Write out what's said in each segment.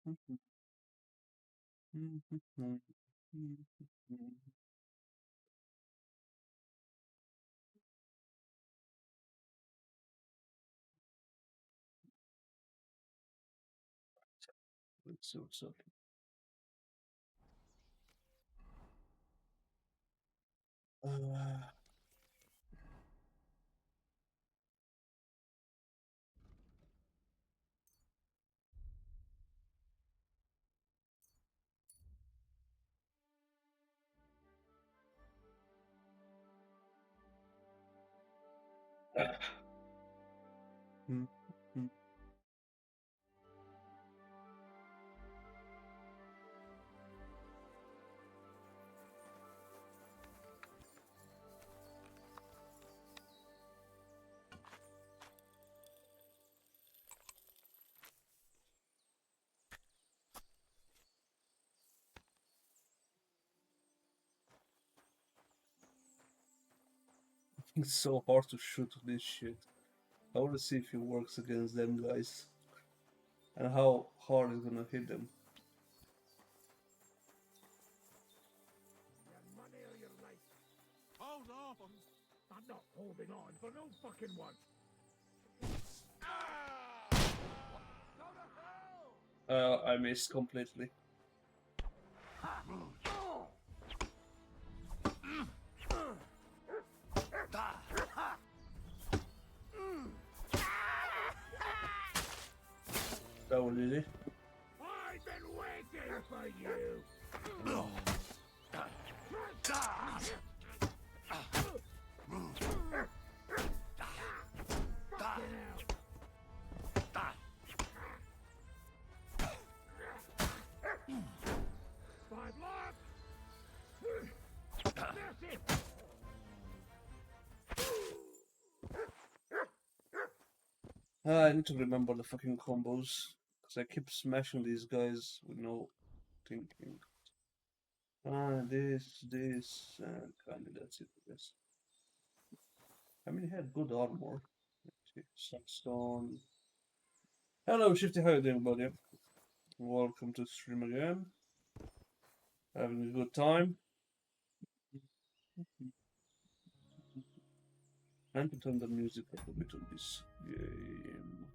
Let's see what's up. Uh, It's so hard to shoot this shit. I want to see if it works against them guys and how hard it's gonna hit them. Your money or your life? Hold on. I'm not holding on for no fucking one. Go to hell! I missed completely. That was easy. I've been waiting for you. Five left. That's it. I need to remember the fucking combos because I keep smashing these guys with no thinking. This, kind of that's it, I guess. I mean, he had good armor. Sunstone. Hello, Shifty, how you doing, buddy? Welcome to stream again. Having a good time. And to turn the music up a bit on this game.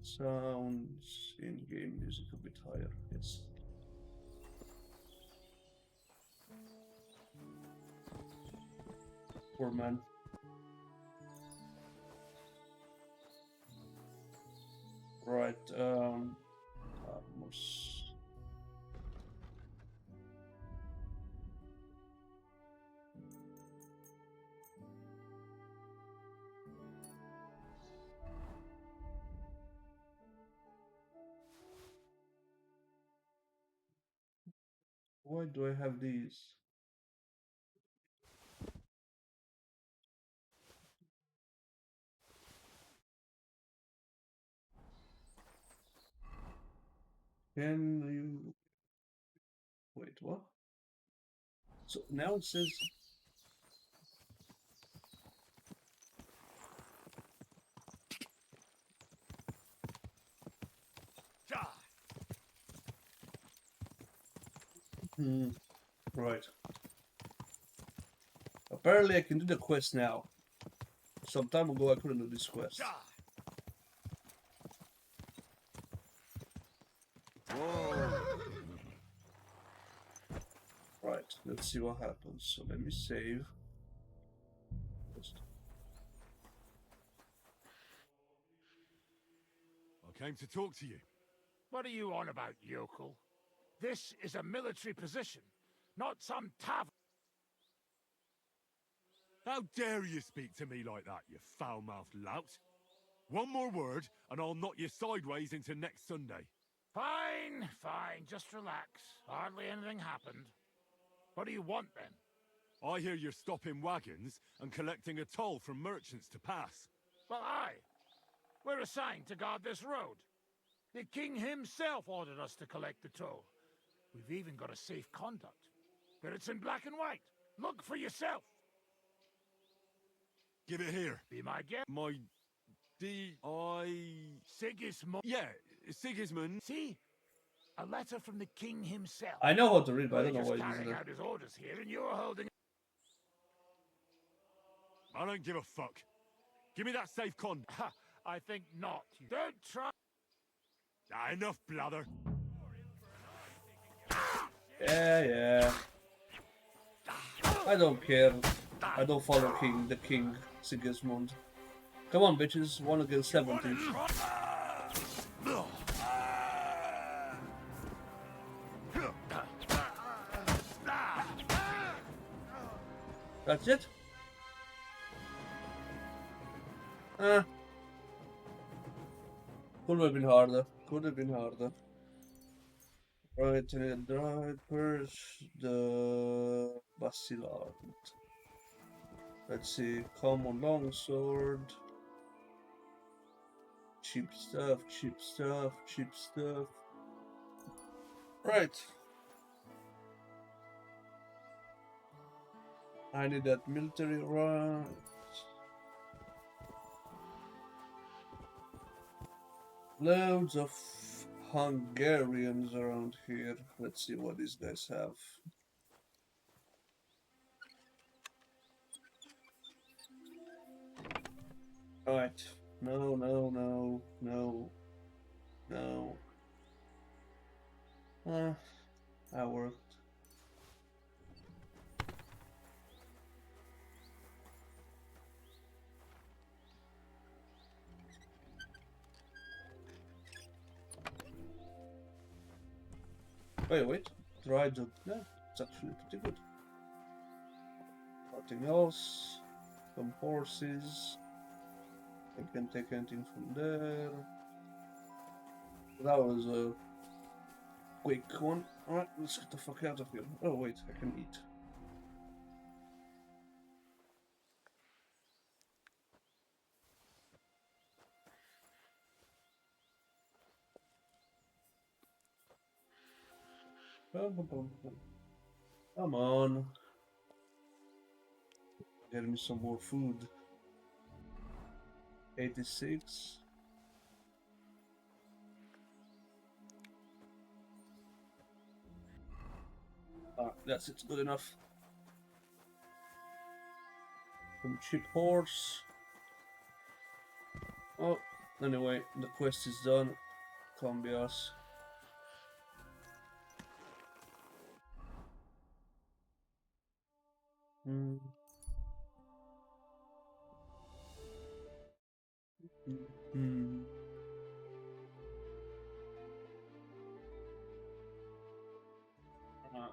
Sounds in game music a bit higher, yes. Poor man. Right, Atmos. Why do I have these? Can you wait? What? So now it says right. Apparently, I can do the quest now. Some time ago, I couldn't do this quest. Right, let's see what happens. So let me save. I came to talk to you. What are you on about, yokel? This is a military position, not some tavern. How dare you speak to me like that, you foul-mouthed lout? One more word, and I'll knock you sideways into next Sunday. Fine, fine, just relax. Hardly anything happened. What do you want, then? I hear you're stopping wagons and collecting a toll from merchants to pass. Well, aye. We're assigned to guard this road. The king himself ordered us to collect the toll. We've even got a safe conduct. But it's in black and white. Look for yourself. Give it here. Be my guest. My... D... I... Sigismund. Yeah, Sigismund. See? A letter from the king himself. I know how to read, but I We're don't know just why it is carrying there. out his orders here, and you're holding. I don't give a fuck. Give me that safe con. Ha, I think not. Don't try. Ah, enough blather. Yeah. I don't care. I don't follow the king, Sigismund. Come on, bitches. 1 against 70. That's it? Could have been harder. Could have been harder. Right, dried purge the Bacillard. Let's see, common longsword. Cheap stuff, cheap stuff, cheap stuff. Right. I need that military right. Loads of Hungarians around here. Let's see what these guys have. Alright. No. That worked. Wait. Dried the... Yeah, it's actually pretty good. Nothing else. Some horses. I can take anything from there. That was a quick one. Alright, let's get the fuck out of here. Oh wait, I can eat. Come on. Get me some more food. 86. Ah, that's it, good enough. Some cheap horse. Oh, anyway, the quest is done. Can't be us. Hmm. Hmm. Alright.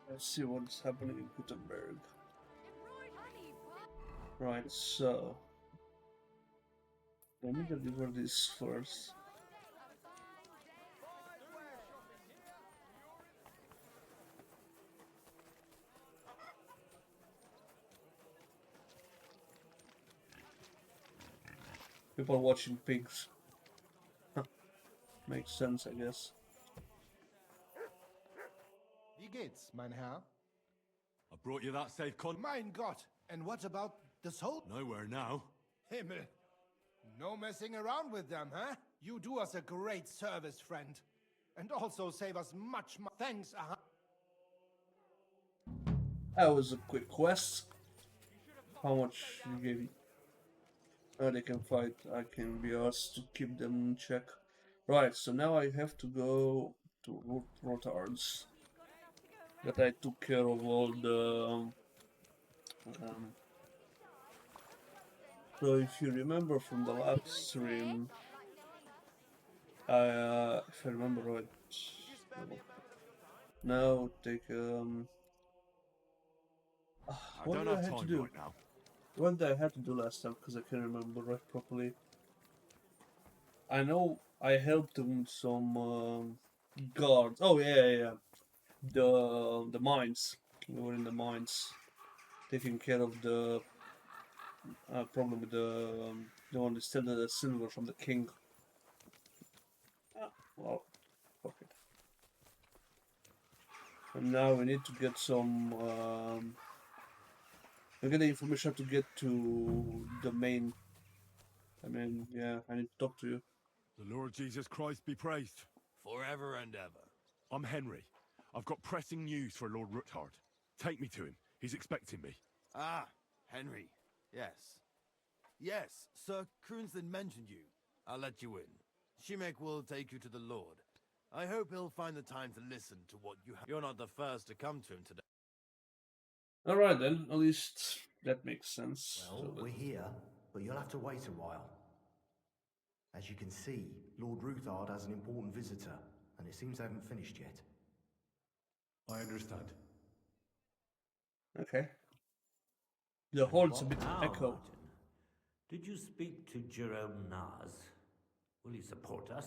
Let's see what's happening in Gutenberg. Right, so let me deliver this first. People watching pigs. Makes sense, I guess. Wie geht's, mein Herr? I brought you that safe con. Mein Gott! And what about the soul? Nowhere now. Himmel! No messing around with them, huh? You do us a great service, friend. And also save us much more. Thanks, That was a quick quest. How much you gave me? Oh, they can fight. I can be asked to keep them in check. Right, so now I have to go to Rotards. That I took care of all the... so if you remember from the last stream, if I remember right... Now take... I what don't did I have have to time do? right now. What did I have to do last time? Because I can't remember right properly. I know I helped them with some guards. Oh yeah. The mines. We were in the mines, taking care of the problem with the one that stole the silver from the king. Ah, well, fuck it. And now we need to get some. We get the information to get to the main. I mean, yeah, I need to talk to you. The Lord Jesus Christ be praised. Forever and ever. I'm Henry. I've got pressing news for Lord Ruthard. Take me to him. He's expecting me. Ah, Henry. Yes. Yes, Sir Croonsland mentioned you. I'll let you in. Shimek will take you to the Lord. I hope he'll find the time to listen to what you have. You're not the first to come to him today. Alright then, at least that makes sense. Well, So we're here, but you'll have to wait a while. As you can see, Lord Ruthard has an important visitor, and it seems they haven't finished yet. I understand. okay. The horde's a What bit now, echo. Martin? Did you speak to Jerome Naz? Will he support us?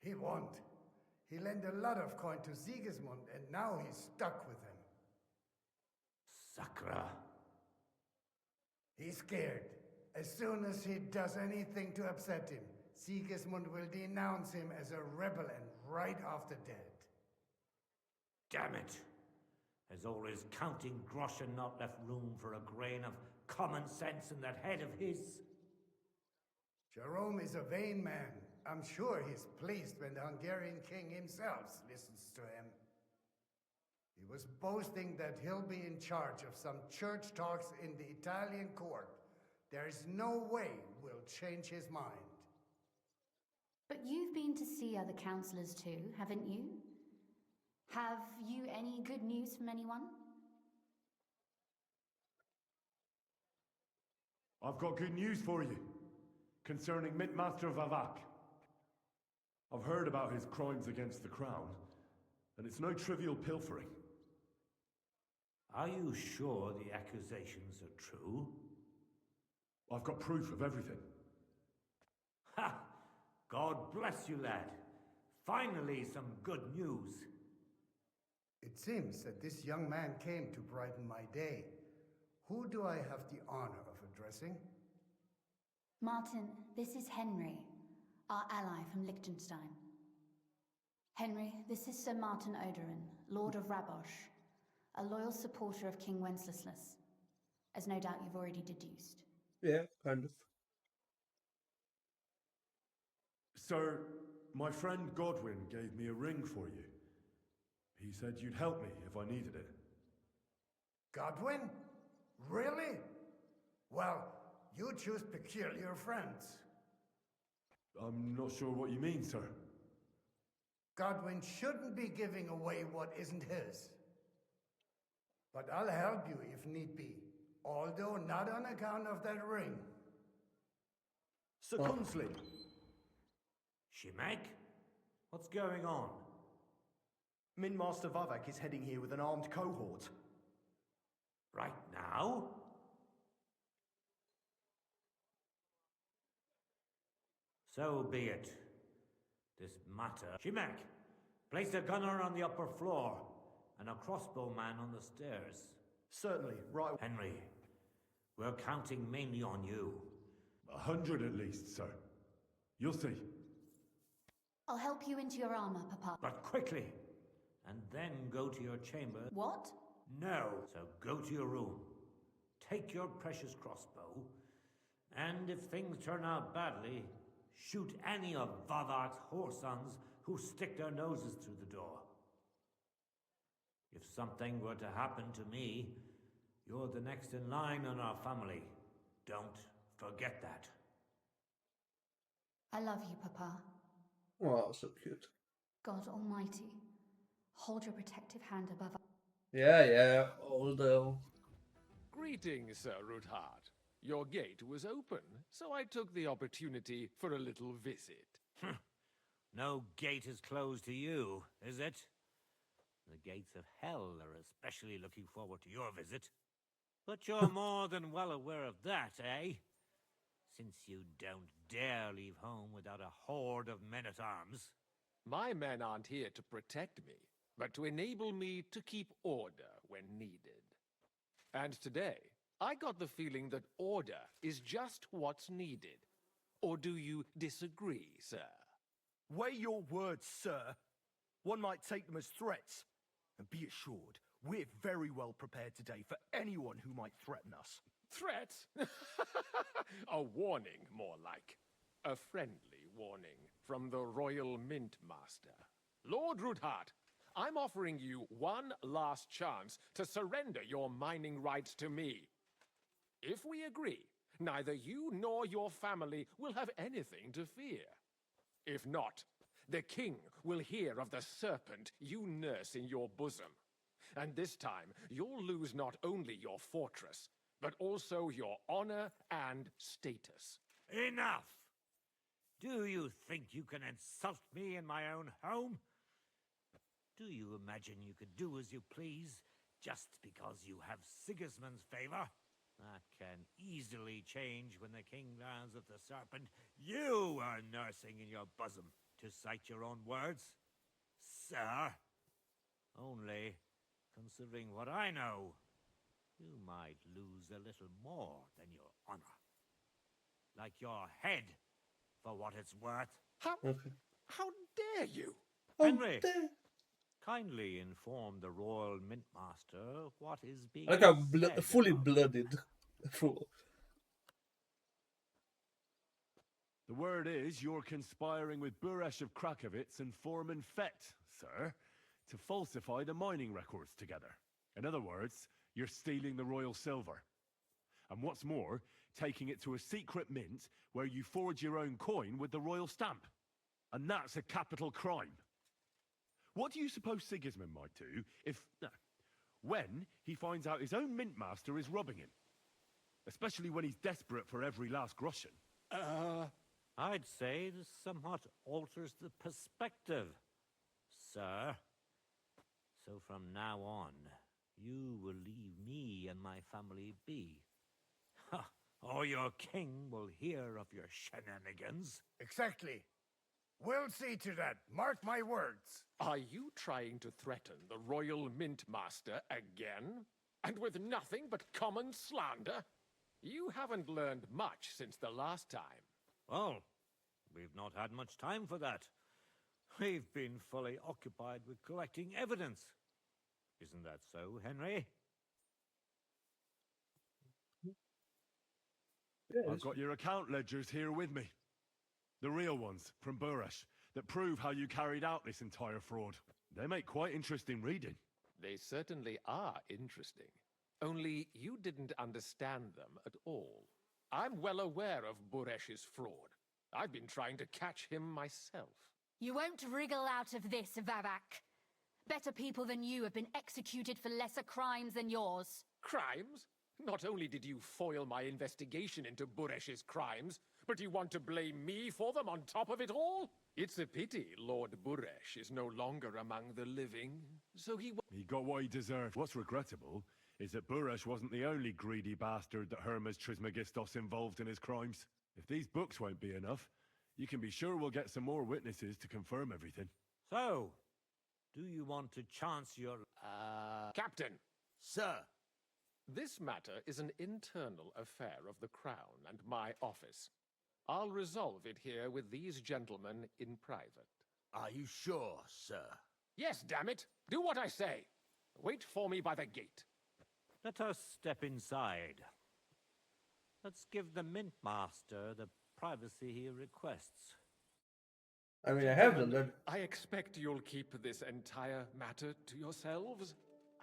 He won't. He lent a lot of coin to Sigismund, and now he's stuck with him. Sakra. He's scared. As soon as he does anything to upset him, Sigismund will denounce him as a rebel and right off the dead. Damn it! There's always counting groschen not left room for a grain of common sense in that head of his. Jerome is a vain man. I'm sure he's pleased when the Hungarian king himself listens to him. He was boasting that he'll be in charge of some church talks in the Italian court. There is no way we'll change his mind. But you've been to see other councillors too, haven't you? Have you any good news from anyone? I've got good news for you concerning Mintmaster Vavak. I've heard about his crimes against the crown, and it's no trivial pilfering. Are you sure the accusations are true? I've got proof of everything. Ha! God bless you, lad. Finally, some good news. It seems that this young man came to brighten my day. Who do I have the honor of addressing? Martin, this is Henry, our ally from Liechtenstein. Henry, this is Sir Martin Oderin, Lord of Rabosh, a loyal supporter of King Wenceslas, as no doubt you've already deduced. Yeah, kind of. Sir, my friend Godwin gave me a ring for you. He said you'd help me if I needed it. Godwin? Really? Well, you choose peculiar friends. I'm not sure what you mean, sir. Godwin shouldn't be giving away what isn't his. But I'll help you if need be, although not on account of that ring. Sir Kunslin! Shimek? What's going on? Mintmaster Vavak is heading here with an armed cohort. Right now? So be it. This matter... Shimek, place a gunner on the upper floor and a crossbowman on the stairs. Certainly, right. Henry, we're counting mainly on you. 100 at least, sir. You'll see. I'll help you into your armor, Papa. But quickly, and then go to your chamber. What? No. So go to your room, take your precious crossbow, and if things turn out badly, shoot any of Vavak's whoresons who stick their noses through the door. If something were to happen to me, you're the next in line in our family. Don't forget that. I love you, Papa. Oh, so cute. God Almighty, hold your protective hand above us. Yeah, although. Greetings, Sir Ruthard. Your gate was open, so I took the opportunity for a little visit. No gate is closed to you, is it? The gates of hell are especially looking forward to your visit. But you're more than well aware of that, eh? Since you don't dare leave home without a horde of men-at-arms. My men aren't here to protect me, but to enable me to keep order when needed. And today, I got the feeling that order is just what's needed. Or do you disagree, sir? Weigh your words, sir. One might take them as threats. And be assured, we're very well prepared today for anyone who might threaten us. Threat? A warning, more like. A friendly warning from the Royal Mint Master. Lord Ruthard, I'm offering you one last chance to surrender your mining rights to me. If we agree, neither you nor your family will have anything to fear. If not, the king will hear of the serpent you nurse in your bosom. And this time, you'll lose not only your fortress, but also your honor and status. Enough! Do you think you can insult me in my own home? Do you imagine you could do as you please just because you have Sigismund's favor? That can easily change when the king learns of the serpent you are nursing in your bosom, to cite your own words, sir. Only, considering what I know, you might lose a little more than your honor. Like your head, for what it's worth. How dare you? Henry, kindly inform the Royal Mint Master what is being Like I'm said fully about- blooded through. The word is you're conspiring with Buresh of Krakowitz and Foreman Fett, sir, to falsify the mining records together. In other words, you're stealing the royal silver. And what's more, taking it to a secret mint where you forge your own coin with the royal stamp. And that's a capital crime. What do you suppose Sigismund might do when he finds out his own mint master is robbing him? Especially when he's desperate for every last groschen. I'd say this somewhat alters the perspective, sir. So from now on, you will leave me and my family be. Or your king will hear of your shenanigans. Exactly. We'll see to that. Mark my words. Are you trying to threaten the Royal Mint Master again? And with nothing but common slander? You haven't learned much since the last time. Well, we've not had much time for that. We've been fully occupied with collecting evidence. Isn't that so, Henry? I've got your account ledgers here with me. The real ones, from Buresh, that prove how you carried out this entire fraud. They make quite interesting reading. They certainly are interesting. Only you didn't understand them at all. I'm well aware of Buresh's fraud. I've been trying to catch him myself. You won't wriggle out of this, Vavak. Better people than you have been executed for lesser crimes than yours. Crimes? Not only did you foil my investigation into Buresh's crimes, but you want to blame me for them on top of it all? It's a pity Lord Buresh is no longer among the living, so he got what he deserved. What's regrettable is that Buresh wasn't the only greedy bastard that Hermes Trismegistos involved in his crimes. If these books won't be enough, you can be sure we'll get some more witnesses to confirm everything. So, do you want to chance your... Captain! Sir! This matter is an internal affair of the Crown and my office. I'll resolve it here with these gentlemen in private. Are you sure, sir? Yes, damn it! Do what I say! Wait for me by the gate. Let us step inside. Let's give the Mint Master the privacy he requests. I mean, I have done that. I expect you'll keep this entire matter to yourselves.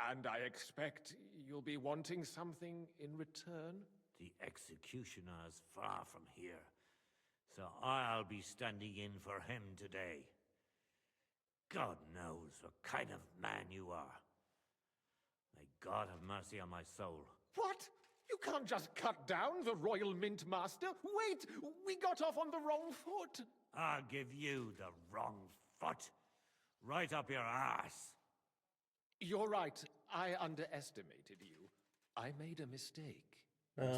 And I expect you'll be wanting something in return. The executioner's far from here, so I'll be standing in for him today. God knows what kind of man you are. May God have mercy on my soul. What? You can't just cut down the Royal Mint Master? Wait! We got off on the wrong foot! I'll give you the wrong foot. Right up your ass. You're right. I underestimated you. I made a mistake.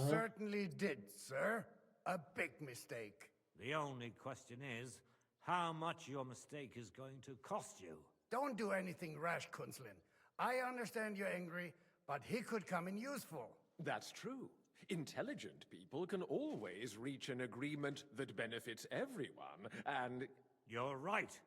Certainly did, sir. A big mistake. The only question is, how much your mistake is going to cost you. Don't do anything rash, Kunzlin. I understand you're angry, but he could come in useful. That's true. Intelligent people can always reach an agreement that benefits everyone, and... You're right.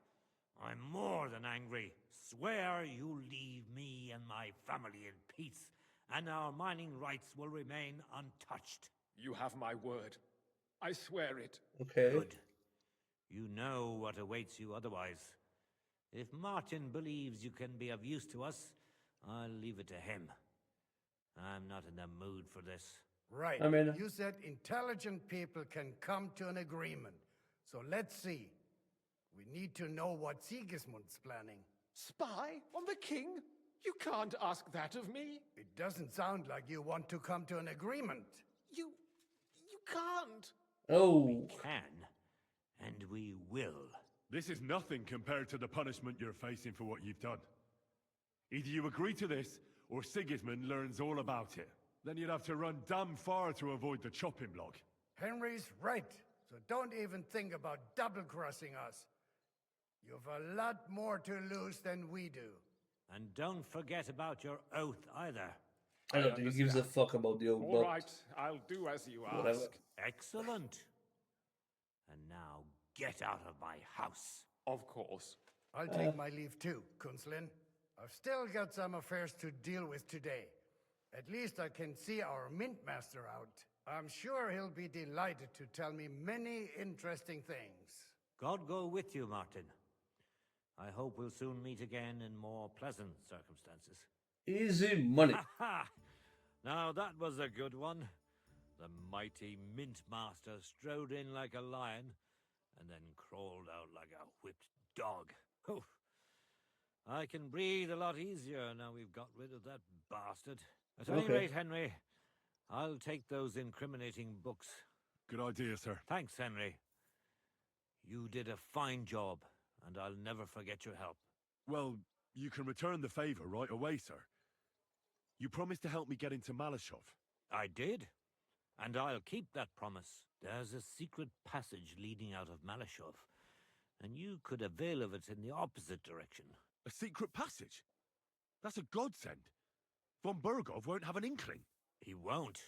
I'm more than angry. Swear you leave me and my family in peace, and our mining rights will remain untouched. You have my word. I swear it. Okay. Good. You know what awaits you otherwise. If Martin believes you can be of use to us, I'll leave it to him. I'm not in the mood for this. Right. I mean, You said intelligent people can come to an agreement. So let's see. We need to know what Sigismund's planning. Spy on the king? You can't ask that of me. It doesn't sound like you want to come to an agreement. You can't. oh, Can, and we will. This is nothing compared to the punishment you're facing for what you've done. Either you agree to this, or Sigismund learns all about it. Then you'd have to run damn far to avoid the chopping block. Henry's right. So don't even think about double-crossing us. You've a lot more to lose than we do. And don't forget about your oath either. I don't think he gives a fuck about the old All but right, I'll do as you whatever. ask. Excellent. And now get out of my house. Of course. I'll take my leave too, Kunslin. I've still got some affairs to deal with today. At least I can see our mint master out. I'm sure he'll be delighted to tell me many interesting things. God go with you, Martin. I hope we'll soon meet again in more pleasant circumstances. Easy money. Ha! Now that was a good one. The mighty Mint Master strode in like a lion, and then crawled out like a whipped dog. Oof. I can breathe a lot easier now we've got rid of that bastard. At any rate, Henry, I'll take those incriminating books. Good idea, sir. Thanks, Henry. You did a fine job, and I'll never forget your help. Well, you can return the favor right away, sir. You promised to help me get into Malashov. I did, and I'll keep that promise. There's a secret passage leading out of Malashov, and you could avail of it in the opposite direction. A secret passage? That's a godsend. Von Burgov won't have an inkling. He won't.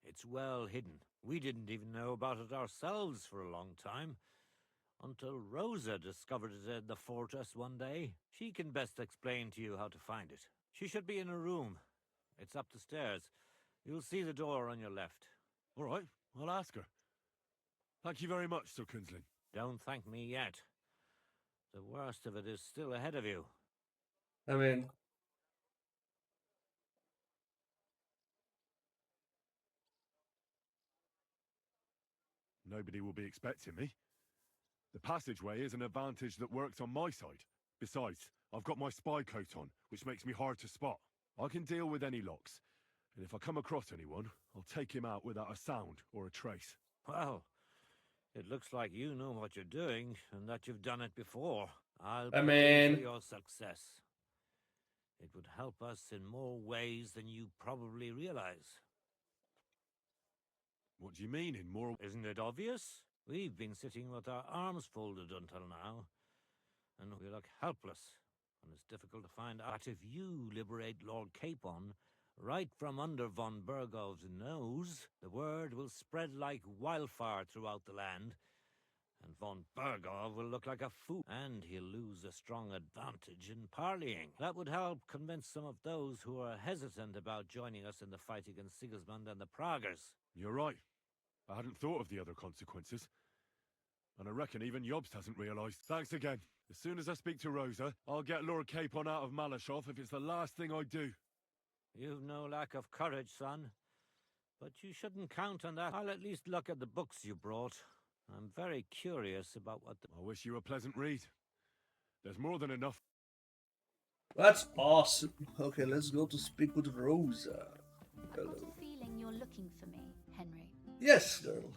It's well hidden. We didn't even know about it ourselves for a long time, until Rosa discovered it in the fortress one day. She can best explain to you how to find it. She should be in a room. It's up the stairs. You'll see the door on your left. All right, I'll ask her. Thank you very much, Sir Kunslin. Don't thank me yet. The worst of it is still ahead of you. I mean, Nobody will be expecting me. The passageway is an advantage that works on my side. Besides, I've got my spy coat on, which makes me hard to spot. I can deal with any locks, and if I come across anyone, I'll take him out without a sound or a trace. Well, it looks like you know what you're doing, and that you've done it before. I'll I pray mean- for your success. It would help us in more ways than you probably realize. What do you mean, in more... Isn't it obvious? We've been sitting with our arms folded until now, and we look helpless, and it's difficult to find out. But if you liberate Lord Capon right from under von Burgov's nose, the word will spread like wildfire throughout the land, and von Burgov will look like a fool, and he'll lose a strong advantage in parleying. That would help convince some of those who are hesitant about joining us in the fight against Sigismund and the Praguers. You're right. I hadn't thought of the other consequences. And I reckon even Jobst hasn't realized. Thanks again. As soon as I speak to Rosa, I'll get Lord Capon out of Malashov if it's the last thing I do. You've no lack of courage, son. But you shouldn't count on that. I'll at least look at the books you brought. I'm very curious about what the... I wish you a pleasant read. There's more than enough. that's awesome. Okay, let's go to speak with Rosa. I've Hello. got a feeling you're looking for me, Henry. Yes, girl.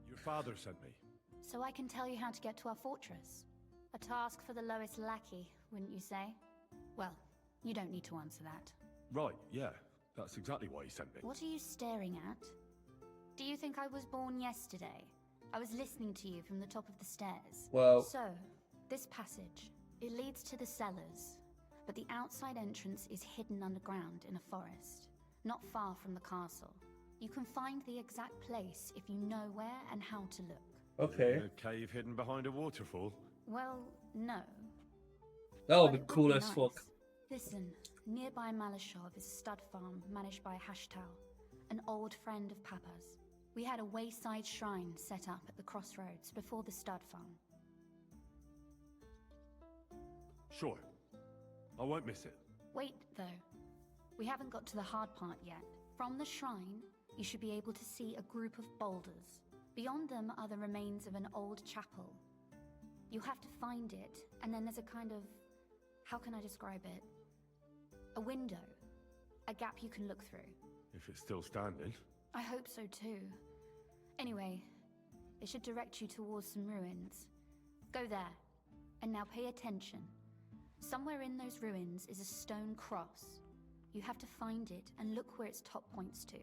Your father sent me. So I can tell you how to get to our fortress. A task for the lowest lackey, wouldn't you say? Well, you don't need to answer that. Right, yeah. That's exactly why he sent me. What are you staring at? Do you think I was born yesterday? I was listening to you from the top of the stairs. Well, So, this passage, it leads to the cellars, but the outside entrance is hidden underground in a forest, not far from the castle. You can find the exact place if you know where and how to look. okay. A cave hidden behind a waterfall. Well, no. That would But be it cool be as fuck. nice. Listen, nearby Malashov is a stud farm managed by Hashtal, an old friend of Papa's. We had a wayside shrine set up at the crossroads before the stud farm. Sure. I won't miss it. Wait, though. We haven't got to the hard part yet. From the shrine, you should be able to see a group of boulders. Beyond them are the remains of an old chapel. You have to find it, and then there's a kind of... how can I describe it? A window. A gap you can look through. If it's still standing. I hope so too. Anyway, it should direct you towards some ruins. Go there. And now pay attention. Somewhere in those ruins is a stone cross. You have to find it and look where its top points to.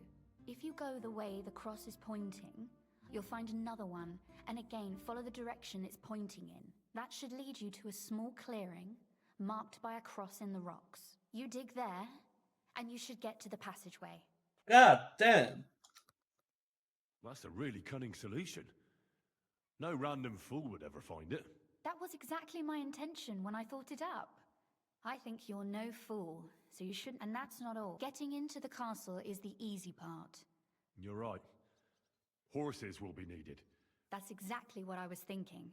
If you go the way the cross is pointing, you'll find another one, and again follow the direction it's pointing in. That should lead you to a small clearing, marked by a cross in the rocks. You dig there, and you should get to the passageway. God damn. That's a really cunning solution. No random fool would ever find it. That was exactly my intention when I thought it up. I think you're no fool, so you shouldn't. And that's not all. Getting into the castle is the easy part. You're right. Horses will be needed. That's exactly what I was thinking.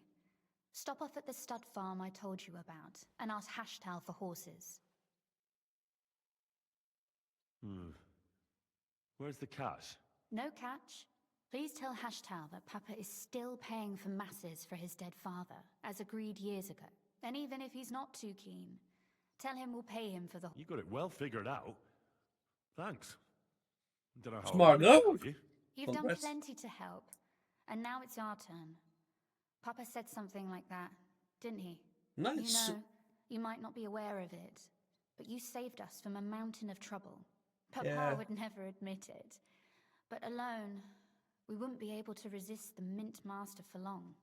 Stop off at the stud farm I told you about, and ask Hashtal for horses. Where's the cash? No catch. Please tell Hashtal that Papa is still paying for masses for his dead father, as agreed years ago. And even if he's not too keen, tell him we'll pay him for the... You got it well figured out. Thanks. Don't know how Smart I go. You've done Congrats. plenty to help, and now it's our turn. Papa said something like that, didn't he? Nice. You know, you might not be aware of it, but you saved us from a mountain of trouble. Papa Yeah. would never admit it, but alone, we wouldn't be able to resist the Mint Master for long.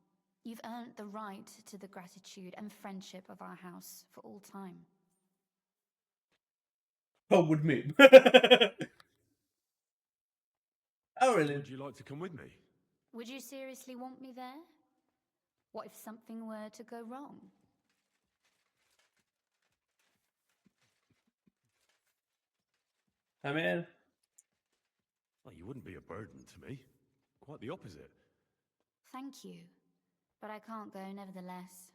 You've earned the right to the gratitude and friendship of our house for all time. Oh, with me. Oh, really? Would you like to come with me? Would you seriously want me there? What if something were to go wrong? I mean, Well, you wouldn't be a burden to me. Quite the opposite. Thank you, but I can't go nevertheless.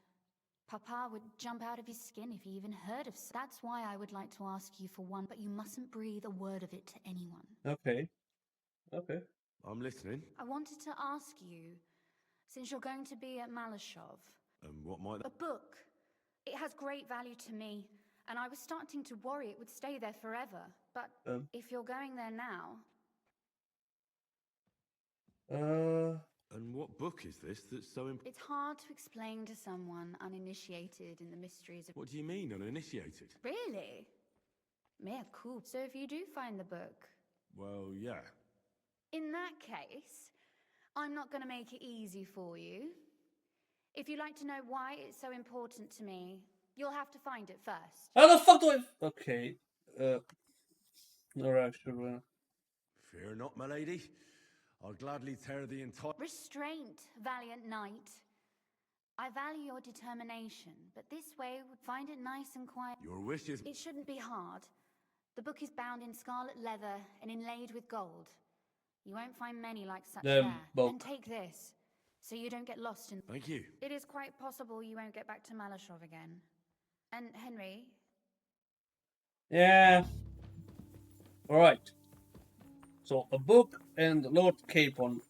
Papa would jump out of his skin if he even heard of... That's why I would like to ask you for one, but you mustn't breathe a word of it to anyone. okay. Okay. I'm listening. I wanted to ask you, since you're going to be at Malashov, And what might a that... book. It has great value to me, and I was starting to worry it would stay there forever. But if you're going there now... And what book is this that's so important? It's hard to explain to someone uninitiated in the mysteries of... What do you mean, uninitiated? Really? Mea cool. So if you do find the book... Well, yeah. In that case, I'm not going to make it easy for you. If you'd like to know why it's so important to me, you'll have to find it first. How the fuck do I... Okay. Alright, sure. Fear not, my lady. I'll gladly tear the entire... Restraint, valiant knight. I value your determination, but this way would find it nice and quiet. Your wish is... It shouldn't be hard. The book is bound in scarlet leather and inlaid with gold. You won't find many like such there. And take this, so you don't get lost in... Thank you. It is quite possible you won't get back to Malashov again. And Henry... Yeah. Alright. So, a book and Lord Capon.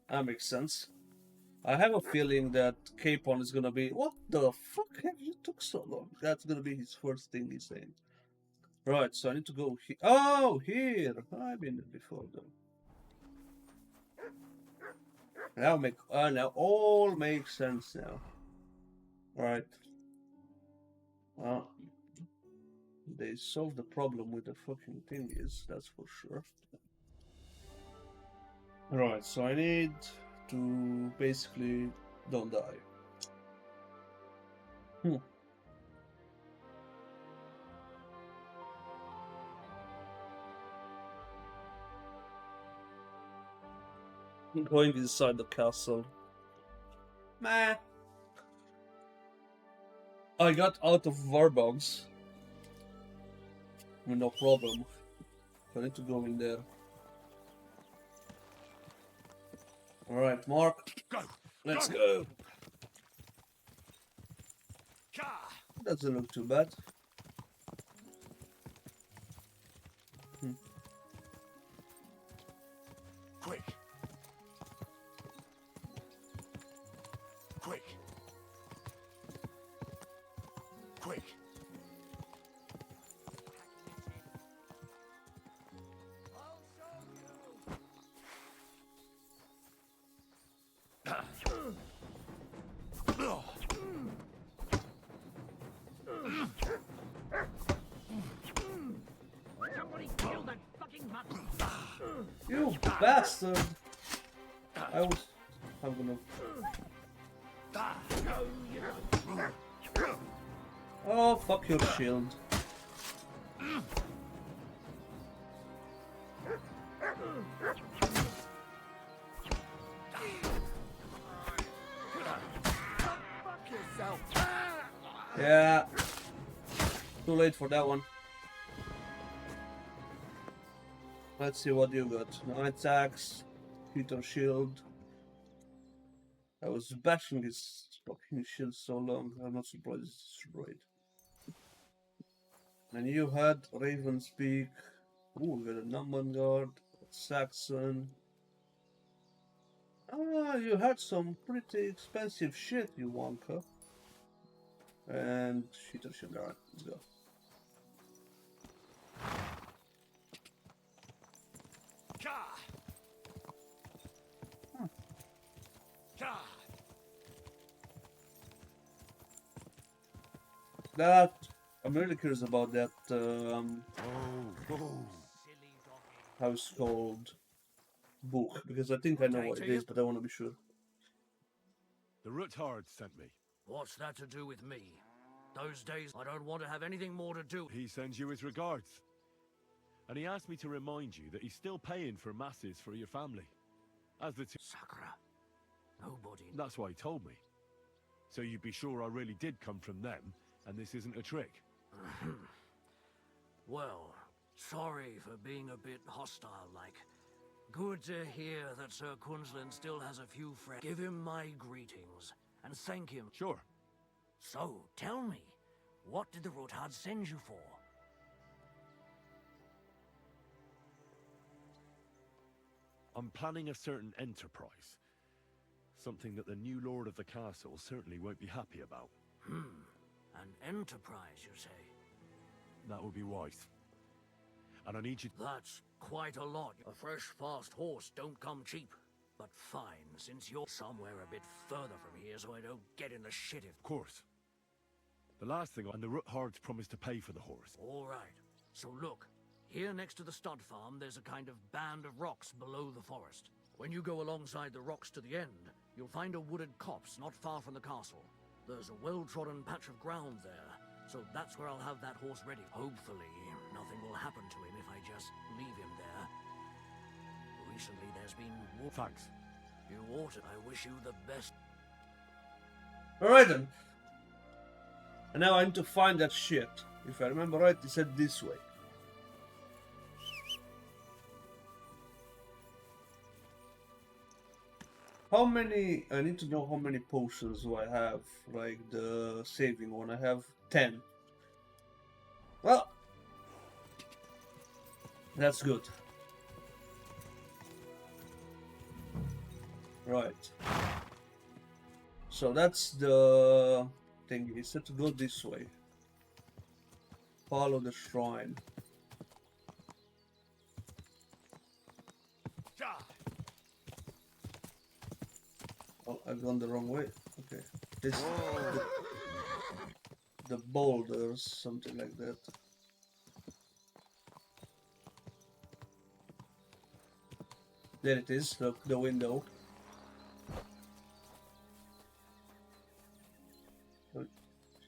That makes sense. I have a feeling that Capon is gonna be... What the fuck have you took so long? That's gonna be his first thing he's saying. Right, so I need to go here. Oh, here! I've been there before, though. Now all makes sense now. Right. Well, they solved the problem with the fucking thingies, that's for sure. Right, so I need to basically don't die. Going inside the castle. Meh. I got out of Warbounds. No problem. I need to go in there. Alright, Mark. Go! Let's go. Ka! Doesn't look too bad. Quick. Quick. Quick. Somebody kill that fucking mutton! You bastard! I'm gonna. Oh, fuck your shield. Yeah. Too late for that one. Let's see what you got. 9 attacks, Peter shield. I was bashing his fucking shield so long, I'm not surprised it's destroyed. And you had Raven's Peak. Ooh, we got a Numban Guard, Saxon. Ah, you had some pretty expensive shit, you wonka. And Peter shield, alright, let's go. That I'm really curious about that. How it's called book, because I think I know what it is, but I want to be sure. The Rootard sent me. What's that to do with me? Those days, I don't want to have anything more to do. He sends you his regards. And he asked me to remind you that he's still paying for masses for your family. As the two... Sakura. Nobody... That's why he told me. So you'd be sure I really did come from them, and this isn't a trick. Well, sorry for being a bit hostile-like. Good to hear that Sir Quinlan still has a few friends. Give him my greetings, and thank him. Sure. So, tell me, what did the Rothard send you for? I'm planning a certain enterprise. Something that the new lord of the castle certainly won't be happy about. An enterprise, you say? That would be wise. And I need you... That's quite a lot. A fresh, fast horse don't come cheap. But fine, since you're somewhere a bit further from here so I don't get in the shit if... Of course. The last thing... And the Roothards promised to pay for the horse. All right. So look, here next to the stud farm, there's a kind of band of rocks below the forest. When you go alongside the rocks to the end, you'll find a wooded copse not far from the castle. There's a well-trodden patch of ground there, so that's where I'll have that horse ready. Hopefully, nothing will happen to him if I just leave him there. Recently, there's been... Thanks. You ought to. I wish you the best. Alright then. And now I need to find that shit. If I remember right, he said this way. How many... I need to know how many potions do I have. Like the saving one. I have 10. Well. That's good. Right. So that's the thing. He said to go this way. Follow the shrine. Oh, I've gone the wrong way. Okay. This the boulders, something like that. There it is, look, the window.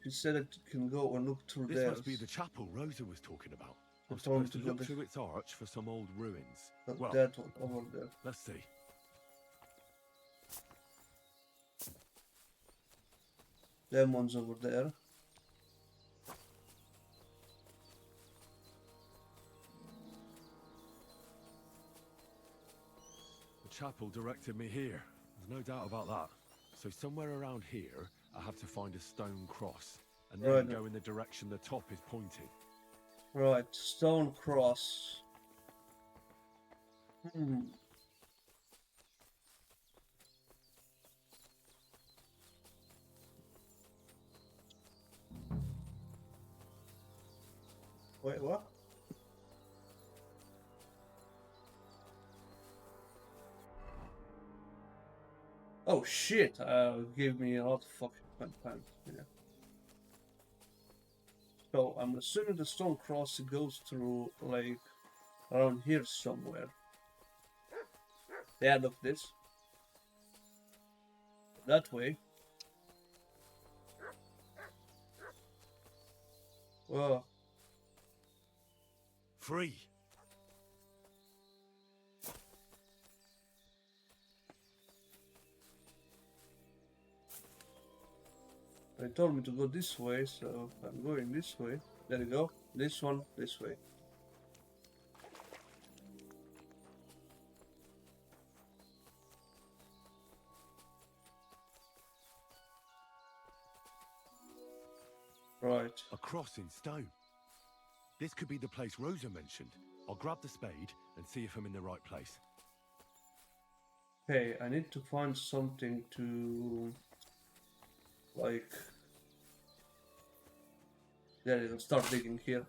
She said it can go and look through there. This must be the chapel Rosa was talking about. I'm I'm trying supposed to to look go through its arch for some old ruins. Not Well, that one, over there. let's see. That one's over there. The chapel directed me here. There's no doubt about that. So somewhere around here, I have to find a stone cross. and then Right. go in the direction the top is pointing. Right, stone cross. Hmm. Wait, what? Oh shit! Gave me a lot of fucking time. Yeah. So I'm assuming the stone cross goes through like around here somewhere. Yeah, look this. That way. Whoa. Free! They told me to go this way, so I'm going this way. There you go. This one, this way. Right. A cross in stone. This could be the place Rosa mentioned. I'll grab the spade and see if I'm in the right place. Okay, I need to find something to like. There you go. Start digging here.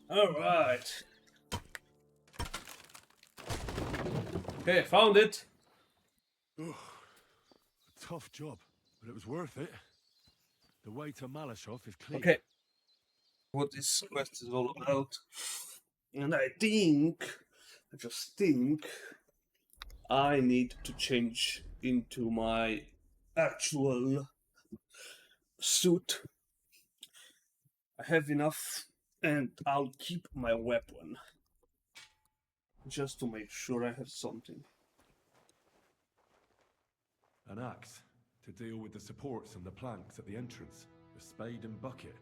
All right. Okay, found it. A tough job, but it was worth it. The way to Malashov is clear. Okay. What this quest is all about. And I just think, I need to change into my actual suit. I have enough, and I'll keep my weapon. Just to make sure I have something. An axe to deal with the supports and the planks at the entrance. A spade and bucket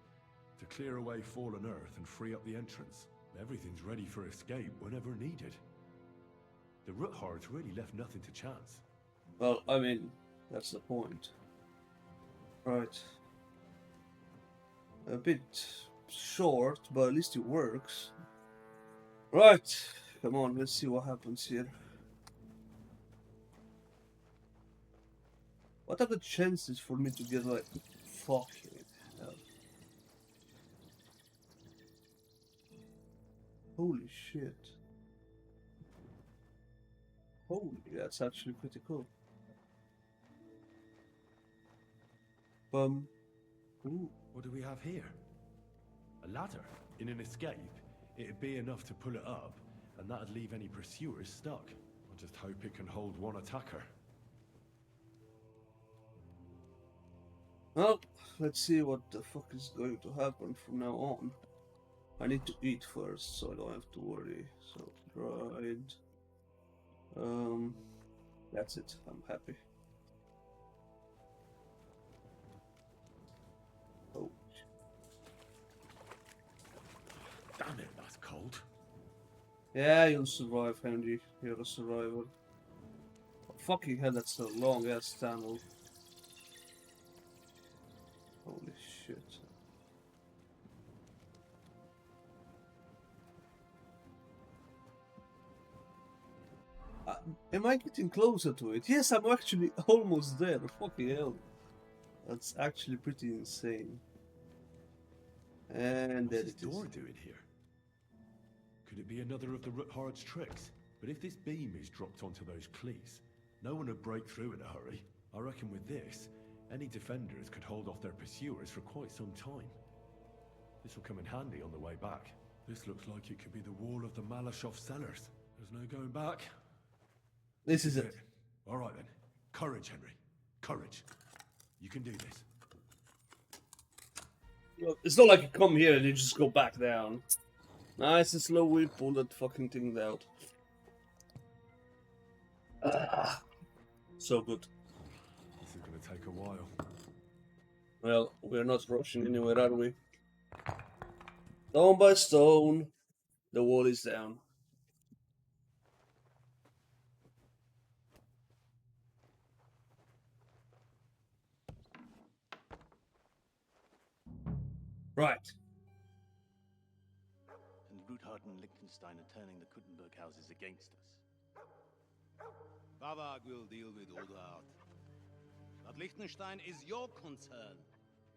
to clear away fallen earth and free up the entrance. Everything's ready for escape whenever needed. The Roothards really left nothing to chance. Well, I mean, that's the point. Right. A bit short, but at least it works. Right. Come on, let's see what happens here. What are the chances for me to get like fucking hell? Holy shit. Holy, that's actually pretty cool. Ooh. What do we have here? A ladder. In an escape, it'd be enough to pull it up, and that'd leave any pursuers stuck. I just hope it can hold one attacker. Well, let's see what the fuck is going to happen from now on. I need to eat first, so I don't have to worry. So, dried. That's it. I'm happy. Oh. Damn it, that's cold. Yeah, you'll survive, Henry. You're a survivor. Oh, fucking hell, that's a long ass tunnel. Holy shit. Am I getting closer to it? Yes, I'm actually almost there. Fucking hell. That's actually pretty insane. And there What's this it is. door doing here? Could it be another of the Roothards' tricks? But if this beam is dropped onto those cleats, no one would break through in a hurry. I reckon with this, any defenders could hold off their pursuers for quite some time. This will come in handy on the way back. This looks like it could be the wall of the Malashov cellars. There's no going back. This is it. All right then. Courage, Henry. Courage. You can do this. Look, it's not like you come here and you just go back down. Nice and slowly pull that fucking thing out. So good. This is going to take a while. Well, we're not rushing anywhere, are we? Stone by stone, the wall is down. Right. And Ruthard and Liechtenstein are turning the Kuttenberg houses against us. Bavag will deal with Oldhart. But Liechtenstein is your concern.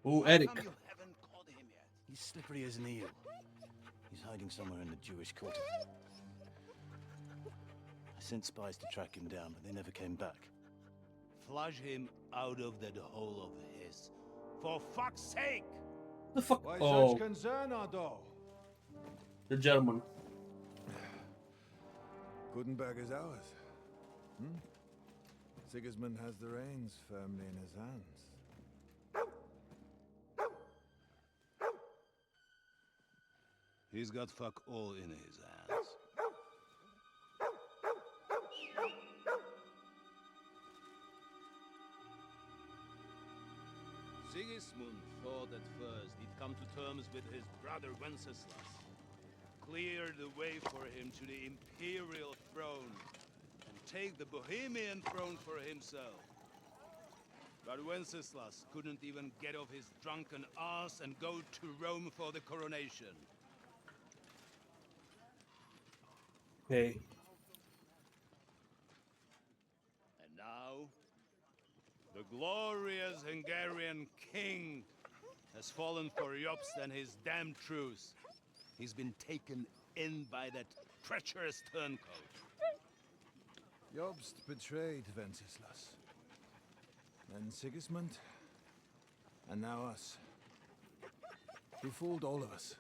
Oh, How Eric. come you haven't caught him yet? He's slippery as an eel. He's hiding somewhere in the Jewish quarter. I sent spies to track him down, but they never came back. Flush him out of that hole of his. For fuck's sake! The fuck? Why Oh, such concern, Ardo? the German. Gutenberg is ours. Hmm? Sigismund has the reins firmly in his hands. He's got fuck all in his hands. Sigismund thought at first he'd come to terms with his brother Wenceslas, clear the way for him to the imperial throne, and take the Bohemian throne for himself. But Wenceslas couldn't even get off his drunken ass and go to Rome for the coronation. Okay. And now, the glorious Hungarian king has fallen for Jobst and his damned truce. He's been taken in by that treacherous turncoat. Jobst betrayed Wenceslas. Then Sigismund. And now us. He fooled all of us.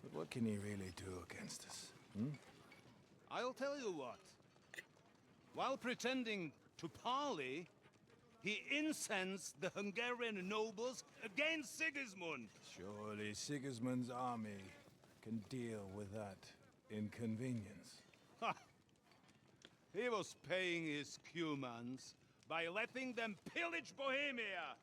But what can he really do against us? Hmm? I'll tell you what. While pretending to parley, he incensed the Hungarian nobles against Sigismund. Surely Sigismund's army can deal with that inconvenience. Ha! He was paying his Cumans by letting them pillage Bohemia.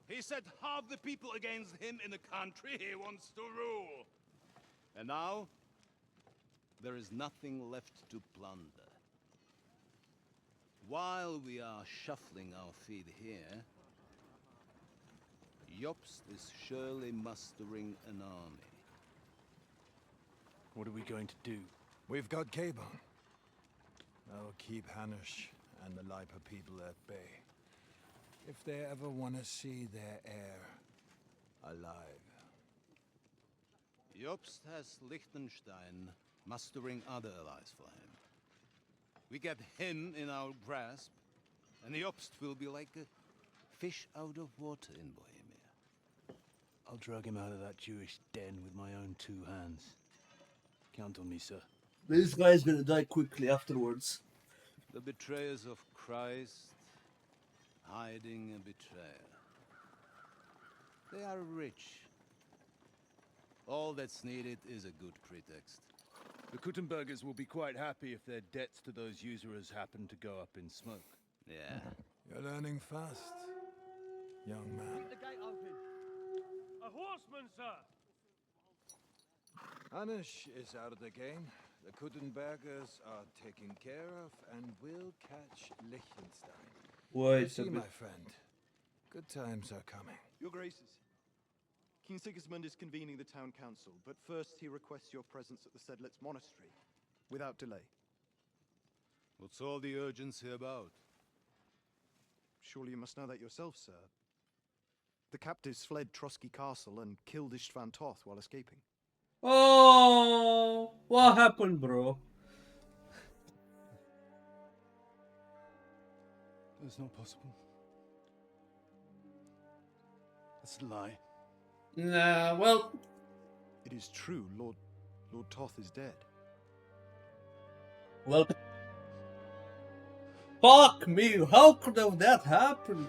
He set half the people against him in the country he wants to rule. And now, there is nothing left to plunder. While we are shuffling our feet here, Jobst is surely mustering an army. What are we going to do? We've got Caban. That'll keep Hanush and the Lipa people at bay. If they ever want to see their heir alive. Jobst has Liechtenstein mustering other allies for him. We get him in our grasp, and Jobst will be like a fish out of water in Bohemia. I'll drag him out of that Jewish den with my own two hands. Count on me, sir. This guy's gonna die quickly afterwards. The betrayers of Christ hiding a betrayer. They are rich. All that's needed is a good pretext. The Kuttenbergers will be quite happy if their debts to those usurers happen to go up in smoke. Yeah. You're learning fast, young man. Keep the gate open. A horseman, sir! Hanush is out of the game. The Kuttenbergers are taken care of and will catch Liechtenstein. Wait You a see, bit. my friend, good times are coming. Your Graces, King Sigismund is convening the town council, but first he requests your presence at the Sedlitz monastery, without delay. What's all the urgency about? Surely you must know that yourself, sir. The captives fled Trotsky Castle and killed Istvan Toth while escaping. Oh, what happened, bro? That's not possible. That's a lie. Nah, well, It is true, Lord Toth is dead. well. Fuck me! How could have that happened?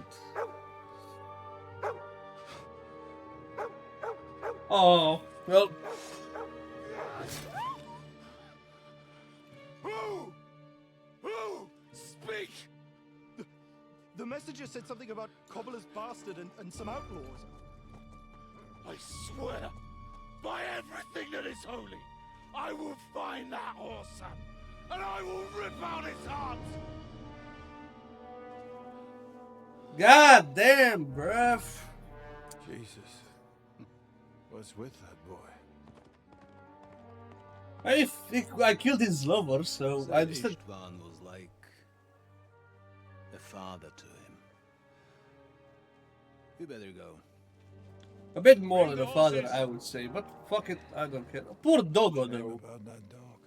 Oh, well. Who? Speak! The messenger said something about Cobbler's bastard and some outlaws. I swear, by everything that is holy, I will find that whoreson, and I will rip out its heart! God damn, bruv. Jesus. What's with that boy? I killed his lover, so I Said understand. Istvan was like a father to him. You better go. A bit more than a father, I would say, but fuck it, I don't care. Poor doggo, though. About that dog.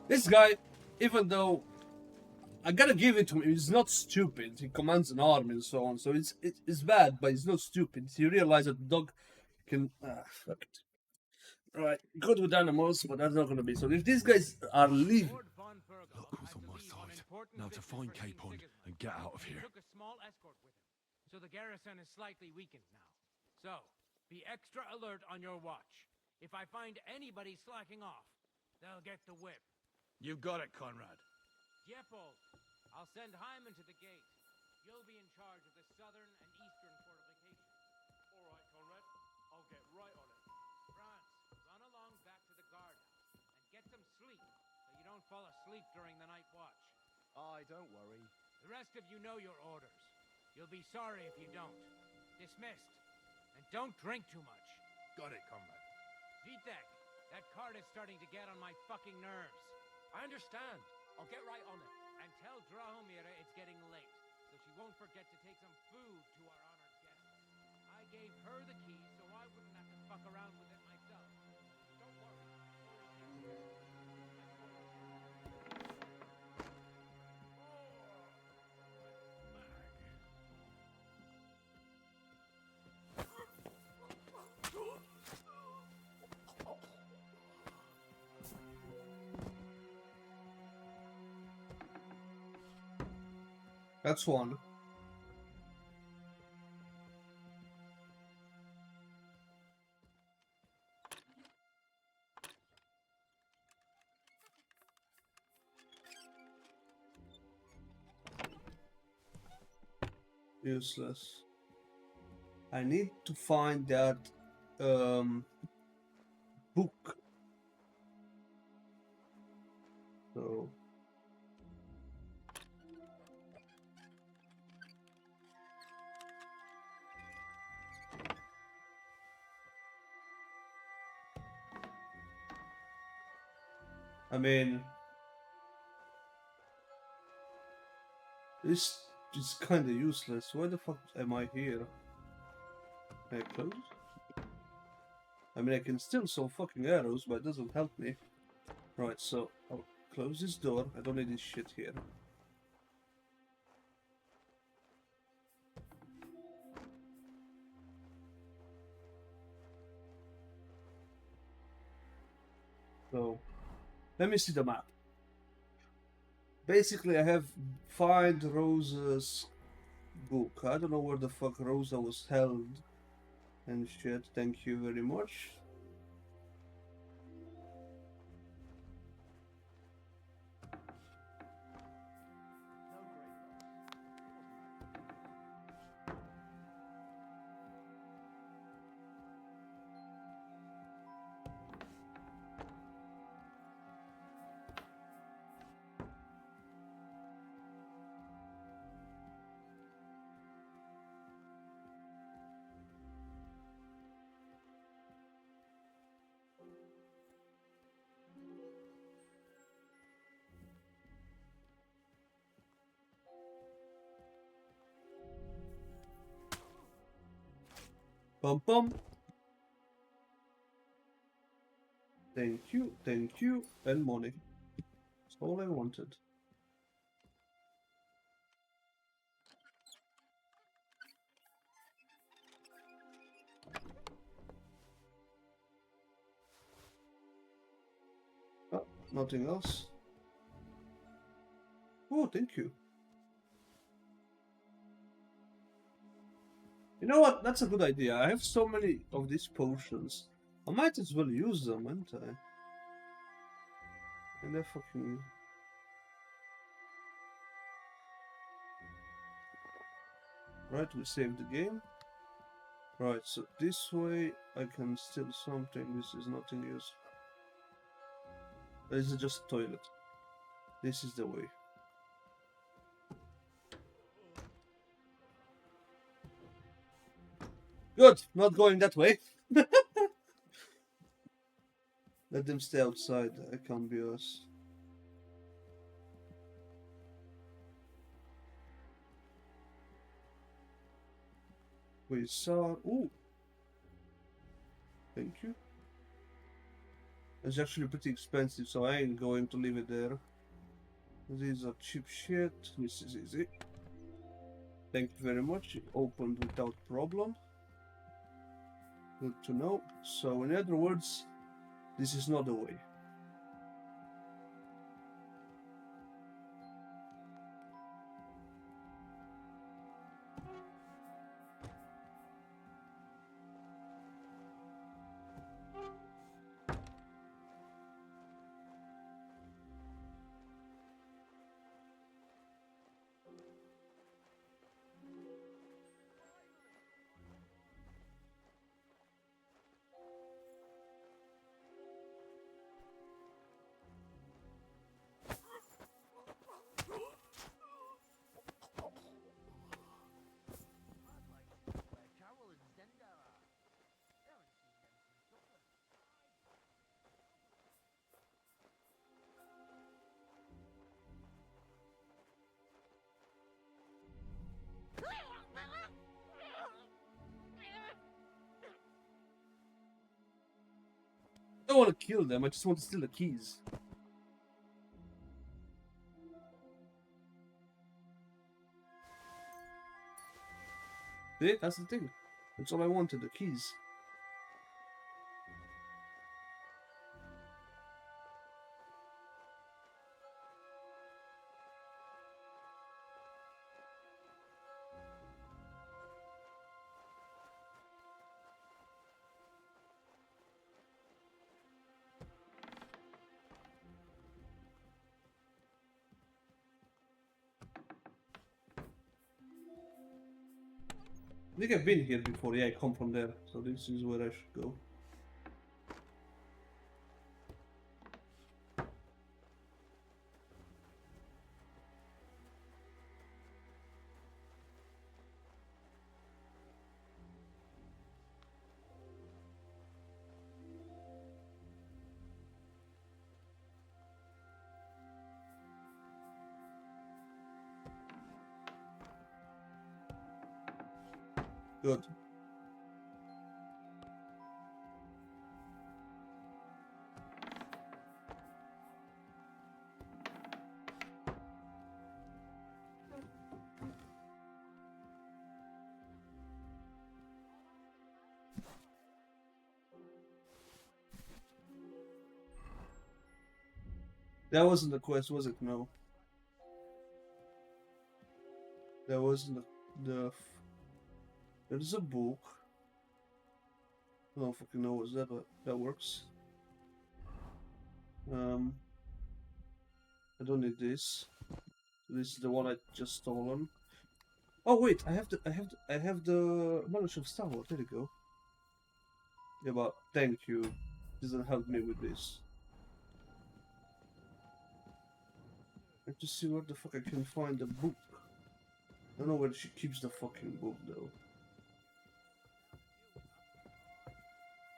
This guy, even though I gotta give it to him, he's not stupid. He commands an army and so on, so it's bad, but he's not stupid. He realized that the dog can. Fuck it. Right, good with animals, but that's not gonna be. So if these guys are leaving. Look who's on my side. Now to find Capon and get out of here. Took a small escort with him, so the garrison is slightly weakened now. So, be extra alert on your watch. If I find anybody slacking off, they'll get the whip. You got it, Conrad. Jeppold, I'll send Hyman to the gate. You'll be in charge of the southern and eastern fortifications. All right, Conrad. I'll get right on it. Franz, run along back to the guardhouse and get some sleep so you don't fall asleep during the night watch. Aye, don't worry. The rest of you know your orders. You'll be sorry if you don't. Dismissed. And don't drink too much. Got it, Conrad. Vitek, that cart is starting to get on my fucking nerves. I understand. I'll get right on it. And tell Drahomira it's getting late, so she won't forget to take some food to our honored guest. I gave her the key so I wouldn't have to fuck around with it myself. Don't worry. That's one. Useless. I need to find that book. So I mean, this is kind of useless. Why the fuck am I here? Can I close? I mean, I can steal some fucking arrows, but it doesn't help me. Right, so I'll close this door. I don't need this shit here. So, let me see the map. Basically, I have find Rosa's book. I don't know where the fuck Rosa was held and shit. Thank you very much. Bum bum. Thank you, and money. That's all I wanted. Oh, nothing else. Oh, thank you. You know what? That's a good idea. I have so many of these potions. I might as well use them, ain't I? And they're fucking... Right, we saved the game. Right, so this way I can steal something. This is nothing useful. This is just a toilet. This is the way. Good, not going that way. Let them stay outside. I can't be us. We saw. Ooh. Thank you. It's actually pretty expensive, so I ain't going to leave it there. These are cheap shit. This is easy. Thank you very much. It opened without problem. Good to know. So, in other words, this is not the way. I don't want to kill them, I just want to steal the keys. See, that's the thing. That's all I wanted, the keys. I think I've been here before. Yeah, I come from there, so this is where I should go. Good. That wasn't the quest, was it? No. That wasn't the there's a book. I don't fucking know what's that, but that works. I don't need this. This is the one I just stolen. Oh wait, I have the knowledge of Star Wars. There you go. Yeah, but thank you. Doesn't help me with this. I have to see where the fuck I can find the book. I don't know where she keeps the fucking book though.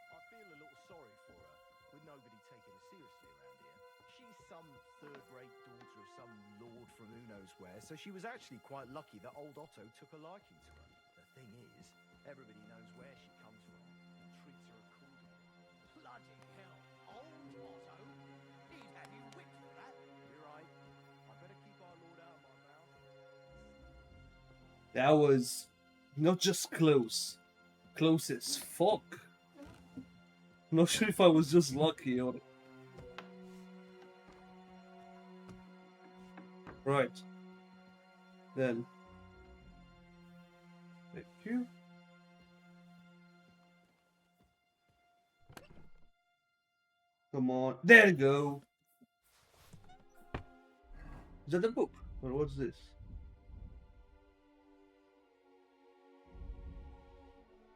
I feel a little sorry for her, with nobody taking her seriously around here. She's some third-rate daughter of some lord from who knows where, so she was actually quite lucky that old Otto took a liking to her. The thing is, everybody knows where she comes from and treats her accordingly. Bloody hell. Old Otto? He'd have you whipped for that. You're right. I better keep our lord out of my mouth. That was not just close. Close as fuck. Not sure if I was just lucky or... Right. Then. Thank you. Come on. There you go. Is that the book? Or what's this?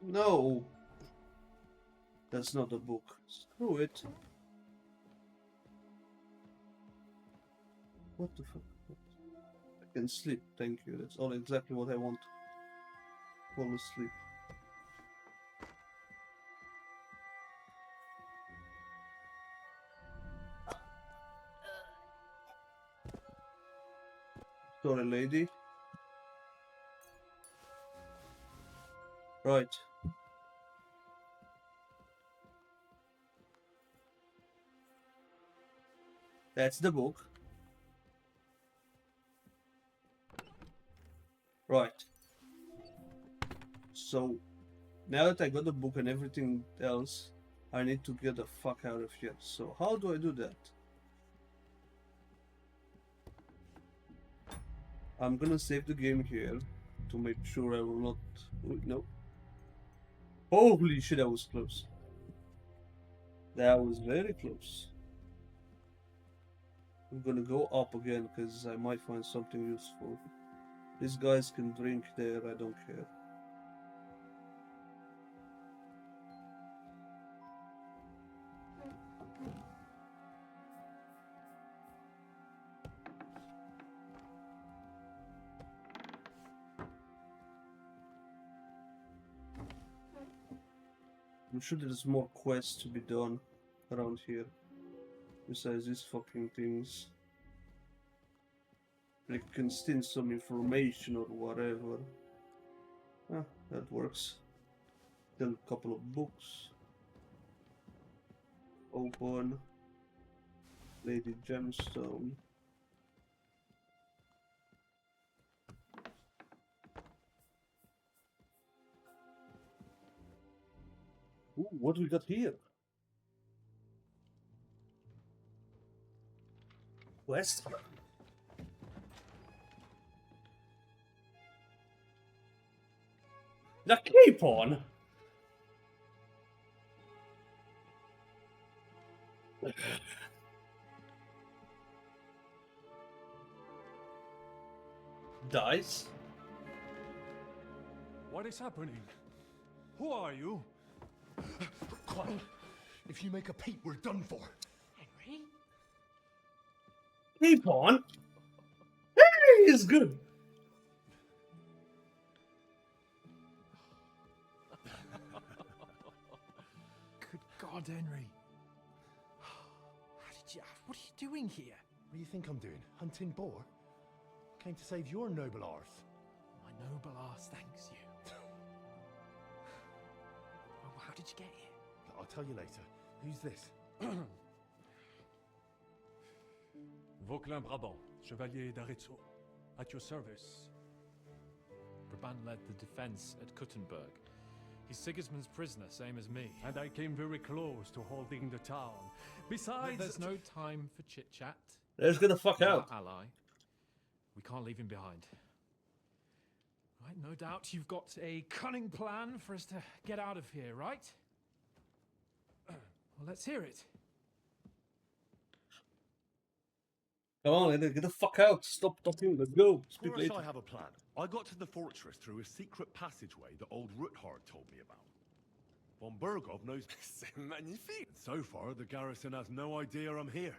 No. That's not the book. Screw it. What the fuck? I can sleep, thank you. That's all exactly what I want. Fall asleep. Sorry, lady. Right. That's the book. Right. So, now that I got the book and everything else, I need to get the fuck out of here. So, how do I do that? I'm gonna save the game here to make sure I will not... No. Holy shit, that was close. That was very close. I'm gonna go up again because I might find something useful. These guys can drink there, I don't care. I'm sure there's more quests to be done around here. Besides these fucking things. Like you can steal some information or whatever. Ah, that works. Still a couple of books. Open. Lady Gemstone. Ooh, what do we got here? Quest. The keep on. Dice. What is happening? Who are you? Quiet. If you make a peep, we're done for. Henry? Keep on. Hey, it's good. Good God, Henry. What are you doing here? What do you think I'm doing? Hunting boar? Came to save your noble arse. My noble arse thanks you. Well, how did you get here? I'll tell you later. Who's this? Vauquelin Brabant, Chevalier d'Arezzo. At your service. Brabant led the defense at Kuttenberg. He's Sigismund's prisoner, same as me. And I came very close to holding the town. Besides... There's no time for chit-chat. Let's get the fuck He's out. our ally. We can't leave him behind. Right, no doubt you've got a cunning plan for us to get out of here, right? Well, let's hear it. Come on, get the fuck out. Stop talking. Let's go. Of Speak course later. I have a plan. I got to the fortress through a secret passageway that old Ruthard told me about. Von Burgov knows... C'est magnifique! So far, the garrison has no idea I'm here.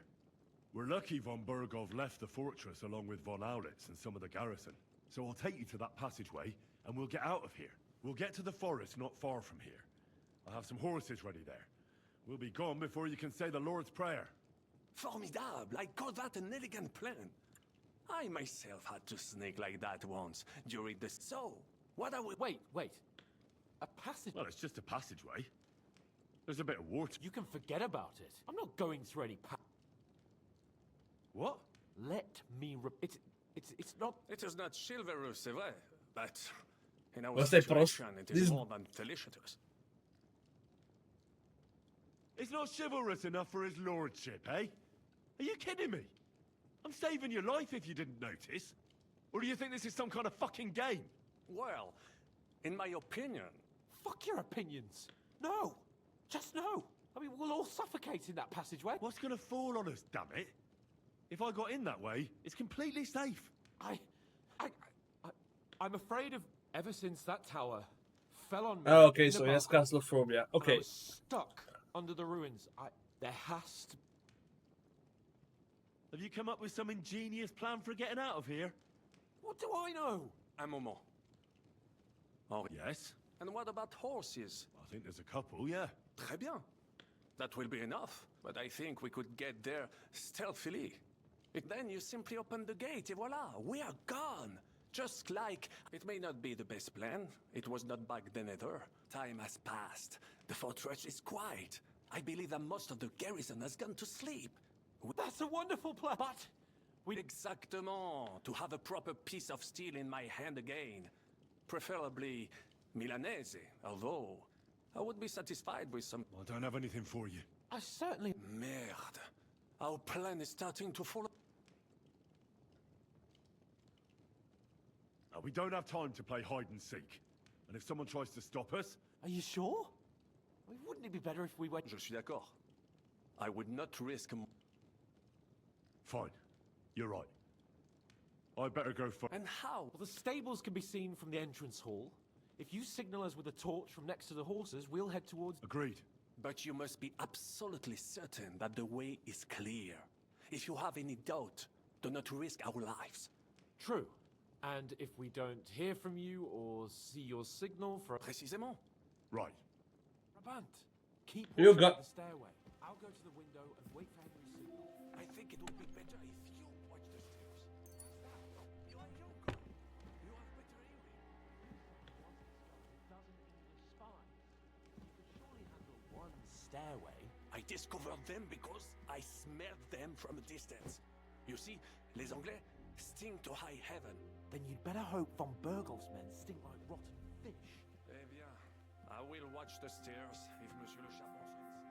We're lucky Von Burgov left the fortress along with Von Aulitz and some of the garrison. So I'll take you to that passageway, and we'll get out of here. We'll get to the forest not far from here. I'll have some horses ready there. We'll be gone before you can say the Lord's Prayer. Formidable! I call that an elegant plan. I myself had to sneak like that once during the... So, what are we... Wait. A passage... Well, it's just a passageway. There's a bit of water. You can forget about it. I'm not going through any What? Let me... It's not... It is not chivalrous, c'est vrai, but in our What's that, situation, Prost? it is This- more than delicious. It's not chivalrous enough for his lordship, eh? Are you kidding me? I'm saving your life if you didn't notice. Or do you think this is some kind of fucking game? Well, in my opinion... Fuck your opinions. No. Just no. I mean, we'll all suffocate in that passageway. What's gonna fall on us, damn it? If I got in that way, it's completely safe. I'm afraid of... Ever since that tower fell on me... Oh, okay, in so the he has balcony, claustrophobia. and I Okay. was stuck under the ruins. There has to... Have you come up with some ingenious plan for getting out of here? What do I know? Un moment. Oh, yes? And what about horses? I think there's a couple, yeah. Très bien. That will be enough, but I think we could get there stealthily. Then you simply open the gate, et voila, we are gone. Just like, it may not be the best plan. It was not back then either. Time has passed. The fortress is quiet. I believe that most of the garrison has gone to sleep. That's a wonderful plan. But Exactement. To have a proper piece of steel in my hand again. Preferably Milanese, although I would be satisfied with some... I don't have anything for you. I certainly... Merde. Our plan is starting to fall... We don't have time to play hide and seek. And if someone tries to stop us... Are you sure? I mean, wouldn't it be better if we went... Je suis d'accord. I would not risk... Fine. You're right. I better go for... And how? Well, the stables can be seen from the entrance hall. If you signal us with a torch from next to the horses, we'll head towards... Agreed. But you must be absolutely certain that the way is clear. If you have any doubt, do not risk our lives. True. And if we don't hear from you or see your signal for... Précisément. Right. Brabant, keep You watching got- the stairway. I'll go to the window and wait for Henry's signal. I think it would be better if you watch the stairs. You are younger. You have better hearing. Doesn't even spy. You could surely handle one stairway. I discovered them because I smelled them from a distance. You see, les Anglais stink to high heaven. Then you'd better hope von Bergolf's men stink like rotten fish. Eh bien, I will watch the stairs if Monsieur le Chapeau insists.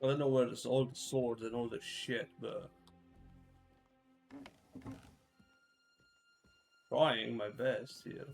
I don't know where there's all the swords and all the shit, but trying my best here.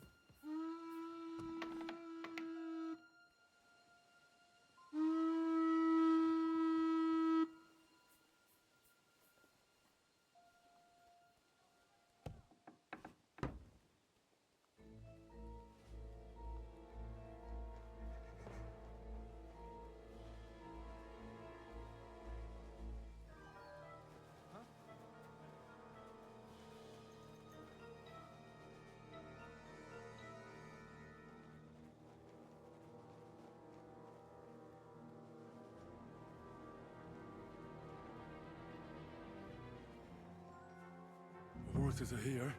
The horses are here.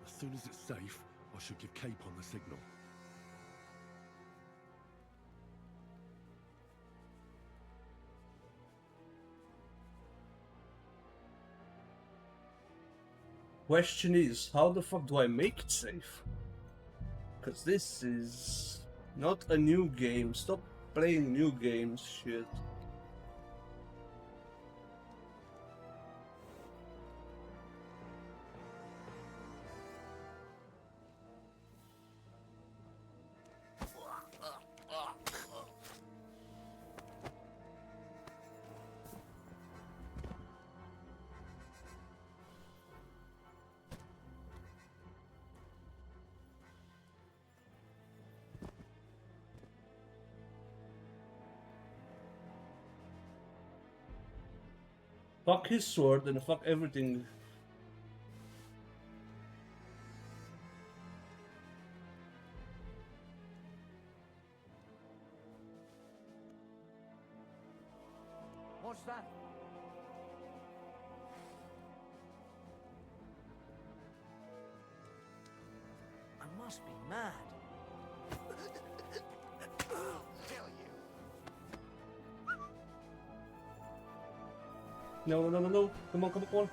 As soon as it's safe, I should give Cape on the signal. Question is, how the fuck do I make it safe? Because this is not a new game. Stop playing new games, shit. Fuck his sword and fuck everything. What's that? I must be mad. Kill you. No, no, no, no, no. Come on, come on, come on.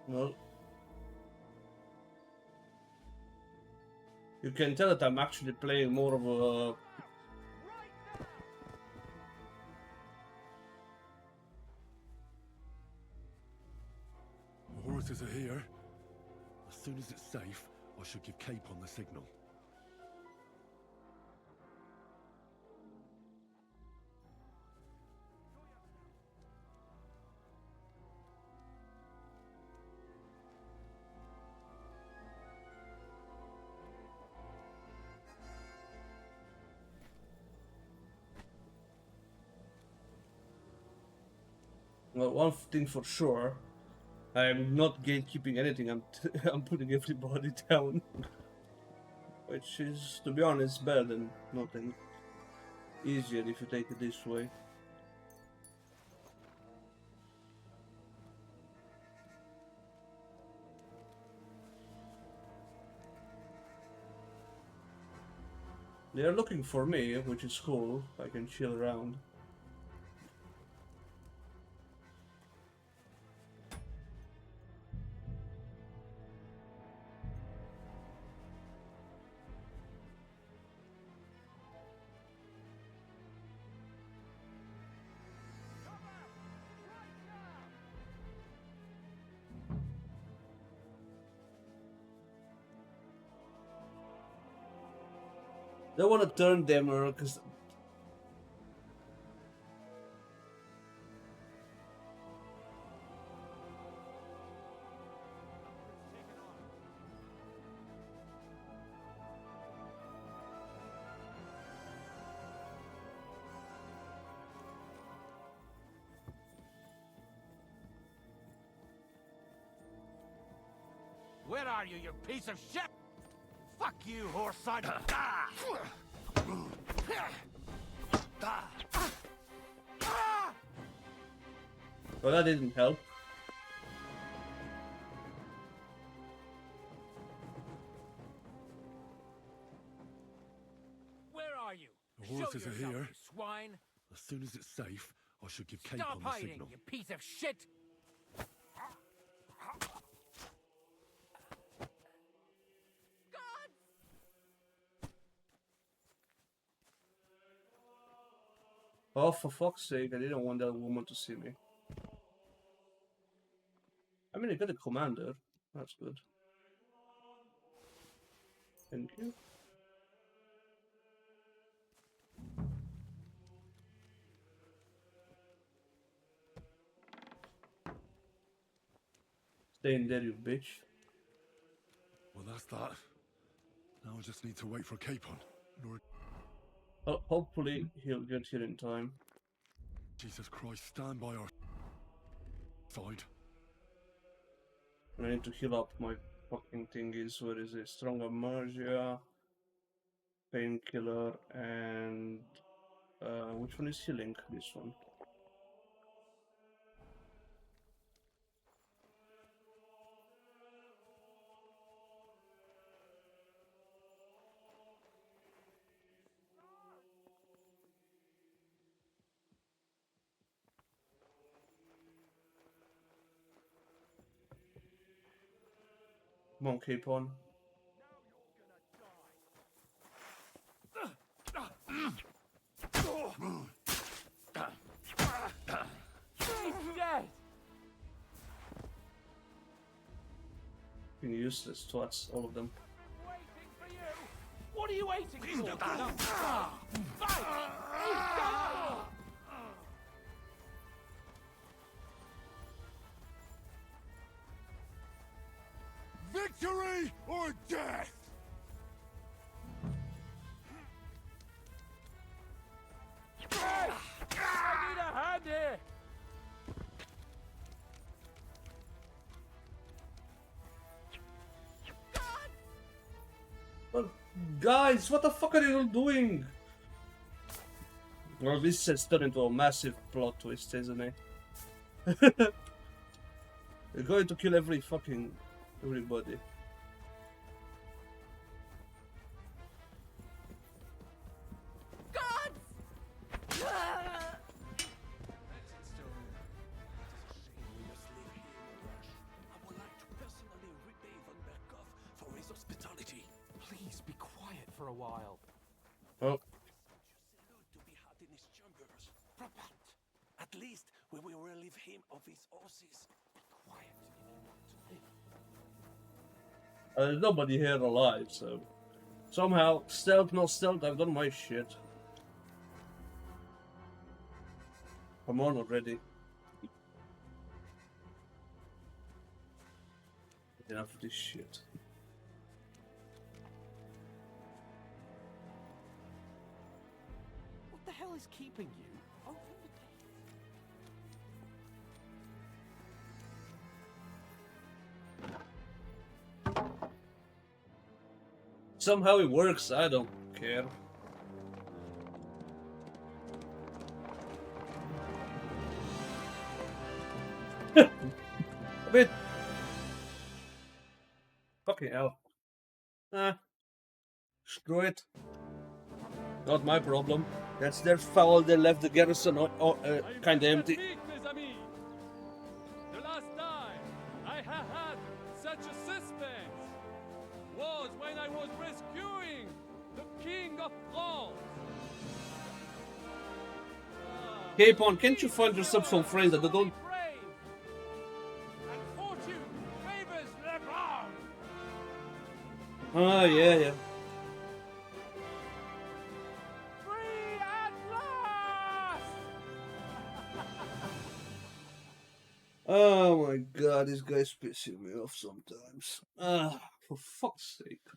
Well, you can tell that I'm actually playing more of a The horses are here. As soon as it's safe, I should give Capon the signal. well, one thing for sure, I'm not gatekeeping anything. I'm putting everybody down, which is, to be honest, better than nothing. Easier if you take it this way. They're looking for me, which is cool. I can chill around. They want to turn them because Where are you piece of shit? Fuck you, horse son! well, that didn't help. Where are you? The horses Show are yourself, here. you swine! As soon as it's safe, I should give Stop Capon the hiding, signal. you piece of shit! Oh, for fuck's sake, I didn't want that woman to see me. I mean, I got a commander. That's good. Thank you. Stay in there, you bitch. Well, that's that. Now I just need to wait for Capon. Well, hopefully he'll get here in time. Jesus Christ, stand by our side. I need to heal up my fucking thingies. Where is it? Strong Emergia, Painkiller, and which one is healing? This one. Come on, keep on. He's dead! Fucking useless twats, all of them. Waiting for you! What are you waiting for? Fight! He's dead! Victory or death! Hey! I need a hand here! Well, guys, what the fuck are you all doing? Well, this has turned into a massive plot twist, isn't it? You're going to kill everybody. for a while. Oh. To be hot in his chambers. Rabat! At least we will relieve him of his horses. Be quiet if you want to live. There's nobody here alive, so somehow, stealth, not stealth, I've done my shit. Come on already. Enough of this shit. What the hell is keeping you? Open the Somehow it works, I don't care. A bit. Fucking hell. Screw it. Not my problem. That's their foul, they left the garrison kinda empty. The last time I had such a suspense was when I was rescuing the King of France. Cape on, can't you find yourself some friends that don't... And fortune favors the brave. Ah, yeah. Free at last! Oh my god, this guy's pissing me off sometimes. For fuck's sake.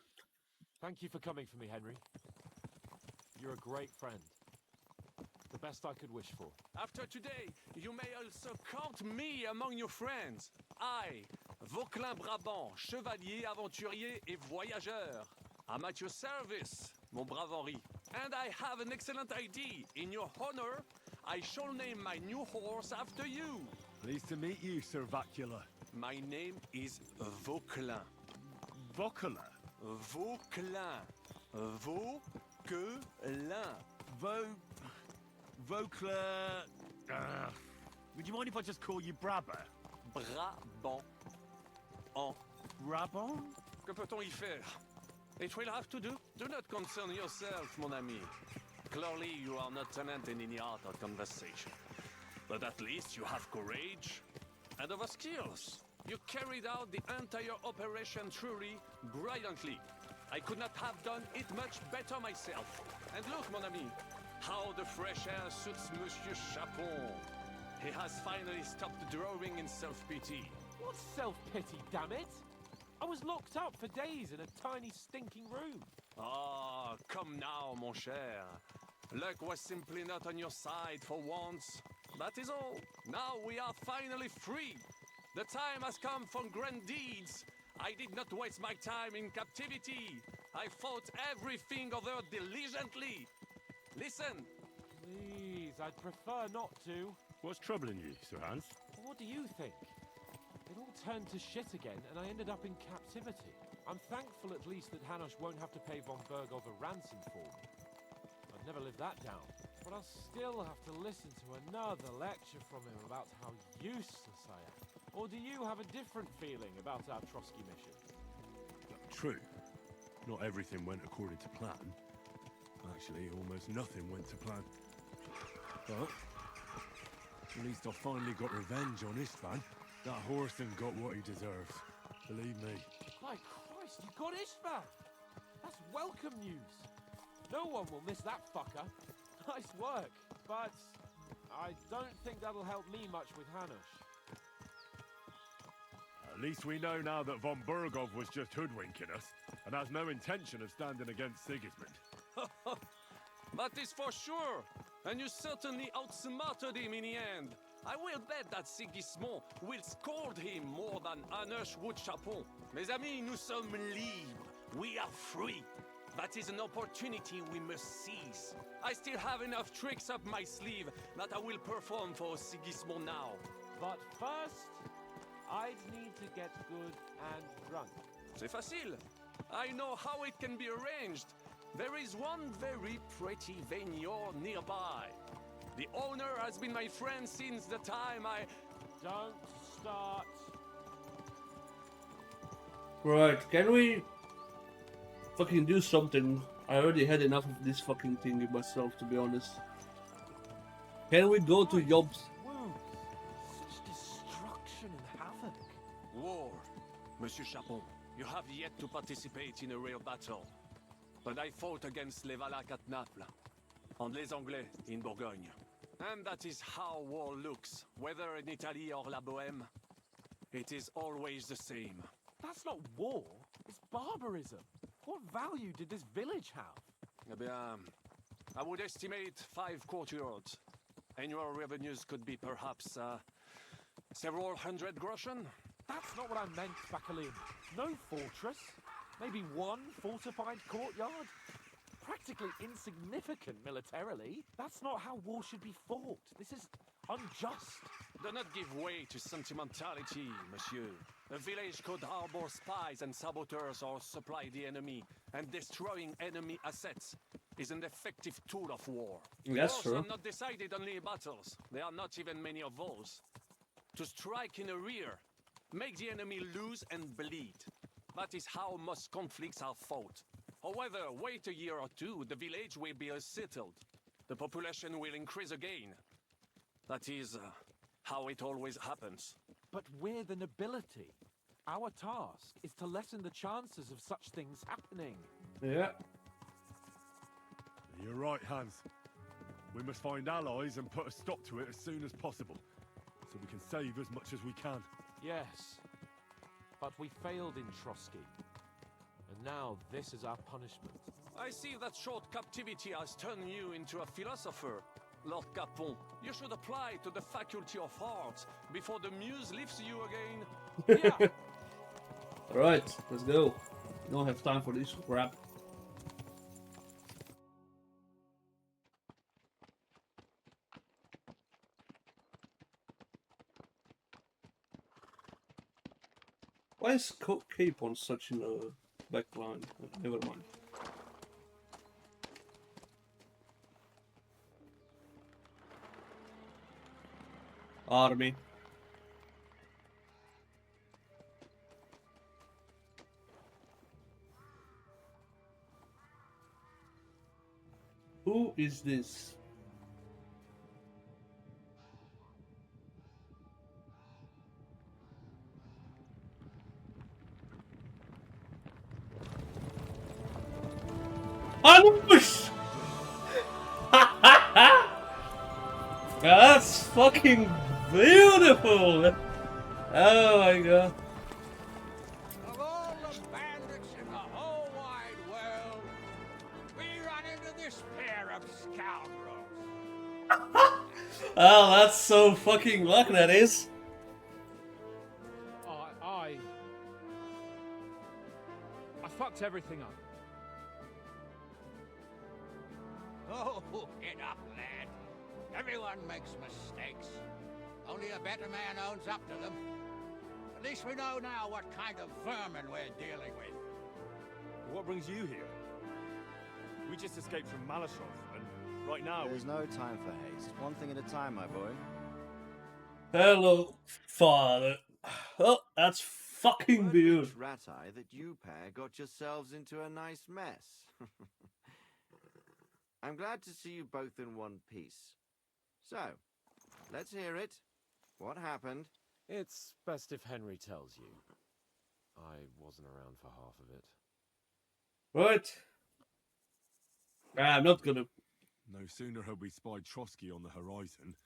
Thank you for coming for me, Henry. You're a great friend. The best I could wish for. After today, you may also count me among your friends. I, Vauquelin Brabant, chevalier, aventurier et voyageur. I'm at your service, mon brave Henri. And I have an excellent idea. In your honor, I shall name my new horse after you. Pleased to meet you, Sir Vacula. My name is Vauquelin. Vauquelin? Vauquelin. Vauquelin. Vauquelin... would you mind if I just call you Brabber? Brabant. En Brabant? Que peut-on y faire? It will have to do. Do not concern yourself, mon ami. Clearly, you are not tenant in any art or conversation. But at least you have courage and other skills. You carried out the entire operation truly brilliantly. I could not have done it much better myself. And look, mon ami, how the fresh air suits Monsieur Chapon. He has finally stopped drawing in self-pity. What self-pity, damn it? I was locked up for days in a tiny stinking room. Ah, come now, mon cher. Luck was simply not on your side for once. That is all. Now we are finally free. The time has come for grand deeds. I did not waste my time in captivity. I fought everything over diligently. Listen. Please, I'd prefer not to. What's troubling you, Sir Hans? What do you think? It all turned to shit again, and I ended up in captivity. I'm thankful at least that Hanush won't have to pay von Bergov a ransom for me. I'd never live that down. But I'll still have to listen to another lecture from him about how useless I am. Or do you have a different feeling about our Trotsky mission? True. Not everything went according to plan. Actually, almost nothing went to plan. But at least I finally got revenge on Istvan. That Horson got what he deserves. Believe me. My Christ, you got Istvan! That's welcome news. No one will miss that fucker. Nice work, but I don't think that'll help me much with Hanush. At least we know now that von Bergov was just hoodwinking us, and has no intention of standing against Sigismund. That is for sure. And you certainly outsmarted him in the end. I will bet that Sigismund will scold him more than Hanush would Chapon. Mes amis, nous sommes libres. We are free. That is an opportunity we must seize. I still have enough tricks up my sleeve that I will perform for Sigismund now. But first, I'd need to get good and drunk. C'est facile. I know how it can be arranged. There is one very pretty vineyard nearby. The owner has been my friend since the time I... Don't start. Right, can we fucking do something? I already had enough of this fucking thing myself, to be honest. Can we go to Jobs? Wounds. Such destruction and havoc. War. Monsieur Chapon, you have yet to participate in a real battle. But I fought against les Valaques at Naples, and les Anglais in Bourgogne. And that is how war looks, whether in Italy or La Bohème. It is always the same. That's not war. It's barbarism. What value did this village have? Eh bien, I would estimate 5 courtyards. Annual revenues could be perhaps several hundred groschen. That's not what I meant, Bacalian. No fortress. Maybe one fortified courtyard. Practically insignificant militarily. That's not how war should be fought. This is unjust. Do not give way to sentimentality, monsieur. A village could harbor spies and saboteurs or supply the enemy, and destroying enemy assets is an effective tool of war. That's Wars true. are not decided only in battles. There are not even many of those. To strike in the rear, make the enemy lose and bleed. That is how most conflicts are fought. However, wait a year or two, the village will be settled. The population will increase again. That is how it always happens. But we're the nobility. Our task is to lessen the chances of such things happening. Yeah. You're right, Hans. We must find allies and put a stop to it as soon as possible, so we can save as much as we can. Yes. But we failed in Trotsky. And now this is our punishment. I see that short captivity has turned you into a philosopher. Lord Capon, you should apply to the Faculty of Arts before the muse lifts you again. Yeah. Alright, let's go. Don't have time for this crap. Why is Cape on such a backline? Never mind. Army. Who is this? Anush! That's fucking beautiful! Oh my god. Of all the bandits in the whole wide world, we run into this pair of scoundrels. Oh, that's so fucking luck, that is. I fucked everything up. Oh, get up, lad. Everyone makes mistakes. Only a better man owns up to them. At least we know now what kind of vermin we're dealing with. What brings you here? We just escaped from Malashov, and right now There's no time for haste. One thing at a time, my boy. Hello, father. Oh, that's fucking beautiful. Rat-eye that you pair got yourselves into a nice mess. I'm glad to see you both in one piece. So, let's hear it. What happened? It's best if Henry tells you. I wasn't around for half of it. Right. I'm not gonna. No sooner had we spied Trotsky on the horizon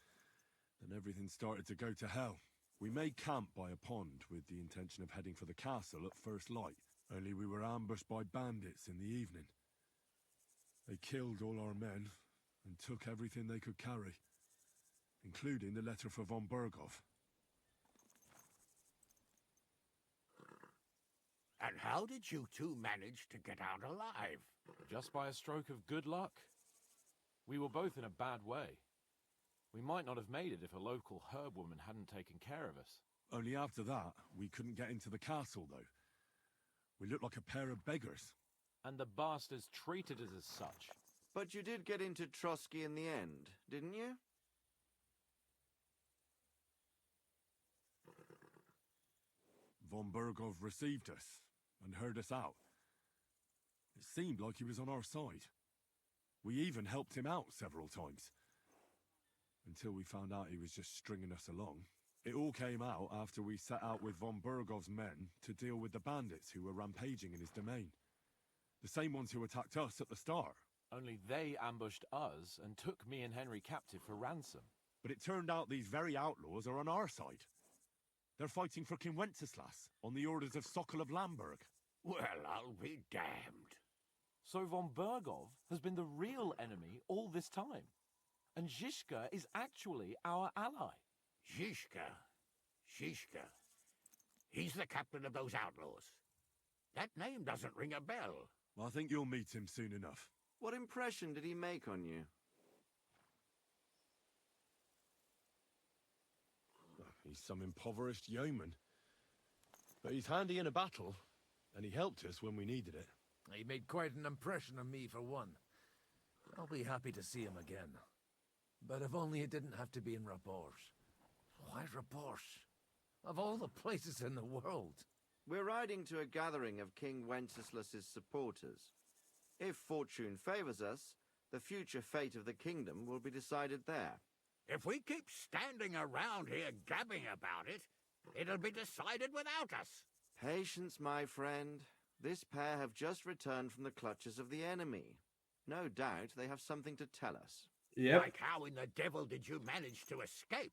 than everything started to go to hell. We made camp by a pond with the intention of heading for the castle at first light, only we were ambushed by bandits in the evening. They killed all our men and took everything they could carry, including the letter for von Berghoff. And how did you two manage to get out alive? Just by a stroke of good luck. We were both in a bad way. We might not have made it if a local herb woman hadn't taken care of us. Only after that, we couldn't get into the castle, though. We looked like a pair of beggars. And the bastards treated us as such. But you did get into Trotsky in the end, didn't you? Von Berghoff received us and heard us out. It seemed like he was on our side. We even helped him out several times. Until we found out he was just stringing us along. It all came out after we set out with von Burgov's men to deal with the bandits who were rampaging in his domain. The same ones who attacked us at the start. Only they ambushed us and took me and Henry captive for ransom. But it turned out these very outlaws are on our side. They're fighting for King Wenceslas on the orders of Sokol of Lamberg. Well, I'll be damned. So von Burgov has been the real enemy all this time. And Zizka is actually our ally. Zizka. He's the captain of those outlaws. That name doesn't ring a bell. I think you'll meet him soon enough. What impression did he make on you? He's some impoverished yeoman. But he's handy in a battle, and he helped us when we needed it. He made quite an impression on me, for one. I'll be happy to see him again. But if only it didn't have to be in Rabosh. Why Rabosh? Of all the places in the world. We're riding to a gathering of King Wenceslas's supporters. If fortune favors us, the future fate of the kingdom will be decided there. If we keep standing around here gabbing about it, it'll be decided without us. Patience, my friend. This pair have just returned from the clutches of the enemy. No doubt they have something to tell us. Yep. Like how in the devil did you manage to escape?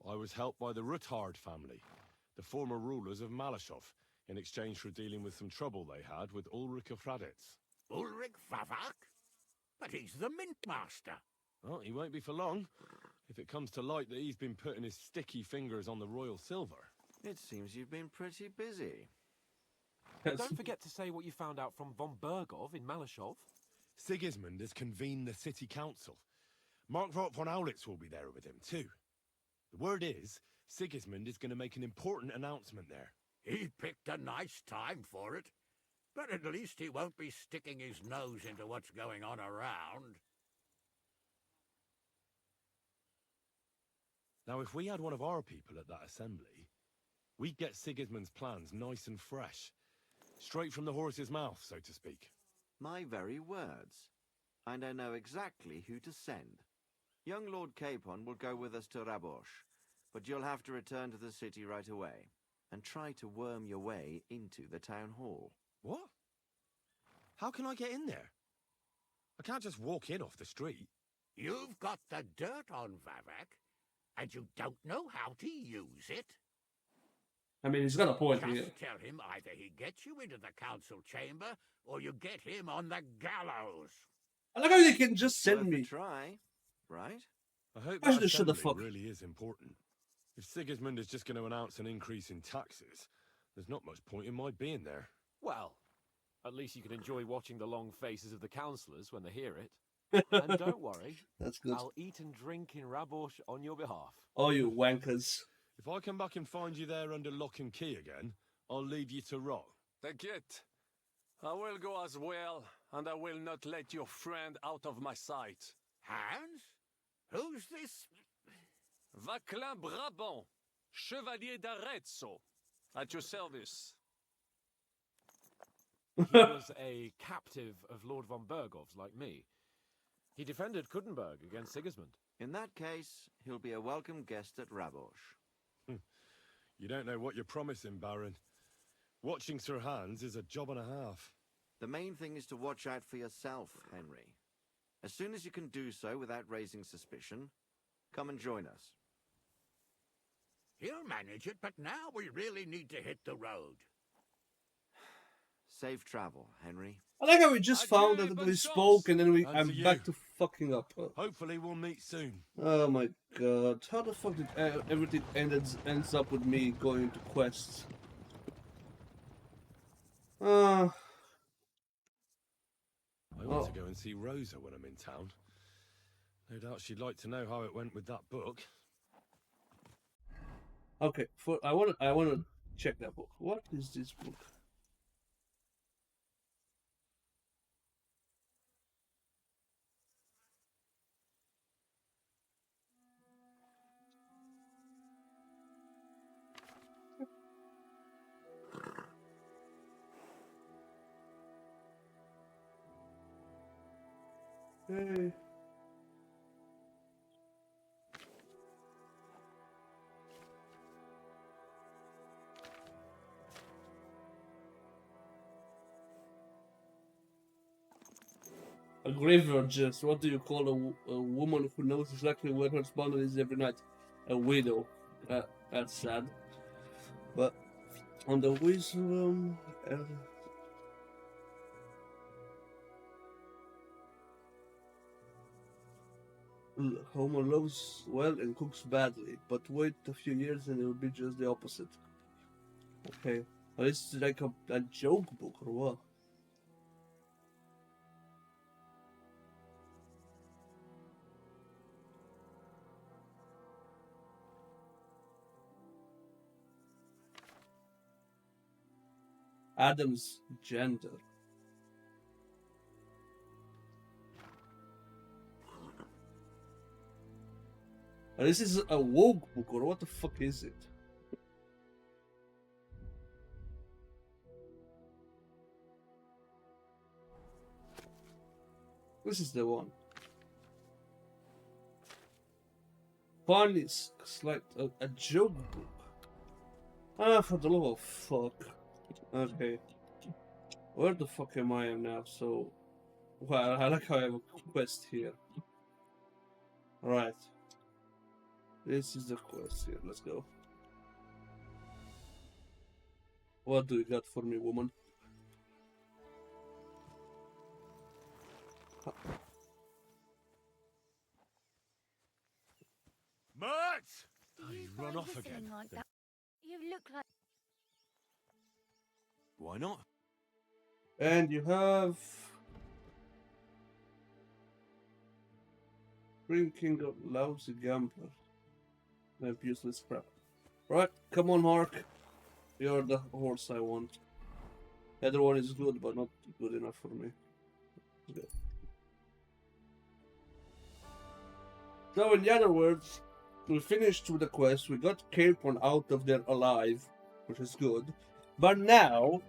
I was helped by the Ruthard family, the former rulers of Malashov, in exchange for dealing with some trouble they had with Ulrich of Raditz. Ulrich Vavak? But he's the mint master. Well, he won't be for long, if it comes to light that he's been putting his sticky fingers on the royal silver. It seems you've been pretty busy. Don't forget to say what you found out from von Burgov in Malashov. Sigismund has convened the city council. Markvart von Aulitz will be there with him, too. The word is, Sigismund is going to make an important announcement there. He picked a nice time for it. But at least he won't be sticking his nose into what's going on around. Now, if we had one of our people at that assembly, we'd get Sigismund's plans nice and fresh. Straight from the horse's mouth, so to speak. My very words. And I know exactly who to send. Young Lord Capon will go with us to Rabosh, but you'll have to return to the city right away, and try to worm your way into the town hall. What? How can I get in there? I can't just walk in off the street. You've got the dirt on Vavak, and you don't know how to use it? I mean, he's got a point Just here. tell him either he gets you into the council chamber, or you get him on the gallows. I like how they can just send Worth a me. try, right? I hope I that should've shut the assembly fuck. really is important. If Sigismund is just going to announce an increase in taxes, there's not much point in my being there. Well, at least you can enjoy watching the long faces of the councillors when they hear it. And don't worry, That's good. I'll eat and drink in Rabosh on your behalf. Oh, you wankers. If I come back and find you there under lock and key again, I'll leave you to rot. Take it. I will go as well, and I will not let your friend out of my sight. Hans? Who's this? Vaclin Brabant, Chevalier d'Arezzo, at your service. He was a captive of Lord von Burgov's, like me. He defended Kuttenberg against Sigismund. In that case, he'll be a welcome guest at Rabosh. You don't know what you're promising, Baron. Watching Sir Hans is a job and a half. The main thing is to watch out for yourself, Henry. As soon as you can do so without raising suspicion, come and join us. He'll manage it, but now we really need to hit the road. Safe travel, Henry. I like how we just found that we spoke and then I'm to back you. to fucking up. Hopefully we'll meet soon. Oh my god. How the fuck did everything ends up with me going to quests? I want to go and see Rosa when I'm in town. No doubt she'd like to know how it went with that book. Okay, I want to check that book. What is this book? Hey. A graveyard jest. What do you call a woman who knows exactly where her spawn is every night? A widow. That's sad. But on the wisdom, Homer loves well and cooks badly, but wait a few years and it will be just the opposite. Okay. Well, this is like a joke book or what? Adam's gender. This is a woke book or what the fuck is it? This is the one. Fun is like a joke book. Ah, for the love of fuck. Okay. Where the fuck am I now? So, well, I like how I have a quest here. Right. This is the quest here. Let's go. What do you got for me, woman? Mert! You run off again. like that? You look like... Why not? And you have drinking of lousy gambler. And useless crap. Right, come on, Mark. You're the horse I want. The other one is good, but not good enough for me. Good. So, in the other words, we finished with the quest. We got Capon out of there alive, which is good. But now,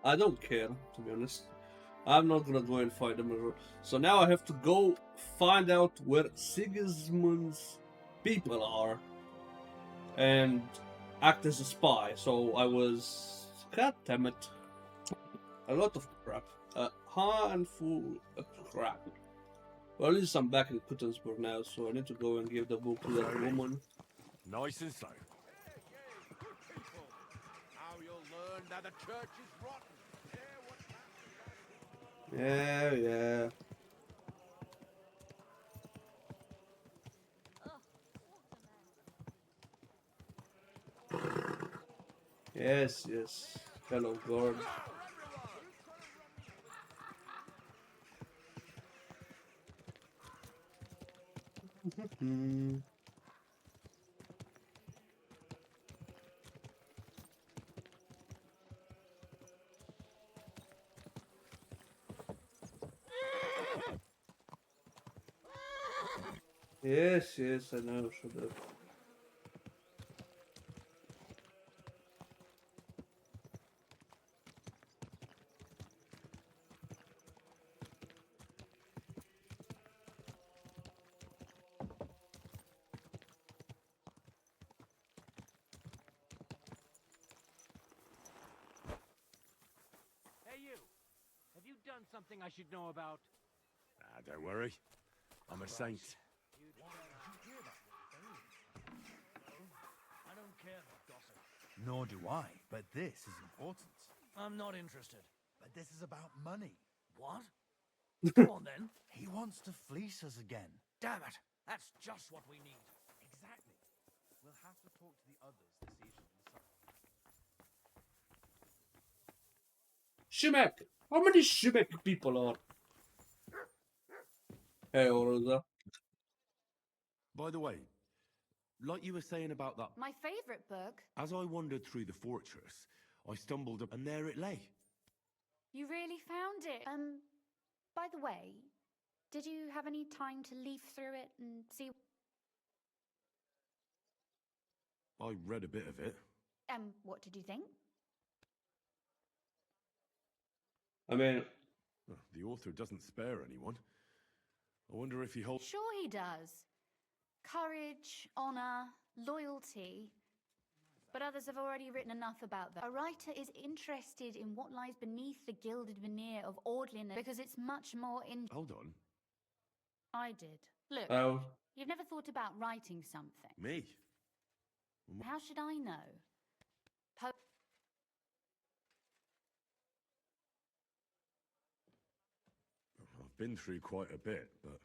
I don't care, to be honest. I'm not gonna go and fight them. So now I have to go find out where Sigismund's people are and act as a spy. So I was... God damn it. A lot of crap. A handful of crap. Well, at least I'm back in Kuttensburg now, so I need to go and give the book to that woman. Nice and slow. Now you'll learn that the church is rotten. Yeah. Yes. Hello, guard. Yes, I know, shut up. Hey, you! Have you done something I should know about? Don't worry. I'm a saint. I don't care about gossip. Nor do I, but this is important. I'm not interested. But this is about money. What? Go on then. He wants to fleece us again. Damn it. That's just what we need. Exactly. We'll have to talk to the others this evening. Shimek! How many Shimek people are? Hey, Oroza. By the way, like you were saying about that, My favorite book. as I wandered through the fortress, I stumbled up and there it lay. You really found it. By the way, did you have any time to leaf through it and see? I read a bit of it. What did you think? I mean, Well, the author doesn't spare anyone. I wonder if he holds... Sure he does. Courage, honor, loyalty. But others have already written enough about that. A writer is interested in what lies beneath the gilded veneer of orderliness because it's much more in... Hold on. I did. Look, oh, you've never thought about writing something. Me? How should I know? I've been through quite a bit, but...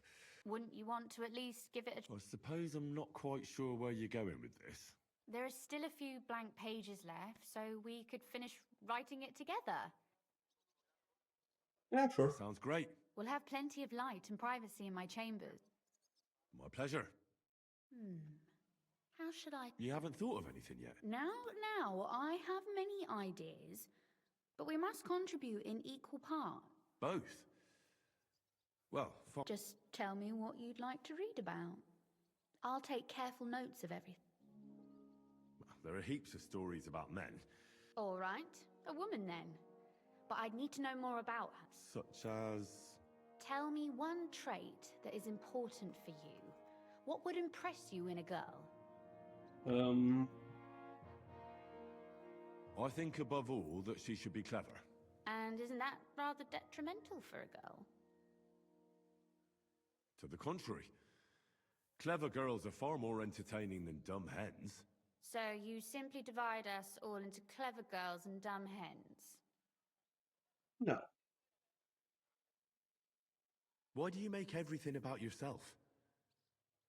Wouldn't you want to at least give it a... I suppose I'm not quite sure where you're going with this. There are still a few blank pages left, so we could finish writing it together. yeah, sure. Sounds great. We'll have plenty of light and privacy in my chambers. My pleasure. How should I... You haven't thought of anything yet? Now, I have many ideas, but we must contribute in equal part. Both? Well, fine. Just tell me what you'd like to read about. I'll take careful notes of everything. There are heaps of stories about men. All right, a woman then. But I'd need to know more about her. Such as... Tell me one trait that is important for you. What would impress you in a girl? I think above all that she should be clever. And isn't that rather detrimental for a girl? To the contrary. Clever girls are far more entertaining than dumb hens. So you simply divide us all into clever girls and dumb hens? No. Why do you make everything about yourself?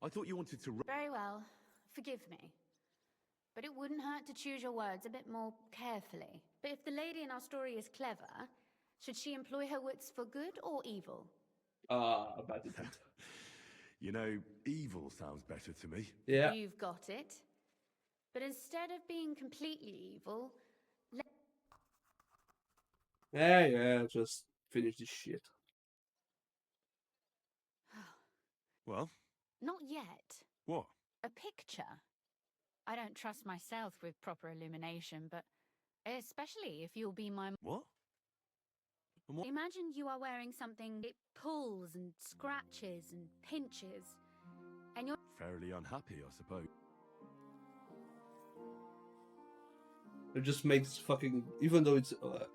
I thought you wanted to... Very well. Forgive me. But it wouldn't hurt to choose your words a bit more carefully. But if the lady in our story is clever, should she employ her wits for good or evil? About it. You know, evil sounds better to me. Yeah. You've got it. But instead of being completely evil, Yeah, just finish this shit. Well? Not yet. What? A picture. I don't trust myself with proper illumination, but especially if you'll be my... What? Imagine you are wearing something, it pulls and scratches and pinches, and you're... Fairly unhappy, I suppose. It just makes fucking... Even though it's,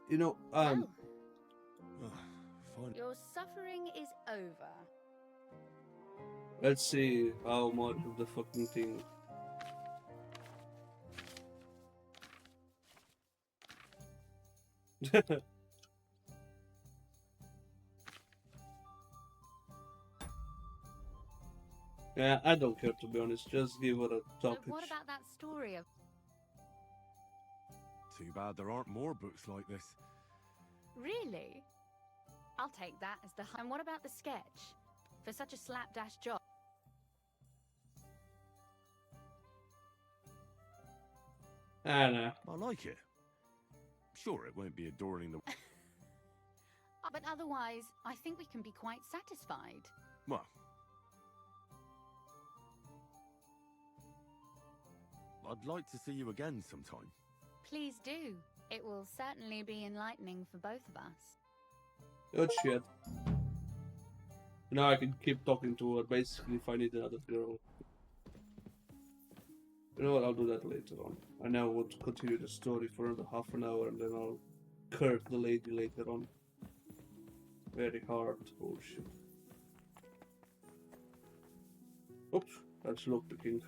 you know, Fine. Your suffering is over. Let's see how much of the fucking thing... Yeah, I don't care, to be honest. Just give her a topic. So what about that story of... Too bad there aren't more books like this. Really? I'll take that as the... And what about the sketch? For such a slapdash job. I know. I like it. Sure, it won't be adorning the... But otherwise, I think we can be quite satisfied. Well... I'd like to see you again sometime. Please do. It will certainly be enlightening for both of us. Good shit. Now I can keep talking to her, basically if I need another girl. You know what, I'll do that later on. I now want to continue the story for another half an hour and then I'll curse the lady later on. Very hard. Oh shit. Oops, that's lockpicking.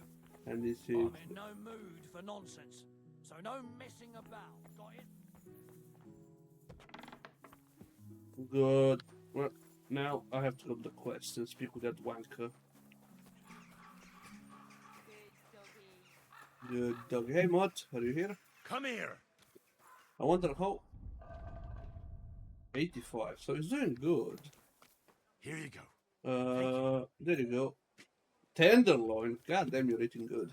And this is... I'm in no mood for nonsense, so no messing about, got it? Good. Well, now I have to go to the quest and speak with that wanker. Good dog. Hey, Mutt, are you here? Come here! I wonder how... 85, so he's doing good. Here you go. There you go. Tenderloin. God damn, you're eating good.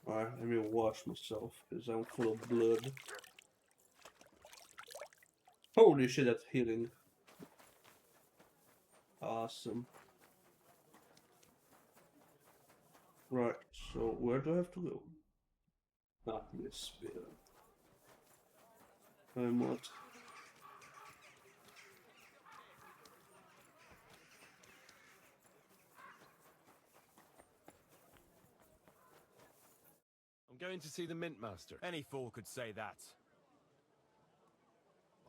Alright, let me wash myself, because I'm full of blood. Holy shit, that's healing. Awesome. Right, so where do I have to go? Not this bit. Remote. I'm going to see the Mint Master. Any fool could say that.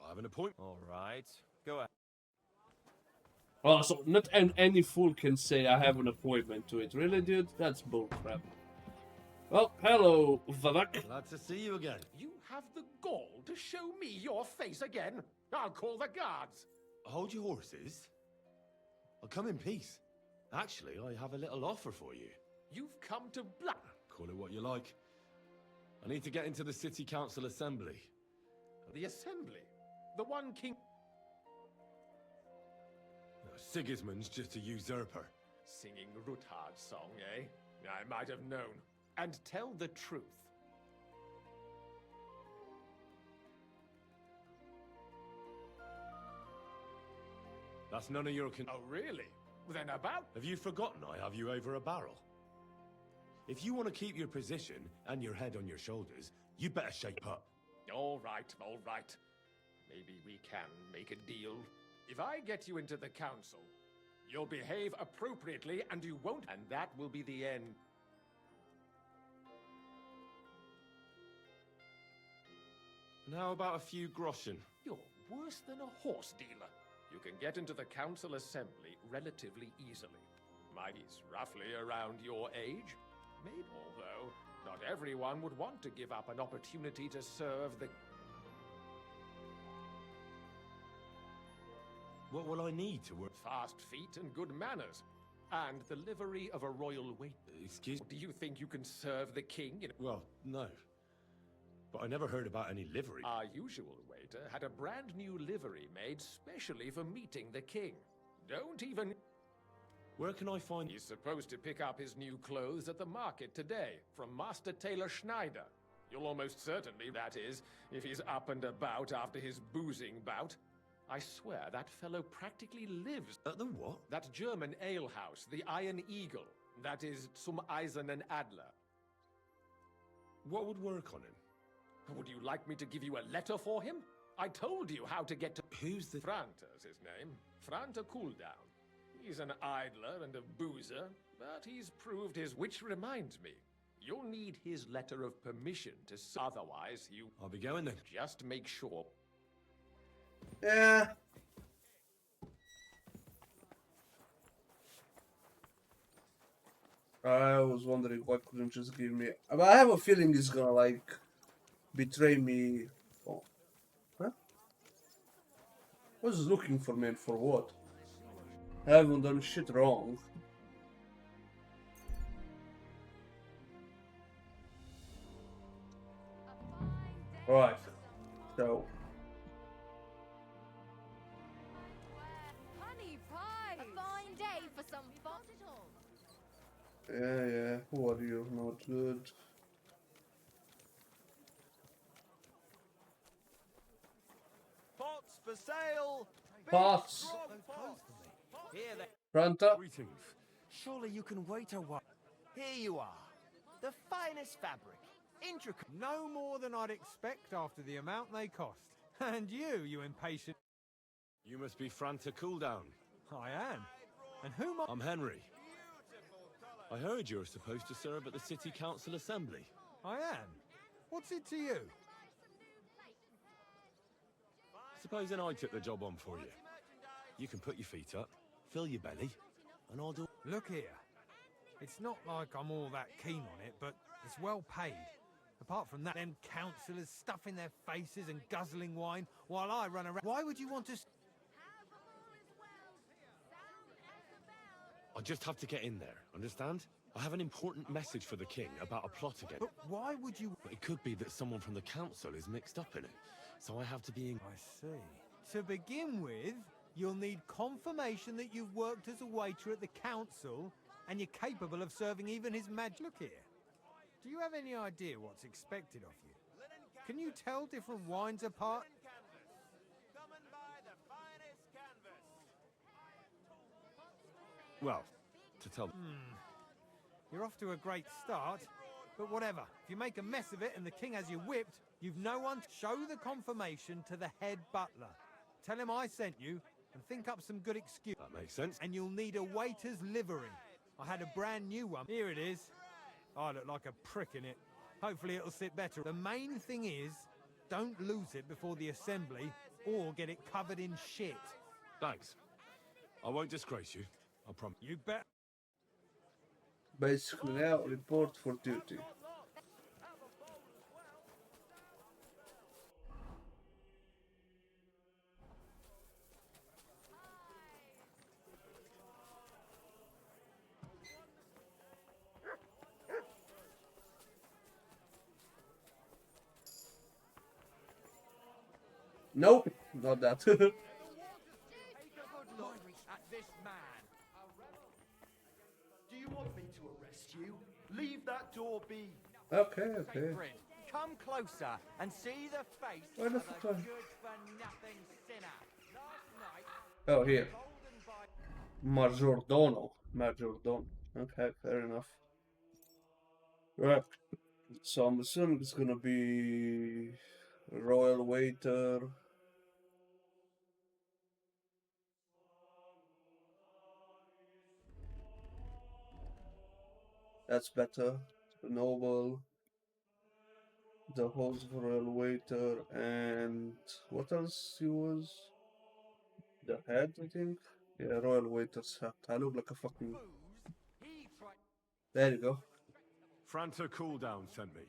I have an appointment. All right. Go ahead. Oh, so not any fool can say I have an appointment to it. Really, dude? That's bullcrap. Well, hello, Vavak. Glad to see you again. You have the gall to show me your face again? I'll call the guards. Hold your horses. I'll come in peace. Actually, I have a little offer for you. You've come to black. Call it what you like. I need to get into the City Council Assembly. The assembly? The one king... No, Sigismund's just a usurper. Singing Ruthard's song, eh? I might have known. And tell the truth. That's none of your Oh, really? Then about... Have you forgotten I have you over a barrel? If you want to keep your position and your head on your shoulders, you better shape up. All right, all right. Maybe we can make a deal. If I get you into the council, you'll behave appropriately and you won't... And that will be the end. And how about a few groschen? You're worse than a horse dealer. You can get into the council assembly relatively easily. Mikey's roughly around your age. Maybe, although not everyone would want to give up an opportunity to serve the... What will I need to work? Fast feet and good manners. And the livery of a royal wait. Excuse... Do you think you can serve the king in... Well, no. But I never heard about any livery. Our usual waiter had a brand new livery made specially for meeting the king. Don't even... Where can I find... He's supposed to pick up his new clothes at the market today, from Master Tailor Schneider. You'll almost certainly, that is, if he's up and about after his boozing bout. I swear that fellow practically lives... At the what? That German alehouse, the Iron Eagle. That is Zum Eisernen Adler. What would work on him? Would you like me to give you a letter for him? I told you how to get to... Who's the... Franta's his name. Franta Cooldown. He's an idler and a boozer, but he's proved his... Which reminds me, you'll need his letter of permission to... Otherwise, you... I'll be going then. Just make sure... Yeah. I was wondering why couldn't just give me... But I have a feeling he's gonna, like, betray me. Oh. Huh? I was looking for me and for what? I haven't done shit wrong. Right. So... Honey pie! A fine day for some fun. Yeah, who are you? Not good. Pots for sale! Pots! Here they... Franta? Greetings. Surely you can wait a while. Here you are. The finest fabric. Intricate. No more than I'd expect after the amount they cost. And you impatient... You must be Franta Cooldown. I am. And whom I'm Henry. I heard you're supposed to serve at the City Council Assembly. I am. What's it to you? Supposing I took the job on for you. You can put your feet up, fill your belly, and I'll do... Look here. It's not like I'm all that keen on it, but it's well paid. Apart from that, them councillors stuffing their faces and guzzling wine while I run around. Why would you want to... I just have to get in there, understand? I have an important message for the king about a plot again. But why would you... It could be that someone from the council is mixed up in it, so I have to be in... I see. To begin with, you'll need confirmation that you've worked as a waiter at the council and you're capable of serving even his Look here. Do you have any idea what's expected of you? Can you tell different wines apart? Well, to tell... You're off to a great start, but whatever. If you make a mess of it and the king has you whipped, You've no one to show the confirmation to the head butler. Tell him I sent you and think up some good excuse. That makes sense. And you'll need a waiter's livery. I had a brand new one. Here it is. I look like a prick in it. Hopefully it'll sit better. The main thing is, don't lose it before the assembly or get it covered in shit. Thanks. I won't disgrace you. I promise. You bet. Basically now, report for duty. Nope, not that. Take a good look at this man. Do you want me to arrest you? Leave that door be. Okay, okay. Come closer and see the face Where the of fuck a are- good-for-nothing sinner. Last night, Oh, here. Majordomo. Majordomo. Okay, fair enough. Right. So I'm assuming it's gonna be royal waiter. That's better. The noble. The host royal waiter, and what else he was? The head, I think. Yeah, royal waiter's hat. I look like a fucking. There you go. Franta Cooldown sent me.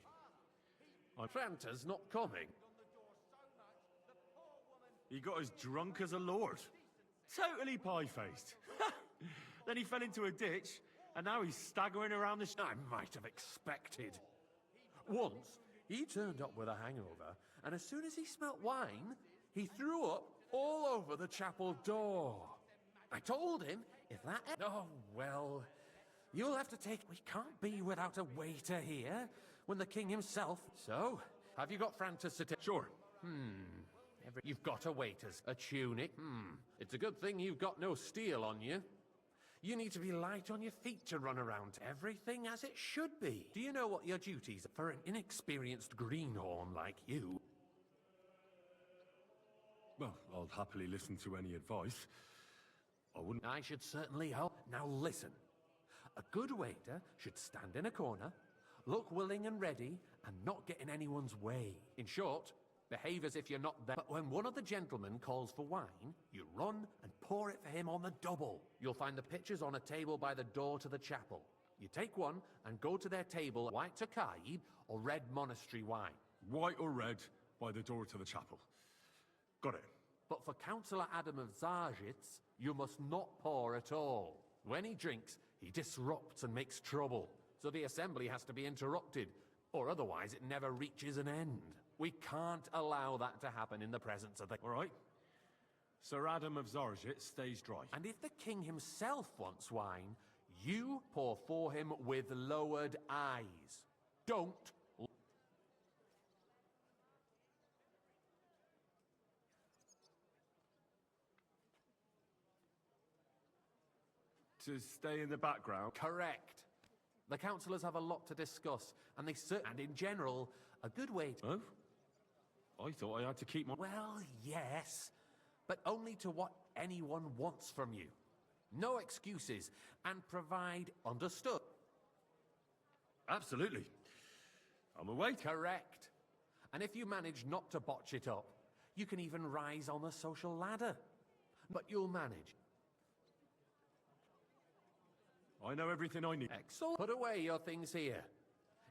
Franta's not coming. He got as drunk as a lord. Totally pie-faced. Then he fell into a ditch, and now he's staggering around the... I might have expected. Once, he turned up with a hangover, and as soon as he smelt wine, he threw up all over the chapel door. I told him, if that... Oh, well, you'll have to take... We can't be without a waiter here, when the king himself... So, have you got Francis to... Sure. You've got a waiter's, a tunic. It's a good thing you've got no steel on you. You need to be light on your feet to run around. Everything as it should be. Do you know what your duties are for an inexperienced greenhorn like you? Well, I'll happily listen to any advice. I should certainly hope. Now listen. A good waiter should stand in a corner, look willing and ready, and not get in anyone's way. In short, behave as if you're not there. But when one of the gentlemen calls for wine, you run and pour it for him on the double. You'll find the pitchers on a table by the door to the chapel. You take one and go to their table, white Tokaib or red monastery wine. White or red by the door to the chapel. Got it. But for Councillor Adam of Zarzhitz, you must not pour at all. When he drinks, he disrupts and makes trouble. So the assembly has to be interrupted, or otherwise it never reaches an end. We can't allow that to happen in the presence of the... All right. Sir Adam of Zarzhitz stays dry. And if the king himself wants wine, you pour for him with lowered eyes. Don't... To stay in the background? Correct. The councillors have a lot to discuss, and and in general, a good way to... Oh? I thought I had to keep my... Well, yes, but only to what anyone wants from you. No excuses, and provide understood. Absolutely. I'm away. Correct. And if you manage not to botch it up, you can even rise on the social ladder. But you'll manage. I know everything I need. Excellent. Put away your things here.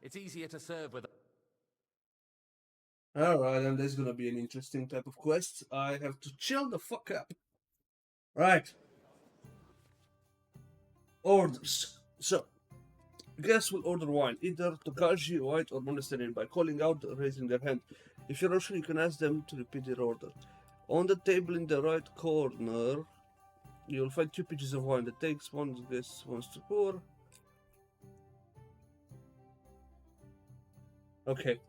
It's easier to serve with... Alright, and there's gonna be an interesting type of quest. I have to chill the fuck up. Right. Orders. So, guests will order wine, either Tokaji, white, or monastery by calling out or raising their hand. If you're unsure, you can ask them to repeat their order. On the table in the right corner, you'll find 2 pitchers of wine that takes one guest wants to pour. Okay.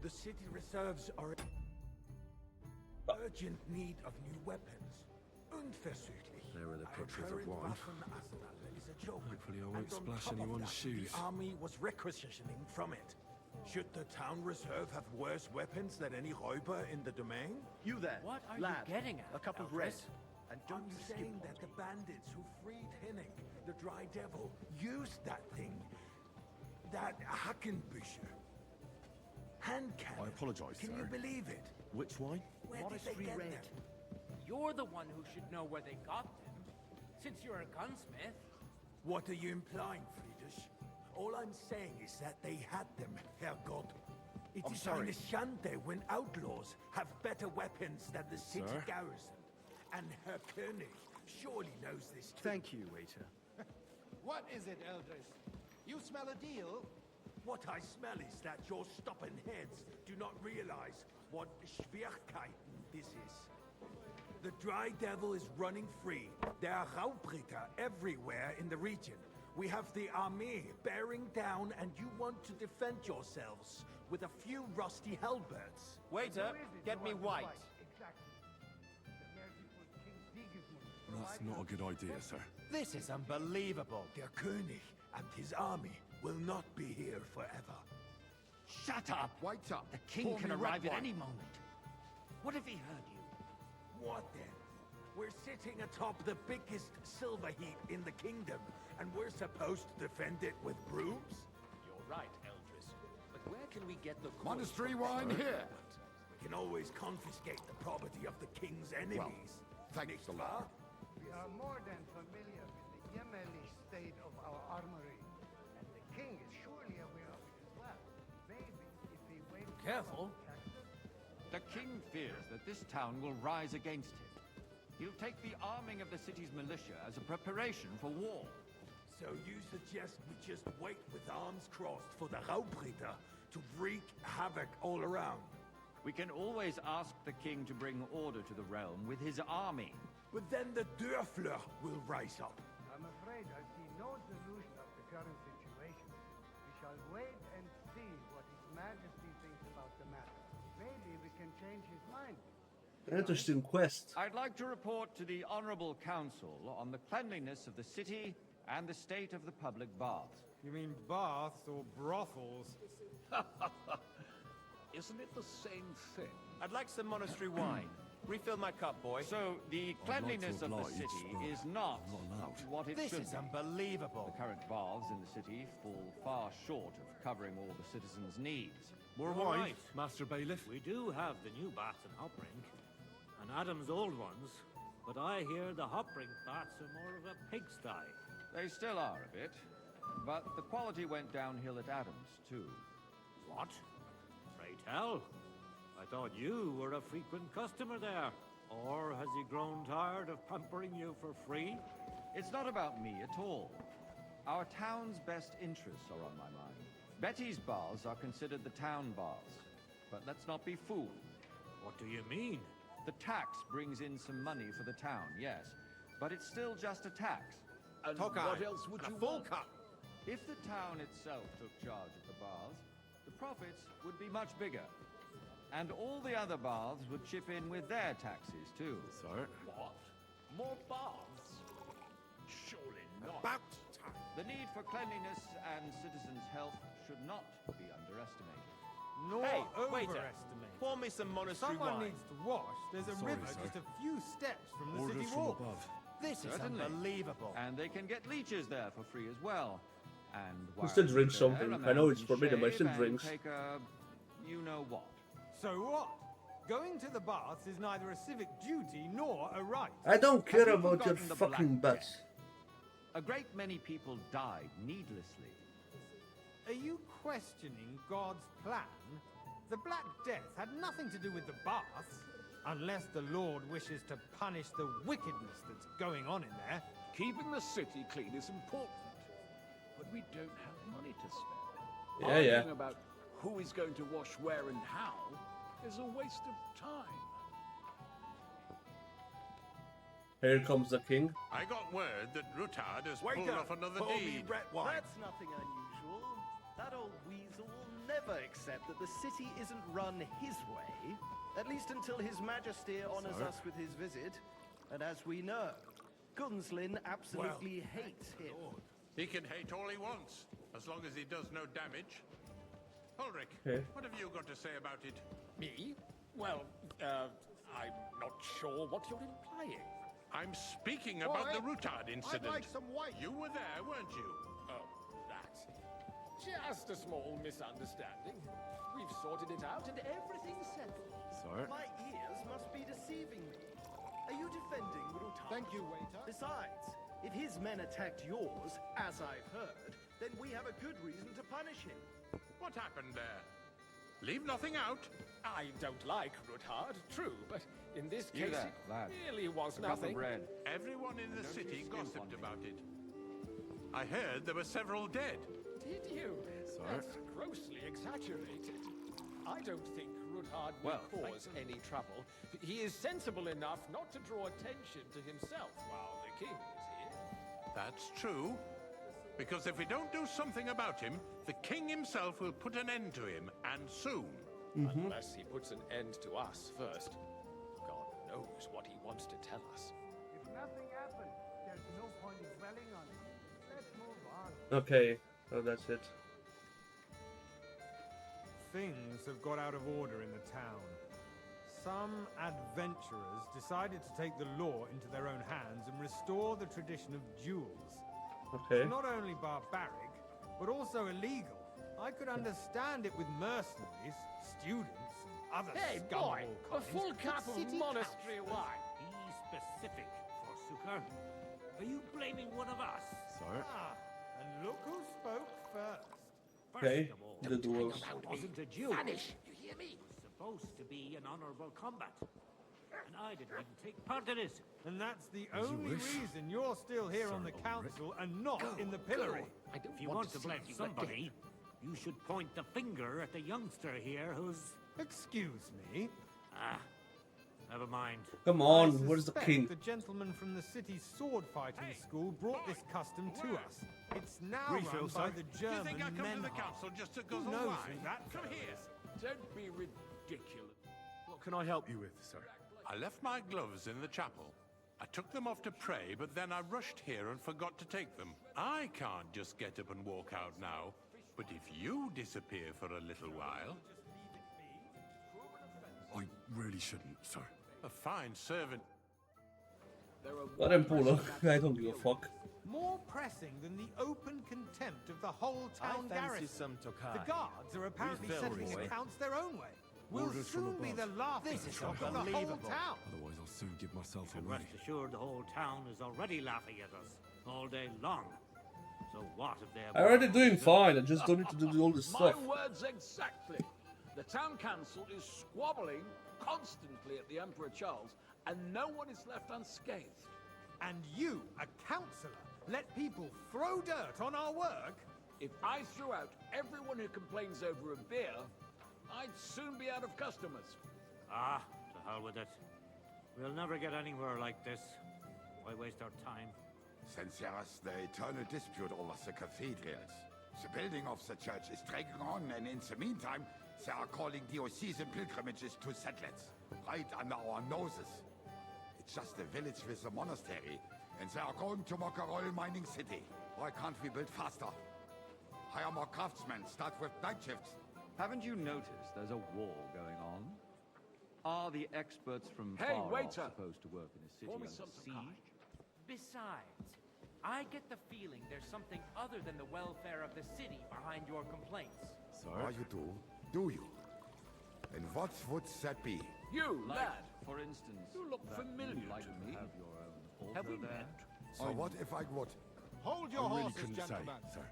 The city reserves are in urgent need of new weapons. Unverzüglich. There are the pitchers of current wine. Waffenarsenal is a joke. Hopefully I won't And on splash top of anyone's that, shoes. The army was requisitioning from it. Should the town reserve have worse weapons than any räuber in the domain? You there. What are lad, you getting at? A cup of red. Elvis? And don't I'm skip saying on that me. the bandits who freed Hinnick, the Dry Devil, used that thing. That Hackenbücher. Hand cannon. I apologize, Can sir. you believe it? Which wine? Where did Monastery they get red. them? You're the one who should know where they got them. Since you're a gunsmith. What are you implying, Friedrich? All I'm saying is that they had them, Herrgott. It I'm is sorry. eine Schande when outlaws have better weapons than the city Sir? garrison. And Herr König surely knows this too. Thank you, waiter. What is it, Eldris? You smell a deal? What I smell is that your stubborn heads do not realize what Schwierigkeiten this is. The Dry Devil is running free. There are Raubritter everywhere in the region. We have the army bearing down, and you want to defend yourselves with a few rusty halberds. Waiter, get me white. That's not a good idea, sir. This is unbelievable. Der König and his army will not be here forever. Shut up! Wait up. The king Pour can me arrive red at wine. any moment. What if he heard you? What then? We're sitting atop the biggest silver heap in the kingdom, and we're supposed to defend it with brooms? You're right, Eldris. But where can we get the Monastery wine here. We can always confiscate the property of the king's enemies. Thanks a lot. We are more than familiar with the yeomanly state of our armory, and the king is surely aware of it as well. Maybe if he waits... Careful. The king fears that this town will rise against him. He'll take the arming of the city's militia as a preparation for war. So you suggest we just wait with arms crossed for the Raubritter to wreak havoc all around? We can always ask the king to bring order to the realm with his army. But then the Dörfler will rise up. I'm afraid I see no solution of the current situation. We shall wait and see what His Majesty thinks about the matter. Maybe we can change his mind. Interesting quest. I'd like to report to the Honorable Council on the cleanliness of the city and the state of the public baths. You mean baths or brothels? Isn't it the same thing? I'd like some monastery wine. Refill my cup, boy. So, the cleanliness of the oblige, city but is not not allowed. what it This should is be. unbelievable. The current baths in the city fall far short of covering all the citizens' needs. More You're wine, right. Master Bailiff. We do have the new baths in Hoprink, and Adam's old ones, but I hear the Hoprink baths are more of a pigsty. They still are a bit, but the quality went downhill at Adams, too. What? Pray tell. I thought you were a frequent customer there. Or has he grown tired of pampering you for free? It's not about me at all. Our town's best interests are on my mind. Betty's baths are considered the town baths. But let's not be fooled. What do you mean? The tax brings in some money for the town, yes. But it's still just a tax. And Tokai, what else would and you a full want? cup. If the town itself took charge of the baths, the profits would be much bigger. And all the other baths would chip in with their taxes, too. Sir? What? More baths? Surely not. About time. The need for cleanliness and citizens' health should not be underestimated. Nor Hey, waiter. overestimate. Pour me some monastery Someone wine. needs to wash. There's a Sorry, river sir. just a few steps from the Orders city from wall. above. This is Certainly. unbelievable. And they can get leeches there for free as well. And Who still while drinks there, something? a I know man it's can forbidden, but he shave still and drinks. Take a, you know what. So what? Going to the baths is neither a civic duty nor a right. I don't care Have you about your forgotten the fucking Black butts. A great many people died needlessly. Are you questioning God's plan? The Black Death had nothing to do with the baths, unless the Lord wishes to punish the wickedness that's going on in there. Keeping the city clean is important, but we don't have money to spend. Yeah, yeah. Arguing about who is going to wash where and how is a waste of time. Here comes the king. I got word that Rutard has Wait pulled up. off another Pour me deed. red wine. That's nothing unusual. That old weasel will never accept that the city isn't run his way, at least until His Majesty honors Sir? us with his visit. And as we know, Gunslin absolutely hates him. He can hate all he wants, as long as he does no damage. Ulrich, Okay. what have you got to say about it? Me? Well, I'm not sure what you're implying. I'm speaking about the Rutard incident. I'd like some white. You were there, weren't you? Oh, that. Just a small misunderstanding. We've sorted it out and everything's settled. Sir? My ears must be deceiving me. Are you defending Rutard? Thank you, waiter. Besides, if his men attacked yours, as I've heard, then we have a good reason to punish him. What happened there? Leave nothing out. I don't like Rutard, true, but in this You case there, it lad. really was A cup of nothing. bread. Everyone in the Don't city you skimp gossiped on me. about it. I heard there were several dead. Did you? Sir? That's grossly exaggerated. I don't think Rutard will cause any trouble. He is sensible enough not to draw attention to himself while the king is here. That's true. Because if we don't do something about him, the king himself will put an end to him, and soon. Unless he puts an end to us first. God knows what he wants to tell us. If nothing happens, there's no point in dwelling on it. Let's move on. Okay, so that's it. Things have got out of order in the town. Some adventurers decided to take the law into their own hands and restore the tradition of duels. Okay. Not only barbaric, but also illegal. I could understand it with mercenaries, students, and other Hey, scum of boy! all A kinds, full but cup of city monastery councillors- wine. Be specific, Forsooker. Are you blaming one of us? Sir? Ah, and look who spoke first. Okay, First of all, the duels. it wasn't a duel. Vanish! You hear me? It was supposed to be an honorable combat. And I didn't even take part in it. And that's the only reason you're still here on the council and not in the pillory. I don't If you want to blame somebody, you should point the finger at the youngster here who's... Excuse me? Ah, never mind. Come I on, where's the suspect king? The gentleman from the city's sword fighting school brought this custom to us. It's now Refill, run by sir. the Do you German think I come to the Menhart. council just to Who guzzle knows wine? who that Come fellow here. is? Don't be ridiculous. What can I help you with, sir? I left my gloves in the chapel. I took them off to pray, but then I rushed here and forgot to take them. I can't just get up and walk out now. But if you disappear for a little while... I really shouldn't, sir. A fine servant... Let him pull up. I don't give a fuck. More pressing than the open contempt of the whole town garrison. some Tokai. The guards are apparently Refill, settling boy. accounts their own way. We'll Orders from soon be the above. laughing This is stock of the whole unbelievable. town. Otherwise, I'll soon give myself And away. rest assured the whole town is already laughing at us all day long. So what if they're... I'm already doing fine. I just don't need to do all this stuff. My words exactly. The town council is squabbling constantly at the Emperor Charles, and no one is left unscathed. And you, a councillor, let people throw dirt on our work? If I threw out everyone who complains over a beer, I'd soon be out of customers. Ah, to hell with it. We'll never get anywhere like this. Why waste our time? Since there is the eternal dispute over the cathedrals, the building of the church is dragging on, and in the meantime, they are calling diocesan pilgrimages to settlers, right under our noses. It's just a village with a monastery, and they are going to make a royal mining city. Why can't we build faster? Hire more craftsmen, start with night shifts. Haven't you noticed there's a war going on? Are the experts from Hey, far off waiter! supposed to work in a city Pour me under some siege? Besides, I get the feeling there's something other than the welfare of the city behind your complaints. Oh, you do you? And what would that be? You, Like, lad. for instance, You look that familiar you'd like to to me. have your own Have we altar there? met? So what if I would? Hold your I really horses, couldn't say, gentlemen. sir.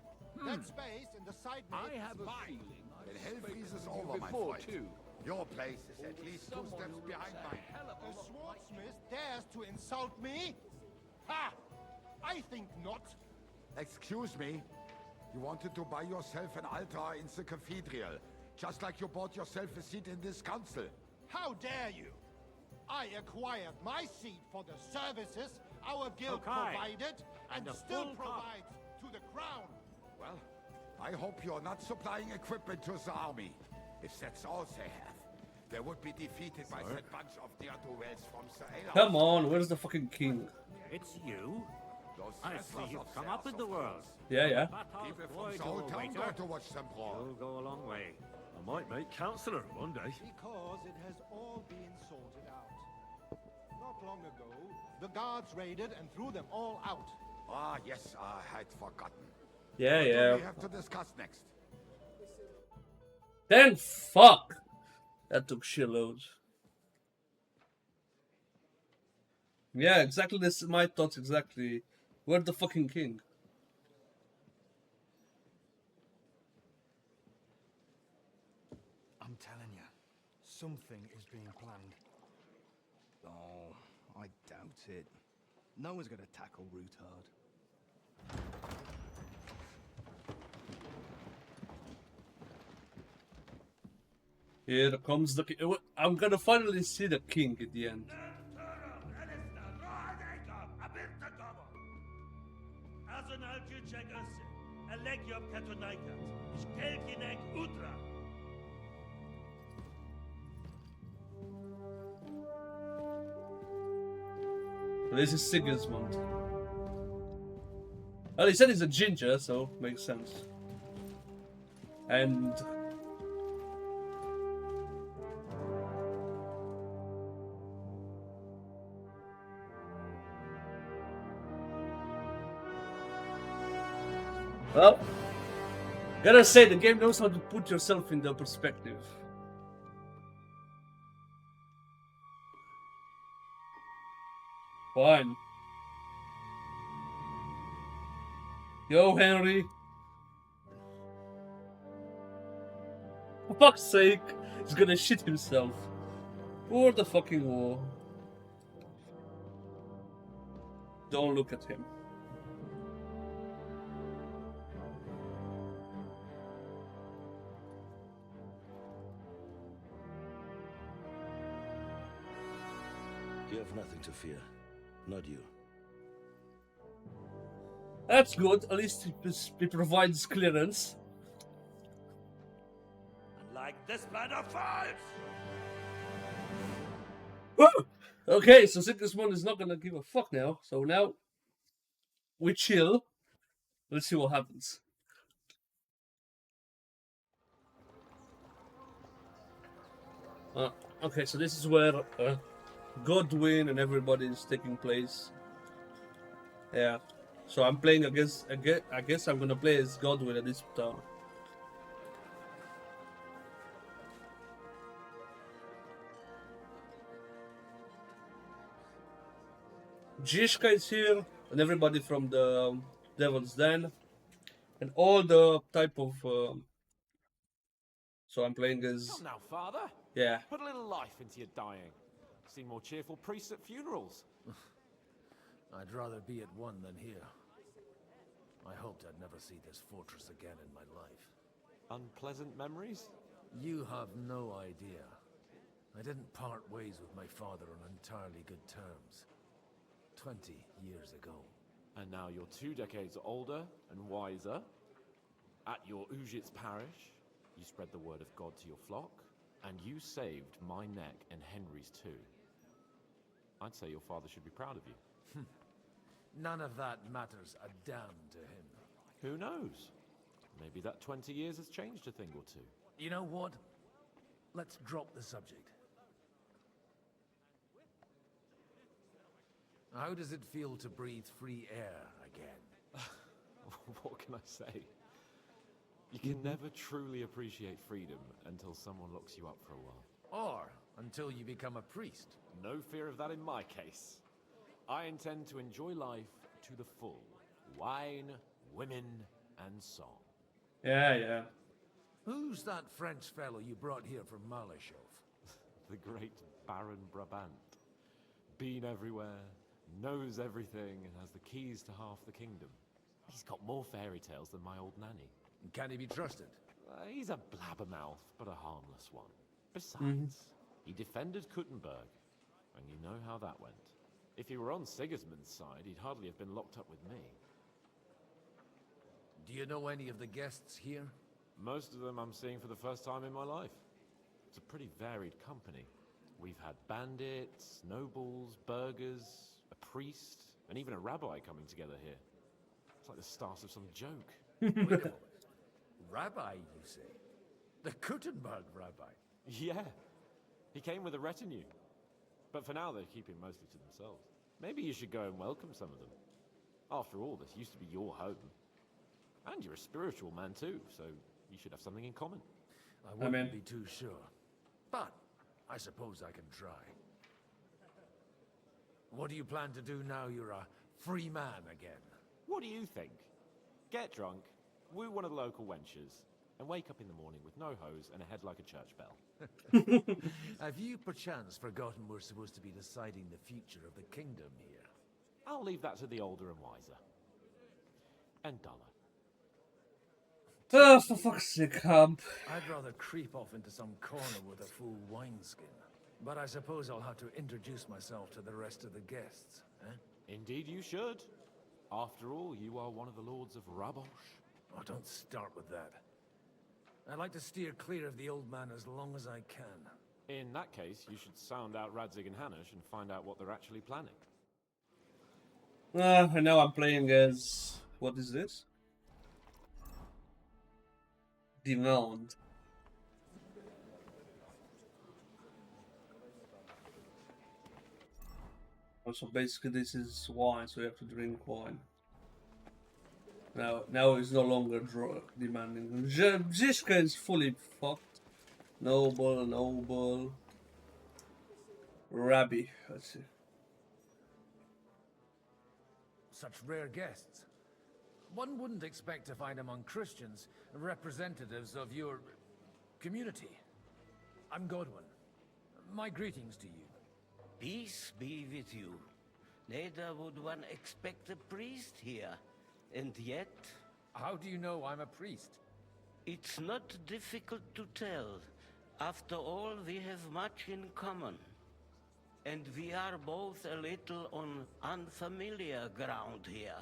That space in the side I gate have is a mine. feeling I've Then hell spoken freezes with you over, my before, friend. too. Your place is at least 2 Someone steps who behind looks a mine. hell of A a lot like swordsmith dares to insult me? Ha! I think not. Excuse me? You wanted to buy yourself an altar in the cathedral, just like you bought yourself a seat in this council. How dare you? I acquired my seat for the services our guild Okay. provided and And a still full cup. provides to the crown. Well, I hope you're not supplying equipment to the army. If that's all they have, they would be defeated by that bunch of ne'er-do-wells from the alehouse. Come on, where's the fucking king? It's you? I see you've come up in the world. Yeah, yeah. People from Boy, the whole do a town waiter. go to watch them brawl. You'll go a long way. I might make councillor one day. Because it has all been sorted out. Not long ago, the guards raided and threw them all out. Ah, yes, I had forgotten. Yeah, What do yeah. we have to discuss next? Then fuck! That took shitloads. Yeah, exactly. This is my thoughts exactly. Where's the fucking king? I'm telling you, something is being planned. Oh, I doubt it. No one's gonna tackle Rootard. Here comes the king. I'm gonna finally see the king at the end. This is Sigismund. Well, he said he's a ginger, so makes sense. And well, gotta say the game knows how to put yourself in the perspective. Fine. Yo, Henry. For fuck's sake, he's gonna shit himself. For the fucking war. Don't look at him. You have nothing to fear. Not you. That's good. At least he provides clearance. Like this man of fires! Woo! Okay, so Sigismund is not gonna give a fuck now. So now we chill. Let's see what happens. Okay, so this is where Godwin and everybody is taking place. Yeah. So I'm playing against. I guess I'm gonna play as Godwin at this time. Jishka is here, and everybody from the Devil's Den, and all the type of. So I'm playing as. Come now, Father. Yeah. Put a little life into your dying. See more cheerful priests at funerals. I'd rather be at one than here. I hoped I'd never see this fortress again in my life. Unpleasant memories? You have no idea. I didn't part ways with my father on entirely good terms. 20 years ago. And now you're 2 decades older and wiser. At your Ujit's parish, you spread the word of God to your flock, and you saved my neck and Henry's too. I'd say your father should be proud of you. None of that matters a damn to him. Who knows? Maybe that 20 years has changed a thing or two. You know what? Let's drop the subject. How does it feel to breathe free air again? What can I say? You can never truly appreciate freedom until someone locks you up for a while. Or until you become a priest. No fear of that in my case. I intend to enjoy life to the full. Wine, women, and song. Yeah, yeah. Who's that French fellow you brought here from Malashov? The great Baron Brabant. Been everywhere, knows everything, and has the keys to half the kingdom. He's got more fairy tales than my old nanny. Can he be trusted? He's a blabbermouth, but a harmless one. Besides, he defended Kuttenberg, and you know how that went. If he were on Sigismund's side, he'd hardly have been locked up with me. Do you know any of the guests here? Most of them I'm seeing for the first time in my life. It's a pretty varied company. We've had bandits, nobles, burghers, a priest, and even a rabbi coming together here. It's like the start of some joke. Wait a moment. Rabbi, you say? The Gutenberg rabbi? Yeah. He came with a retinue. But for now, they're keeping mostly to themselves. Maybe you should go and welcome some of them. After all, this used to be your home. And you're a spiritual man too, so you should have something in common. I wouldn't be too sure. But I suppose I can try. What do you plan to do now you're a free man again? What do you think? Get drunk, woo one of the local wenches, and wake up in the morning with no hose and a head like a church bell. Have you perchance forgotten we're supposed to be deciding the future of the kingdom here? I'll leave that to the older and wiser. And duller. Oh, for fuck's sake, Hump. I'd rather creep off into some corner with a full wineskin. But I suppose I'll have to introduce myself to the rest of the guests, eh? Indeed you should. After all, you are one of the lords of Rabosh. Oh, don't start with that. I'd like to steer clear of the old man as long as I can. In that case, you should sound out Radzig and Hanush and find out what they're actually planning. And now I'm playing as... What is this? Demand. So basically this is wine, so you have to drink wine. Now it's no longer demanding. Zishka is fully fucked. Noble. Rabbi, let's see. Such rare guests. One wouldn't expect to find among Christians representatives of your community. I'm Godwin. My greetings to you. Peace be with you. Neither would one expect a priest here. And yet... How do you know I'm a priest? It's not difficult to tell. After all, we have much in common. And we are both a little on unfamiliar ground here.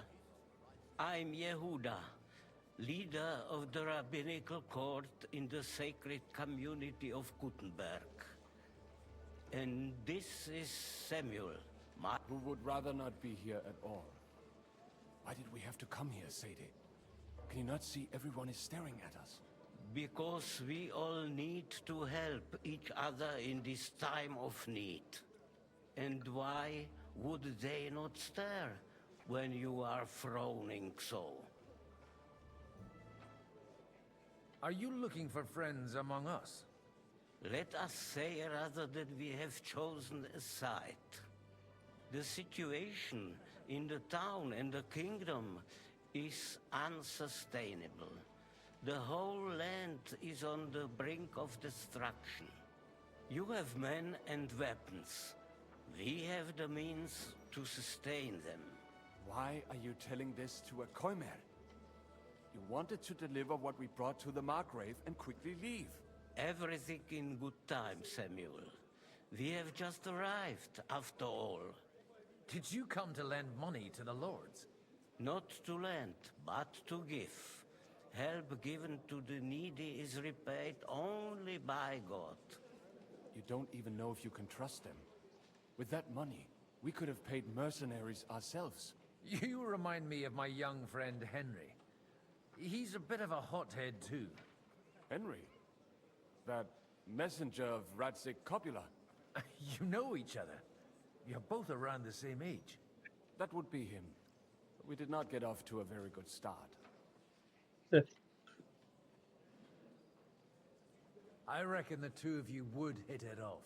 I'm Yehuda, leader of the rabbinical court in the sacred community of Gutenberg. And this is Samuel, who would rather not be here at all. Why did we have to come here, Sadie? Can you not see everyone is staring at us? Because we all need to help each other in this time of need. And why would they not stare when you are frowning so? Are you looking for friends among us? Let us say rather that we have chosen a side. The situation in the town and the kingdom is unsustainable. The whole land is on the brink of destruction. You have men and weapons. We have the means to sustain them. Why are you telling this to a Koimer? You wanted to deliver what we brought to the Margrave and quickly leave. Everything in good time, Samuel. We have just arrived, after all. Did you come to lend money to the lords? Not to lend, but to give. Help given to the needy is repaid only by God. You don't even know if you can trust them. With that money, we could have paid mercenaries ourselves. You remind me of my young friend Henry. He's a bit of a hothead too. Henry? That messenger of Radzig Copula? You know each other. You're both around the same age. That would be him. But we did not get off to a very good start. I reckon the two of you would hit it off.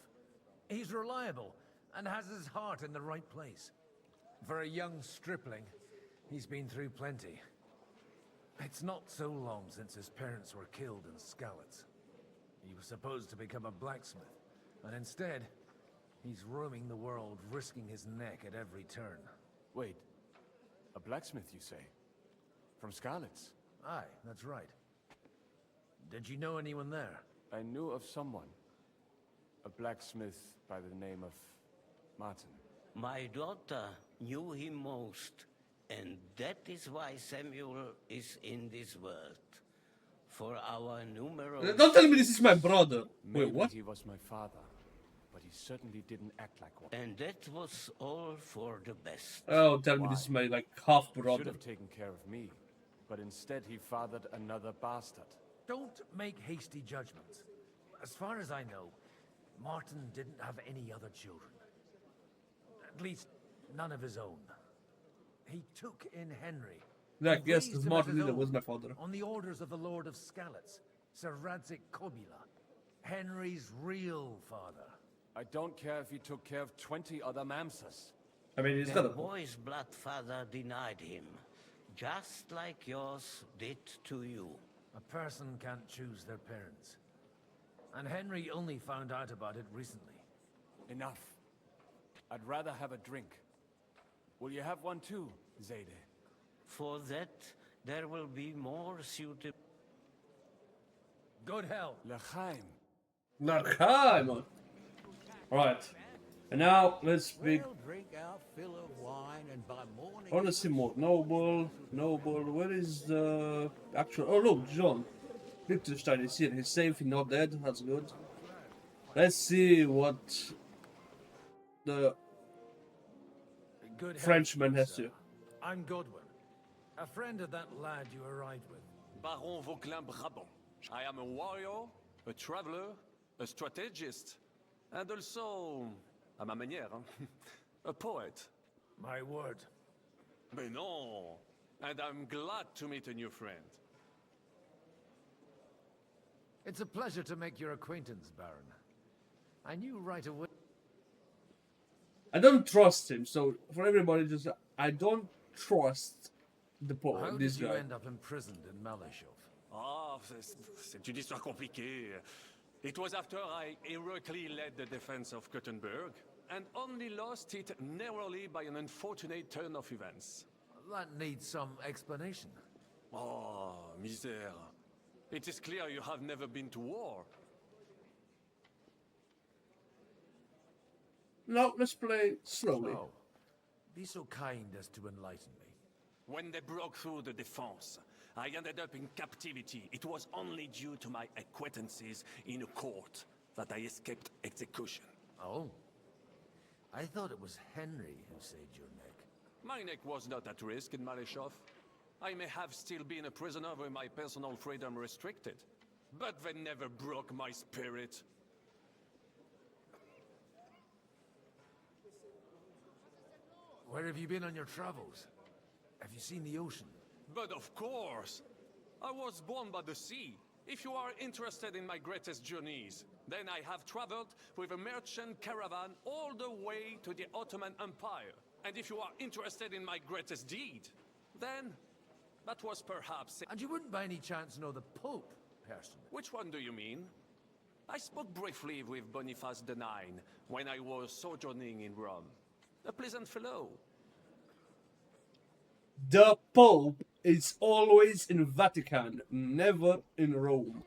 He's reliable and has his heart in the right place. For a young stripling, he's been through plenty. It's not so long since his parents were killed in Skalitz. He was supposed to become a blacksmith, and instead, he's roaming the world, risking his neck at every turn. Wait, a blacksmith, you say? From Skalitz? Aye, that's right. Did you know anyone there? I knew of someone. A blacksmith by the name of Martin. My daughter knew him most, and that is why Samuel is in this world. For our numerous... Don't tell me this is my brother. Maybe Wait, what? He was my father, but he certainly didn't act like one. And that was all for the best. Oh, tell me this is my like half He should brother. have taken care of me, but instead he fathered another bastard. Don't make hasty judgments. As far as I know, Martin didn't have any other children. At least, none of his own. He took in Henry. Like, and yes, raised because him Martin as his Luther was own, my father. On the orders of the Lord of Skalitz, Sir Radzik Kobula, Henry's real father. I don't care if he took care of 20 other mamsas. I mean, he's The got a boy's blood father denied him, just like yours did to you. A person can't choose their parents. And Henry only found out about it recently. Enough. I'd rather have a drink. Will you have one too, Zayde? For that, there will be more suitable... Good hell. L'chaim. L'chaim. Right. And now let's speak. We'll drink our fill of wine, and by morning... I want to see more. Noble. Where is the actual... Oh, look, John. Liechtenstein is here. He's safe. He's not dead. That's good. Let's see what the Good Frenchman health, has sir. to. I'm Godwin, a friend of that lad you arrived with. Baron Vauquelin Brabant. I am a warrior, a traveler, a strategist, and also, à ma manière, a poet. My word. Mais non! And I'm glad to meet a new friend. It's a pleasure to make your acquaintance, Baron. I knew right away. I don't trust him, so for everybody, just I don't trust the How this did you guy. end up imprisoned in Malishov? Ah, c'est une histoire compliquée. It was after I heroically led the defense of Gothenburg, and only lost it narrowly by an unfortunate turn of events. That needs some explanation. Oh, misère. It is clear you have never been to war. No, let's play slowly. Oh, be so kind as to enlighten me. When they broke through the defense, I ended up in captivity. It was only due to my acquaintances in a court that I escaped execution. Oh. I thought it was Henry who saved your neck. My neck was not at risk in Malishov. I may have still been a prisoner with my personal freedom restricted, but they never broke my spirit. Where have you been on your travels? Have you seen the ocean? But of course! I was born by the sea. If you are interested in my greatest journeys, then I have traveled with a merchant caravan all the way to the Ottoman Empire. And if you are interested in my greatest deed, then that was perhaps... And you wouldn't by any chance know the Pope, personally? Which one do you mean? I spoke briefly with Boniface IX when I was sojourning in Rome. A pleasant fellow. The Pope is always in Vatican, never in Rome.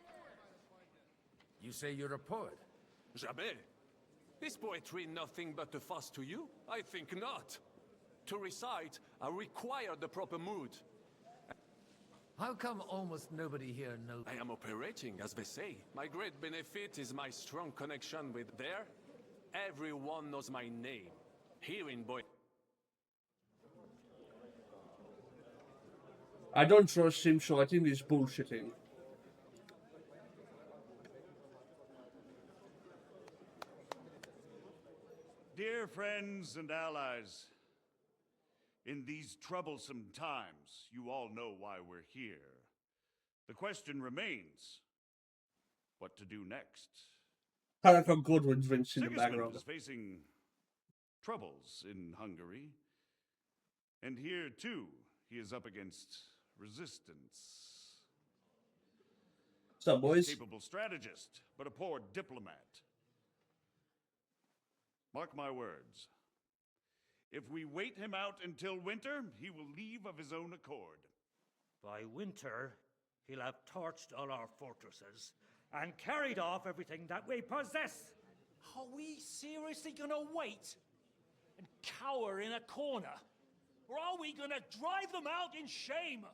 You say you're a poet? Jamais. Is poetry nothing but a fuss to you? I think not. To recite, I require the proper mood. How come almost nobody here knows? I am operating, as they say. My great benefit is my strong connection with there. Everyone knows my name. Here in Boy. I don't trust him, so I think he's bullshitting. Dear friends and allies, in these troublesome times, you all know why we're here. The question remains, what to do next? I like how Godwin drinks in the Sigismund background. is facing troubles in Hungary. And here, too, he is up against resistance. What's up, boys? Capable strategist, but a poor diplomat. Mark my words. If we wait him out until winter, he will leave of his own accord. By winter, he'll have torched all our fortresses and carried off everything that we possess. Are we seriously gonna wait and cower in a corner? Or are we gonna drive them out in shame?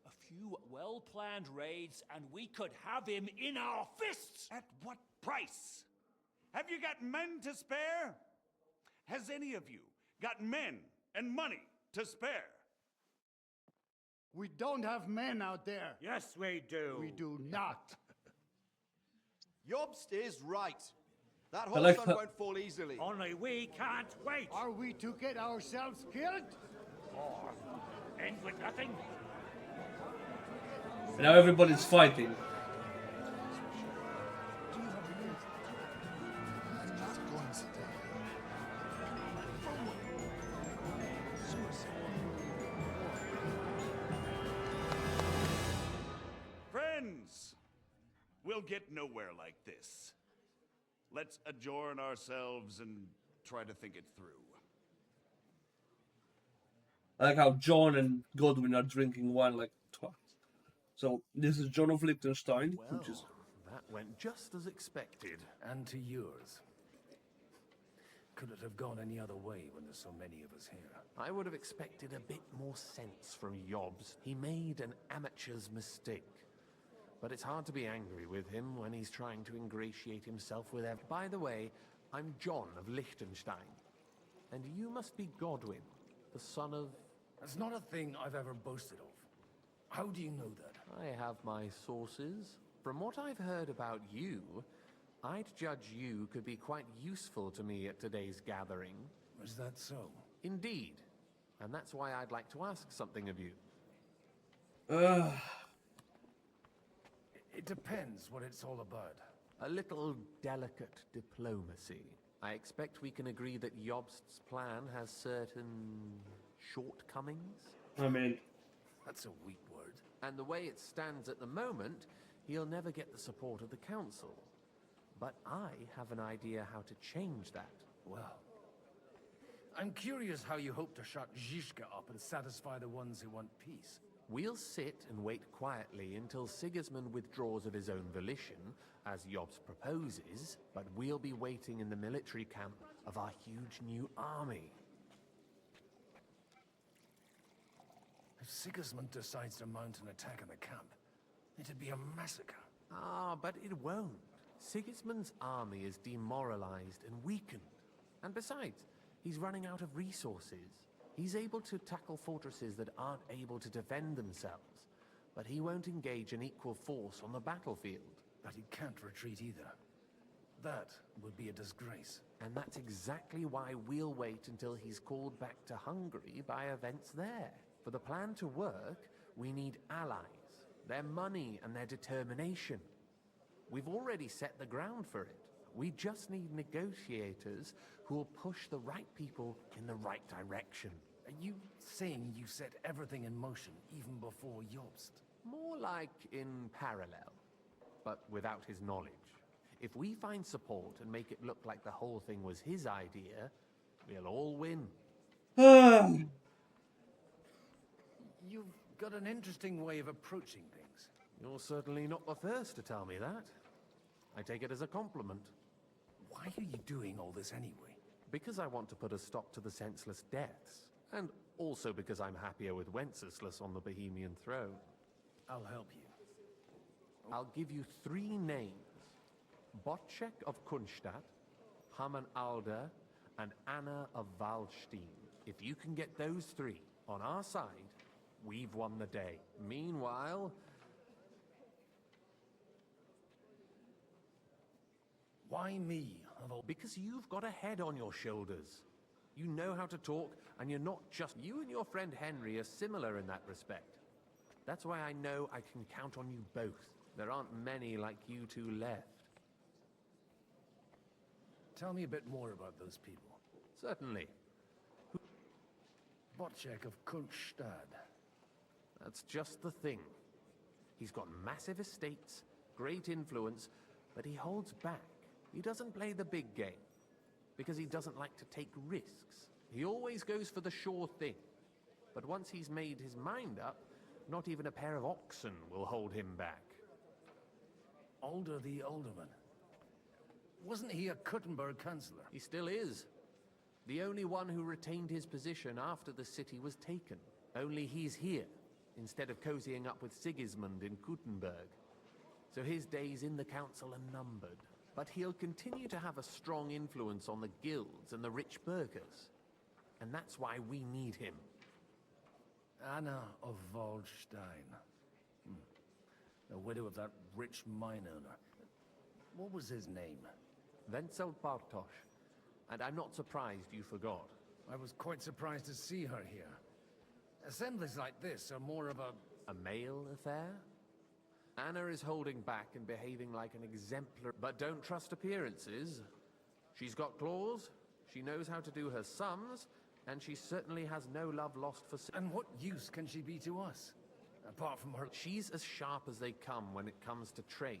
A few well-planned raids and we could have him in our fists! At what price? Have you got men to spare? Has any of you got men and money to spare? We don't have men out there. Yes, we do. We do not. Jobst is right. That I whole like sun how- won't fall easily. Only we can't wait. Are we to get ourselves killed? Or end with nothing. Now everybody's fighting. Friends, we'll get nowhere like this. Let's adjourn ourselves and try to think it through. I like how John and Godwin are drinking wine like twice. So this is John of Liechtenstein, which is That went just as expected. And to yours. Could it have gone any other way when there's so many of us here? I would have expected a bit more sense from Jobst. He made an amateur's mistake. But it's hard to be angry with him when he's trying to ingratiate himself with everyone. By the way, I'm John of Liechtenstein. And you must be Godwin, the son of... That's not a thing I've ever boasted of. How do you know that? I have my sources. From what I've heard about you, I'd judge you could be quite useful to me at today's gathering. Is that so? Indeed. And that's why I'd like to ask something of you. It depends what it's all about. A little delicate diplomacy. I expect we can agree that Jobst's plan has certain shortcomings. I mean, that's a weak word. And the way it stands at the moment, he'll never get the support of the council. But I have an idea how to change that. Well, I'm curious how you hope to shut Zizka up and satisfy the ones who want peace. We'll sit and wait quietly until Sigismund withdraws of his own volition, as Jobst proposes, but we'll be waiting in the military camp of our huge new army. If Sigismund decides to mount an attack on the camp, it'd be a massacre. Ah, but it won't. Sigismund's army is demoralized and weakened. And besides, he's running out of resources. He's able to tackle fortresses that aren't able to defend themselves, but he won't engage an equal force on the battlefield. But he can't retreat either. That would be a disgrace. And that's exactly why we'll wait until he's called back to Hungary by events there. For the plan to work, we need allies, their money and their determination. We've already set the ground for it. We just need negotiators who will push the right people in the right direction. Are you saying you set everything in motion even before Jobst? More like in parallel, but without his knowledge. If we find support and make it look like the whole thing was his idea, we'll all win. You've got an interesting way of approaching things. You're certainly not the first to tell me that. I take it as a compliment. Why are you doing all this anyway? Because I want to put a stop to the senseless deaths. And also because I'm happier with Wenceslas on the Bohemian throne. I'll help you. I'll give you 3 names. Botchek of Kunstadt, Hamann Alder, and Anna of Waldstein. If you can get those 3 on our side, we've won the day. Meanwhile... Why me? Because you've got a head on your shoulders. You know how to talk, and you're not just... You and your friend Henry are similar in that respect. That's why I know I can count on you both. There aren't many like you two left. Tell me a bit more about those people. Certainly. Botchek of Kunstadt. That's just the thing. He's got massive estates, great influence, but he holds back. He doesn't play the big game, because he doesn't like to take risks. He always goes for the sure thing. But once he's made his mind up, not even a pair of oxen will hold him back. Alder the Alderman. Wasn't he a Kuttenberg councillor? He still is. The only one who retained his position after the city was taken. Only he's here, instead of cozying up with Sigismund in Kuttenberg. So his days in the council are numbered. But he'll continue to have a strong influence on the guilds and the rich burghers. And that's why we need him. Anna of Waldstein. The widow of that rich mine owner. What was his name? Wenzel Bartosz. And I'm not surprised you forgot. I was quite surprised to see her here. Assemblies like this are more of a male affair? Anna is holding back and behaving like an exemplar. But don't trust appearances. She's got claws, she knows how to do her sums, and she certainly has no love lost for... And what use can she be to us? Apart from her... She's as sharp as they come when it comes to trade.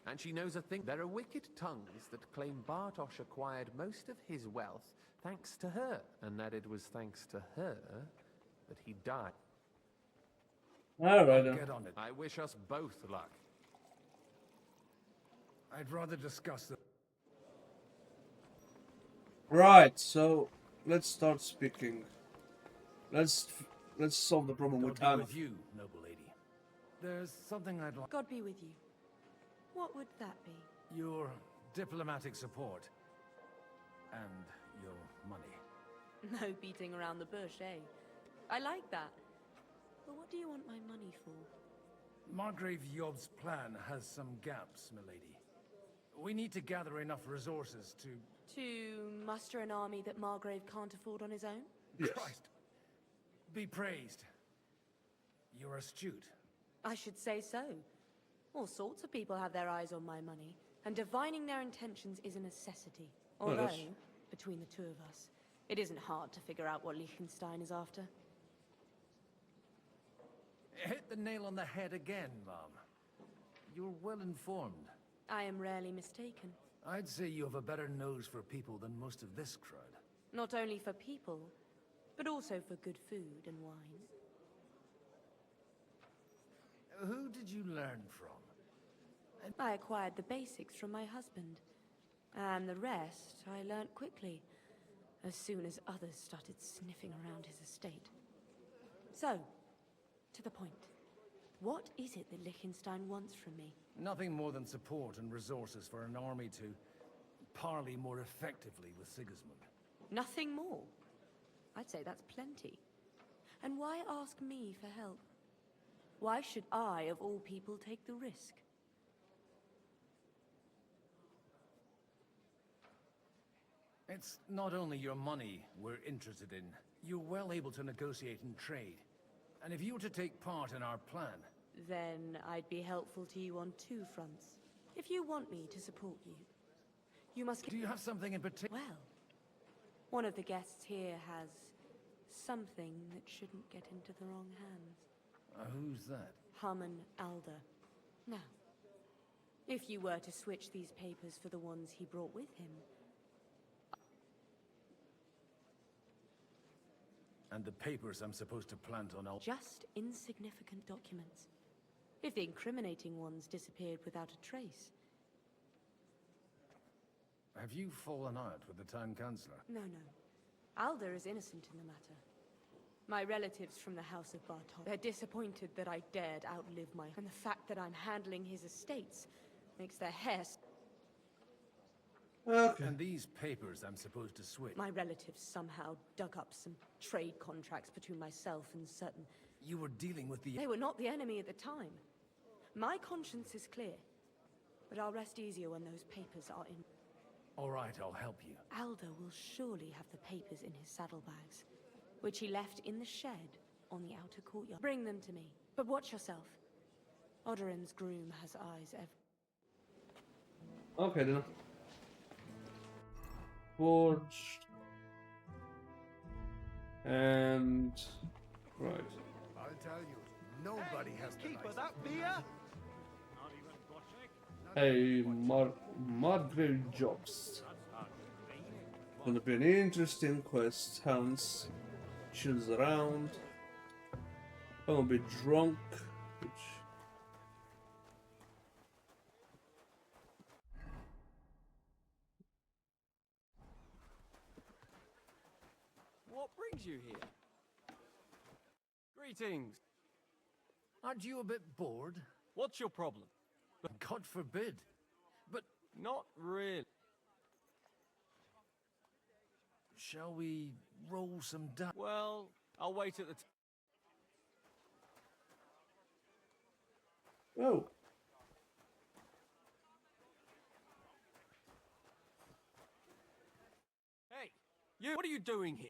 And she knows a thing. There are wicked tongues that claim Bartosz acquired most of his wealth thanks to her, and that it was thanks to her that he died. All right, Get on it. I wish us both luck. I'd rather discuss the... Right, so let's start speaking. Let's solve the problem with God Anna. be with you, noble lady. There's something I'd like... God be with you. What would that be? Your diplomatic support. And your money. No beating around the bush, eh? I like that. But what do you want my money for? Margrave Yob's plan has some gaps, milady. We need to gather enough resources to... To muster an army that Margrave can't afford on his own? Yes. Christ. Be praised. You're astute. I should say so. All sorts of people have their eyes on my money, and divining their intentions is a necessity. Although, between the two of us, it isn't hard to figure out what Liechtenstein is after. Hit the nail on the head again, Mom. You're well informed. I am rarely mistaken. I'd say you have a better nose for people than most of this crowd. Not only for people, but also for good food and wine. Who did you learn from? I acquired the basics from my husband. And the rest I learnt quickly, as soon as others started sniffing around his estate. So, to the point. What is it that Liechtenstein wants from me? Nothing more than support and resources for an army to parley more effectively with Sigismund. Nothing more? I'd say that's plenty. And why ask me for help? Why should I, of all people, take the risk? It's not only your money we're interested in. You're well able to negotiate and trade. And if you were to take part in our plan... Then I'd be helpful to you on two fronts. If you want me to support you, you must... Do you have something in particular? Well, one of the guests here has something that shouldn't get into the wrong hands. Who's that? Harmon Alder. Now, if you were to switch these papers for the ones he brought with him... And the papers I'm supposed to plant on Alder? Just insignificant documents. If the incriminating ones disappeared without a trace. Have you fallen out with the town councillor? No. Alder is innocent in the matter. My relatives from the House of Bartok, they're disappointed that I dared outlive my... And the fact that I'm handling his estates makes their hair... Okay. And these papers I'm supposed to switch? My relatives somehow dug up some trade contracts between myself and certain... You were dealing with the... They were not the enemy at the time. My conscience is clear. But I'll rest easier when those papers are in... All right, I'll help you. Alder will surely have the papers in his saddlebags, which he left in the shed on the outer courtyard. Bring them to me, but watch yourself. Odoran's groom has eyes Okay then. Forge. And... Right. I'll tell you, nobody has the Keeper, nice that beer? Hey, Margrave Jobs. Gonna be an interesting quest. Hans chills around. I'm gonna be drunk, which... What brings you here? Greetings. Aren't you a bit bored? What's your problem? God forbid. But Not really. Shall we roll some dice? Well, I'll wait at the... Oh. Hey, you, what are you doing here?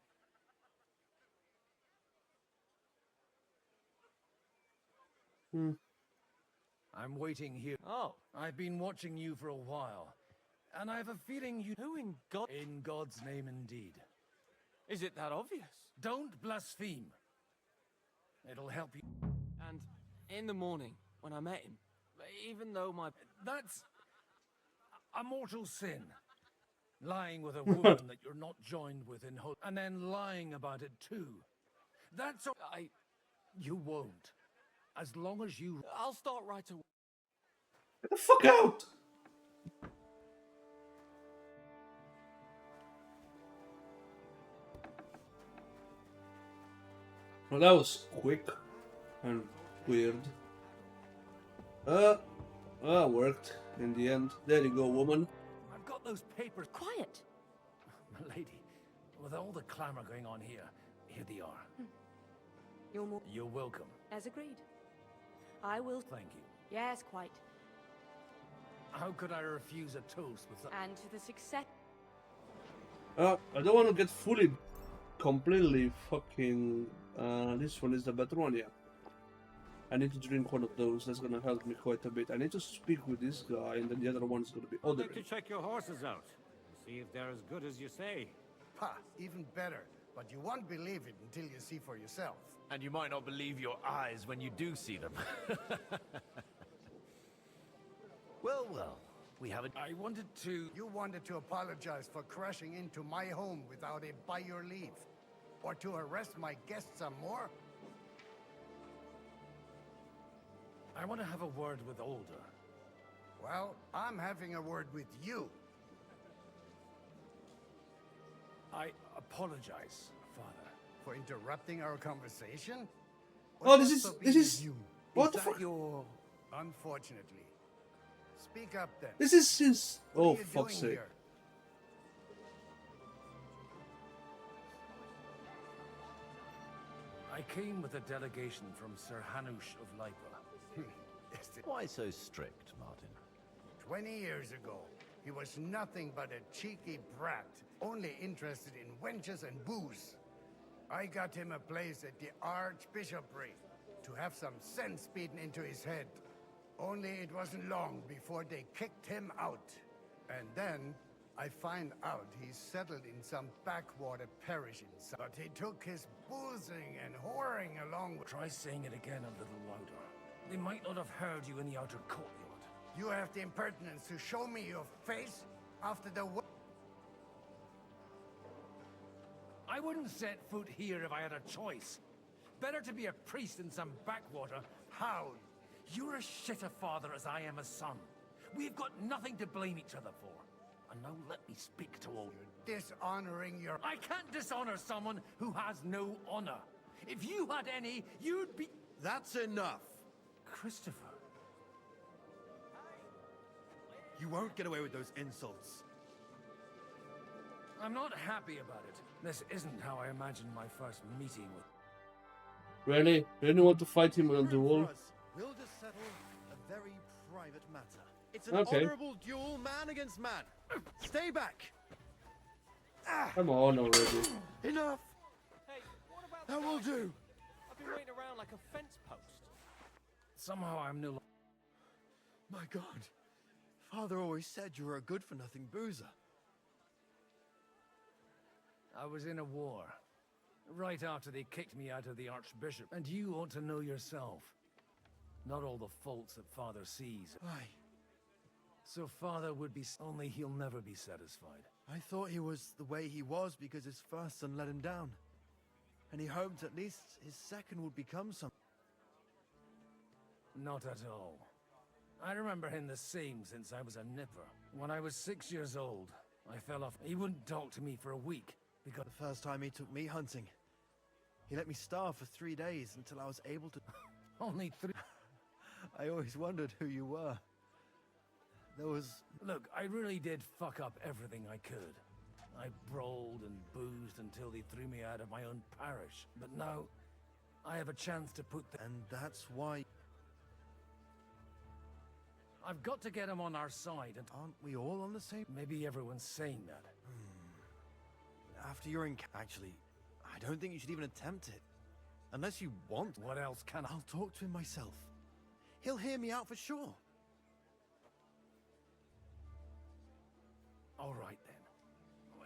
I'm waiting here. Oh. I've been watching you for a while, and I have a feeling you... Who in God... In God's name, indeed. Is it that obvious? Don't blaspheme. It'll help you. And in the morning, when I met him, even though my... That's a mortal sin. Lying with a woman that you're not joined with in hope, and then lying about it too. That's all. You won't. As long as you... I'll start right away. Get the fuck out! Well, that was quick and weird. Worked in the end. There you go, woman. I've got those papers. Quiet. Milady, with all the clamor going on here they are. You're welcome. As agreed. I will... Thank you. Yes, quite. How could I refuse a toast with that? And to the success... I don't want to get fully, completely fucking... this one is the better one, yeah. I need to drink one of those, that's gonna help me quite a bit. I need to speak with this guy, and then the other one is gonna be I'd other. like to check your horses out. See if they're as good as you say. Ha! Even better. But you won't believe it until you see for yourself. And you might not believe your eyes when you do see them. Well, well. We haven't... I wanted to... You wanted to apologize for crashing into my home without it by your leave. Or to arrest my guests some more? I want to have a word with Older. Well, I'm having a word with you. I apologize, Father. For interrupting our conversation? Oh, this is you. What the the fuck? Your... Unfortunately. Speak up then. This is since... What Oh, are you fuck's doing sake. here? I came with a delegation from Sir Hanush of Lipa. Why so strict, Martin? 20 years ago, he was nothing but a cheeky brat, only interested in wenches and booze. I got him a place at the Archbishopric to have some sense beaten into his head. Only it wasn't long before they kicked him out. And then I find out he's settled in some backwater parish in some... But he took his boozing and whoring along with... Try saying it again a little louder. They might not have heard you in the outer courtyard. You have the impertinence to show me your face after the... I wouldn't set foot here if I had a choice. Better to be a priest in some backwater. How? You're as shit a father as I am a son. We've got nothing to blame each other for. And now let me speak to all you. Dishonoring your... I can't dishonor someone who has no honor. If you had any, you'd be... That's enough. Christopher. You won't get away with those insults. I'm not happy about it. This isn't how I imagined my first meeting with... Really? Really want to fight him on a duel? We'll just settle a very private matter. It's an Okay. honorable duel, man against man. Stay back. Come on already. Enough. Hey, what about That will do. I've been waiting around like a fence post. Somehow I'm no... My God. Father always said you were a good-for-nothing boozer. I was in a war. Right after they kicked me out of the Archbishop. And you ought to know yourself. Not all the faults that Father sees. Why? So Father would be... Only he'll never be satisfied. I thought he was the way he was because his first son let him down. And he hoped at least his second would become something. Not at all. I remember him the same since I was a nipper. When I was 6 years old, I fell off. He wouldn't talk to me for a week. Because The first time he took me hunting, he let me starve for 3 days until I was able to... Only 3... I always wondered who you were. There was... Look, I really did fuck up everything I could. I brawled and boozed until they threw me out of my own parish. But now, I have a chance to put the... And that's why... I've got to get him on our side, and... Aren't we all on the same... Maybe everyone's saying that. After you're in... Actually, I don't think you should even attempt it. Unless you want... What else can I... I'll talk to him myself. He'll hear me out for sure. All right, then.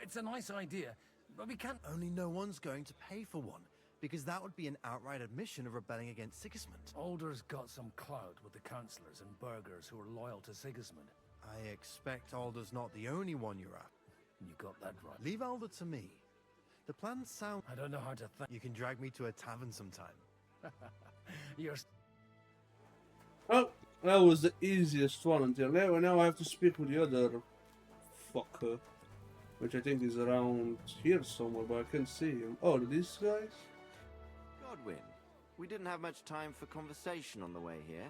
It's a nice idea, but we can't... Only no one's going to pay for one, because that would be an outright admission of rebelling against Sigismund. Alder's got some clout with the councillors and burghers who are loyal to Sigismund. I expect Alder's not the only one you're after. You got that right. Leave Alder to me. The plans sound... I don't know how to think. You can drag me to a tavern sometime. You're... Oh, that was the easiest one until now I have to speak with the other fucker, which I think is around here somewhere, but I can't see him. Oh, these guys? Godwin, we didn't have much time for conversation on the way here.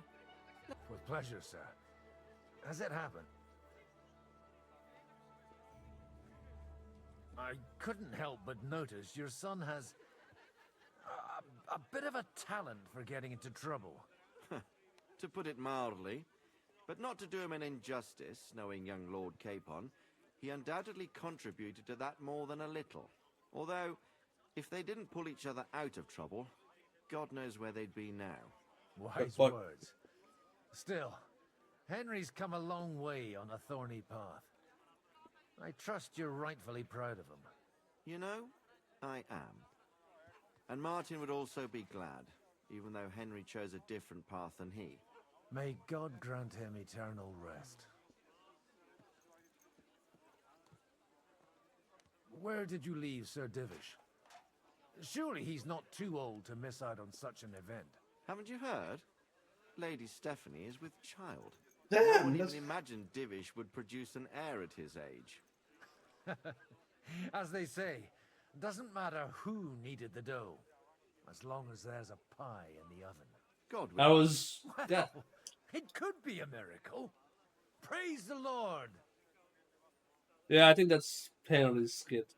With pleasure, sir. Has it happened? I couldn't help but notice your son has a bit of a talent for getting into trouble. To put it mildly, but not to do him an injustice, knowing young Lord Capon, he undoubtedly contributed to that more than a little. Although, if they didn't pull each other out of trouble, God knows where they'd be now. Wise words. Still, Henry's come a long way on a thorny path. I trust you're rightfully proud of him. You know, I am. And Martin would also be glad, even though Henry chose a different path than he. May God grant him eternal rest. Where did you leave Sir Divish? Surely he's not too old to miss out on such an event. Haven't you heard? Lady Stephanie is with child. Damn, No one even imagined Divish would produce an heir at his age. As they say, doesn't matter who kneaded the dough, as long as there's a pie in the oven. Godwin. I was... Well, it could be a miracle. Praise the Lord. Yeah, I think that's Henry's skit.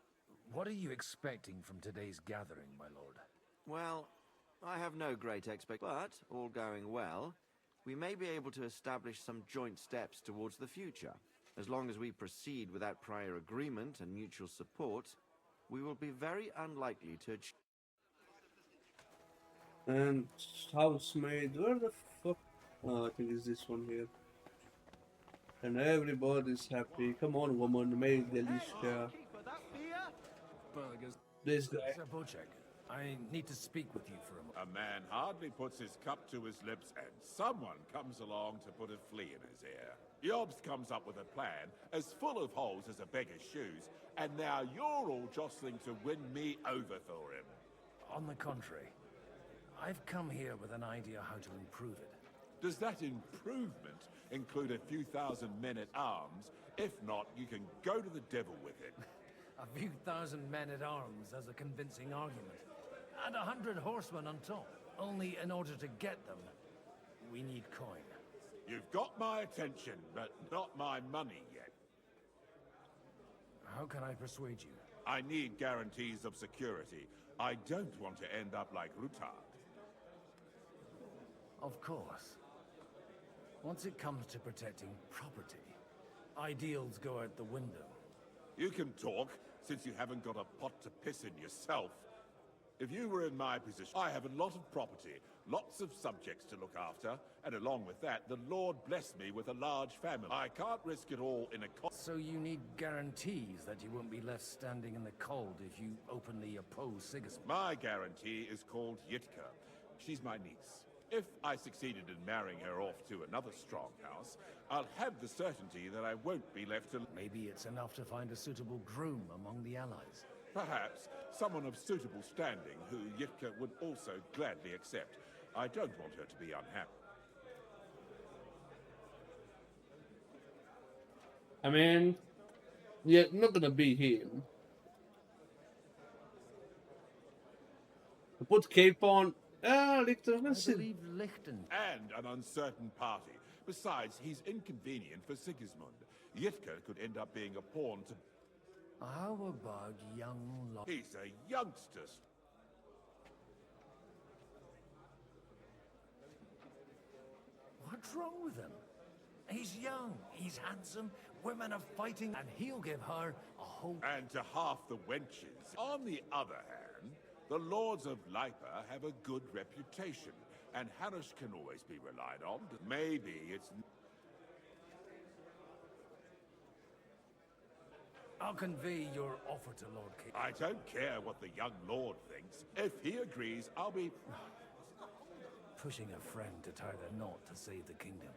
What are you expecting from today's gathering, my lord? Well, I have no great but all going well, we may be able to establish some joint steps towards the future. As long as we proceed without prior agreement and mutual support, we will be very unlikely to achieve... And housemaid, where the fuck? Oh, I think it's this one here. And everybody's happy. Come on, woman, make Delicia. This guy. Sir Bocek, I need to speak with you for a moment. A man hardly puts his cup to his lips, and someone comes along to put a flea in his ear. Yobs comes up with a plan as full of holes as a beggar's shoes, and now you're all jostling to win me over for him. On the contrary, I've come here with an idea how to improve it. Does that improvement include a few thousand men-at-arms? If not, you can go to the devil with it. A few thousand men-at-arms as a convincing argument, and 100 horsemen on top. Only in order to get them, we need coin. You've got my attention, but not my money yet. How can I persuade you? I need guarantees of security. I don't want to end up like Rutard. Of course. Once it comes to protecting property, ideals go out the window. You can talk, since you haven't got a pot to piss in yourself. If you were in my position, I have a lot of property, lots of subjects to look after, and along with that, the Lord blessed me with a large family. I can't risk it all in a So you need guarantees that you won't be left standing in the cold if you openly oppose Sigismund. My guarantee is called Yitka. She's my niece. If I succeeded in marrying her off to another strong house, I'll have the certainty that I won't be left alone. Maybe it's enough to find a suitable groom among the allies. Perhaps someone of suitable standing who Yitka would also gladly accept. I don't want her to be unhappy. I mean, yeah, not gonna be him. Put cape on. Lichten, let's see. And an uncertain party. Besides, he's inconvenient for Sigismund. Yitka could end up being a pawn to... How about young Lord? He's a youngster. What's wrong with him? He's young, he's handsome, women are fighting, and he'll give her a whole... And to half the wenches. On the other hand, the lords of Lipa have a good reputation, and Hanush can always be relied on. Maybe it's... I'll convey your offer to Lord King. I don't care what the young lord thinks. If he agrees, I'll be... Pushing a friend to tie the knot to save the kingdom.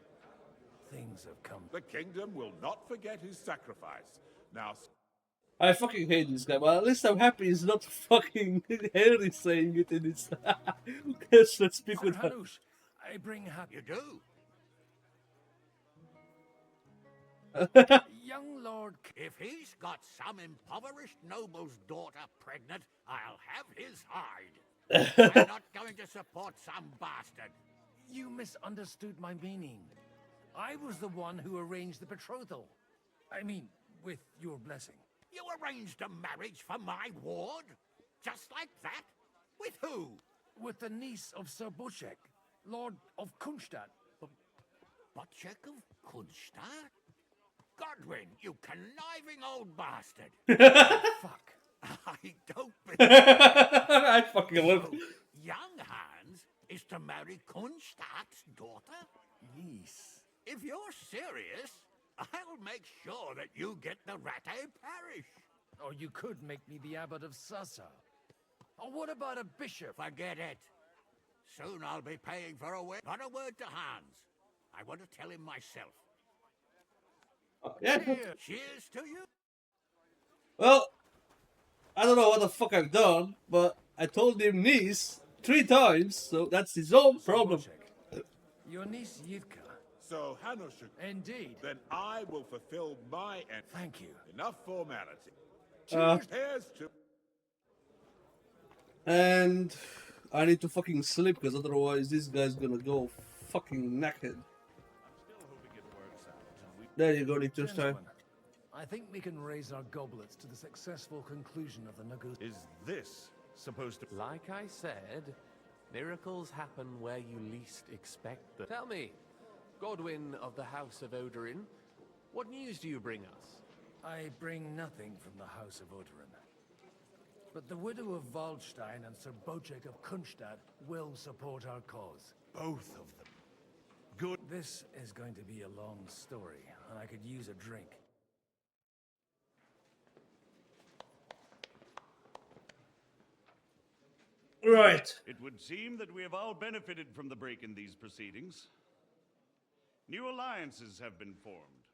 Things have come... The kingdom will not forget his sacrifice. Now... I fucking hate this guy, but at least I'm happy he's not fucking Harry saying it in his... Yes, let's speak with her. Hanush, I bring happy... You do? Young Lord... If he's got some impoverished noble's daughter pregnant, I'll have his hide. I'm not going to support some bastard. You misunderstood my meaning. I was the one who arranged the betrothal. I mean, with your blessing. You arranged a marriage for my ward? Just like that? With who? With the niece of Sir Butchek, Lord of Kunstadt. Butchek of Kunstadt? Godwin, you conniving old bastard. Fuck. I don't believe I fucking love it. Young Hans is to marry Kunstadt's daughter? Niece. If you're serious, I'll make sure that you get the Rattay parish. Or you could make me the abbot of Sasa. Or what about a bishop? Forget it. Soon I'll be paying for a wedding. Not a word to Hans. I want to tell him myself. Yeah. Cheers to you. Well, I don't know what the fuck I've done, but I told him niece 3 times, so that's his own problem. Your niece Yitka. So, Hanush... Indeed. Then I will fulfill my end. Thank you. Enough formality. Cheers to... And I need to fucking sleep, because otherwise this guy's gonna go fucking knackered. There you go, Nick, time. I think we can raise our goblets to the successful conclusion of the negotiation. Is this supposed to... Like I said, miracles happen where you least expect them. Tell me, Godwin of the House of Odorin, what news do you bring us? I bring nothing from the House of Odorin. But the widow of Waldstein and Sir Bocek of Kunstadt will support our cause. Both of them. Good. This is going to be a long story, and I could use a drink. Right. It would seem that we have all benefited from the break in these proceedings. New alliances have been formed.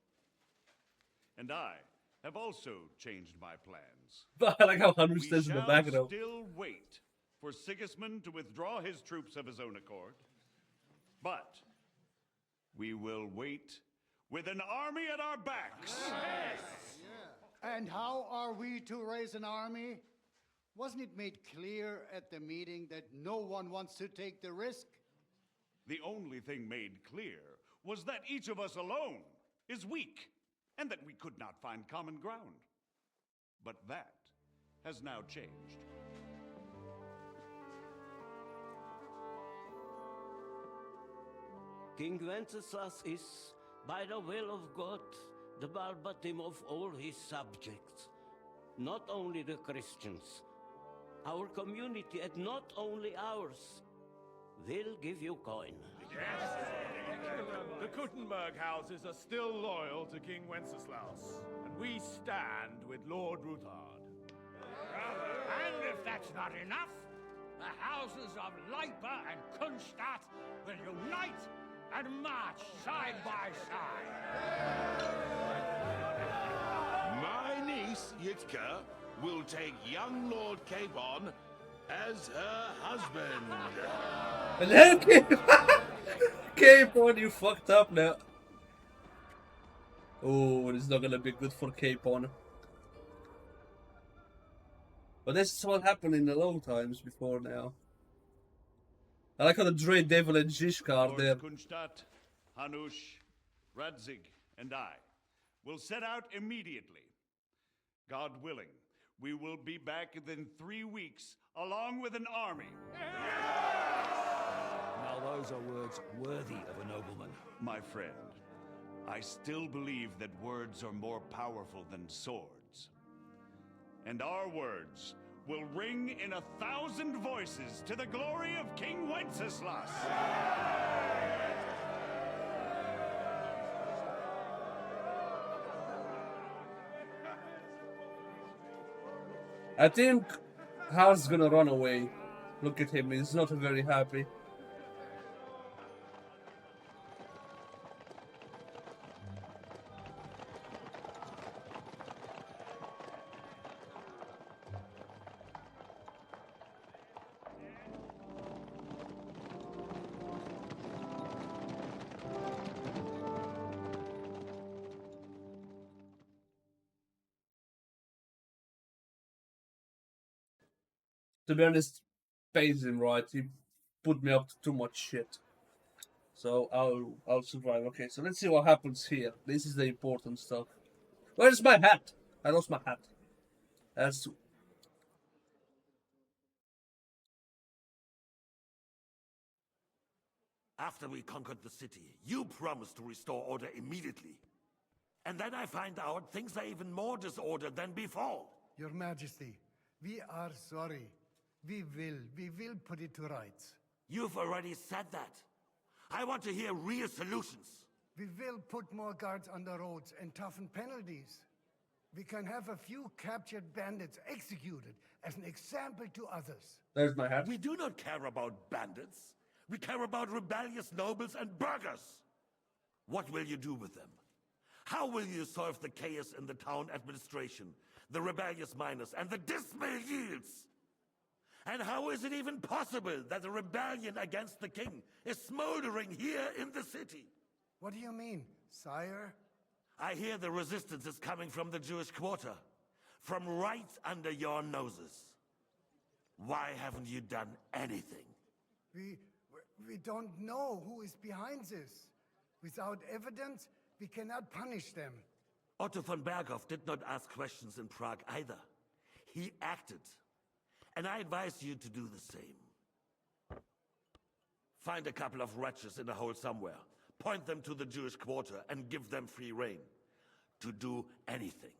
And I have also changed my plans. But I like how Hunter says in the We shall background. still wait for Sigismund to withdraw his troops of his own accord. But we will wait with an army at our backs. And how are we to raise an army? Wasn't it made clear at the meeting that no one wants to take the risk? The only thing made clear was that each of us alone is weak, and that we could not find common ground. But that has now changed. King Wenceslas is, by the will of God, the Balbatim of all his subjects. Not only the Christians, our community, and not only ours, will give you coin. Yes. The Kuttenberg houses are still loyal to King Wenceslaus, and we stand with Lord Ruthard. And if that's not enough, the houses of Lipa and Kunstadt will unite and march side by side. My niece, Yitka, will take young Lord Capon as her husband. And then Capon, you fucked up now. Oh, it's not gonna be good for Capon. But this is what happened in the long times before now. I like how the Dre Devil and Jish card there. Kunstadt, Hanush, Radzig and I will set out immediately. God willing, we will be back within 3 weeks, along with an army. Now those are words worthy of a nobleman. My friend, I still believe that words are more powerful than swords. And our words will ring in 1,000 voices to the glory of King Wenceslas. I think Hal's gonna run away. Look at him, he's not very happy. To be honest, pays him right. He put me up to too much shit. So I'll survive. Okay, so let's see what happens here. This is the important stuff. Where's my hat? I lost my hat. That's After we conquered the city, you promised to restore order immediately. And then I find out things are even more disordered than before. Your Majesty, we are sorry. We will put it to rights. You've already said that. I want to hear real solutions. We will put more guards on the roads and toughen penalties. We can have a few captured bandits executed as an example to others. There's my hat. We do not care about bandits. We care about rebellious nobles and burghers. What will you do with them? How will you solve the chaos in the town administration, the rebellious miners, and the dismal yields? And how is it even possible that a rebellion against the king is smoldering here in the city? What do you mean, sire? I hear the resistance is coming from the Jewish quarter, from right under your noses. Why haven't you done anything? We don't know who is behind this. Without evidence, we cannot punish them. Otto von Berghoff did not ask questions in Prague either. He acted. And I advise you to do the same. Find a couple of wretches in a hole somewhere, point them to the Jewish quarter, and give them free rein to do anything.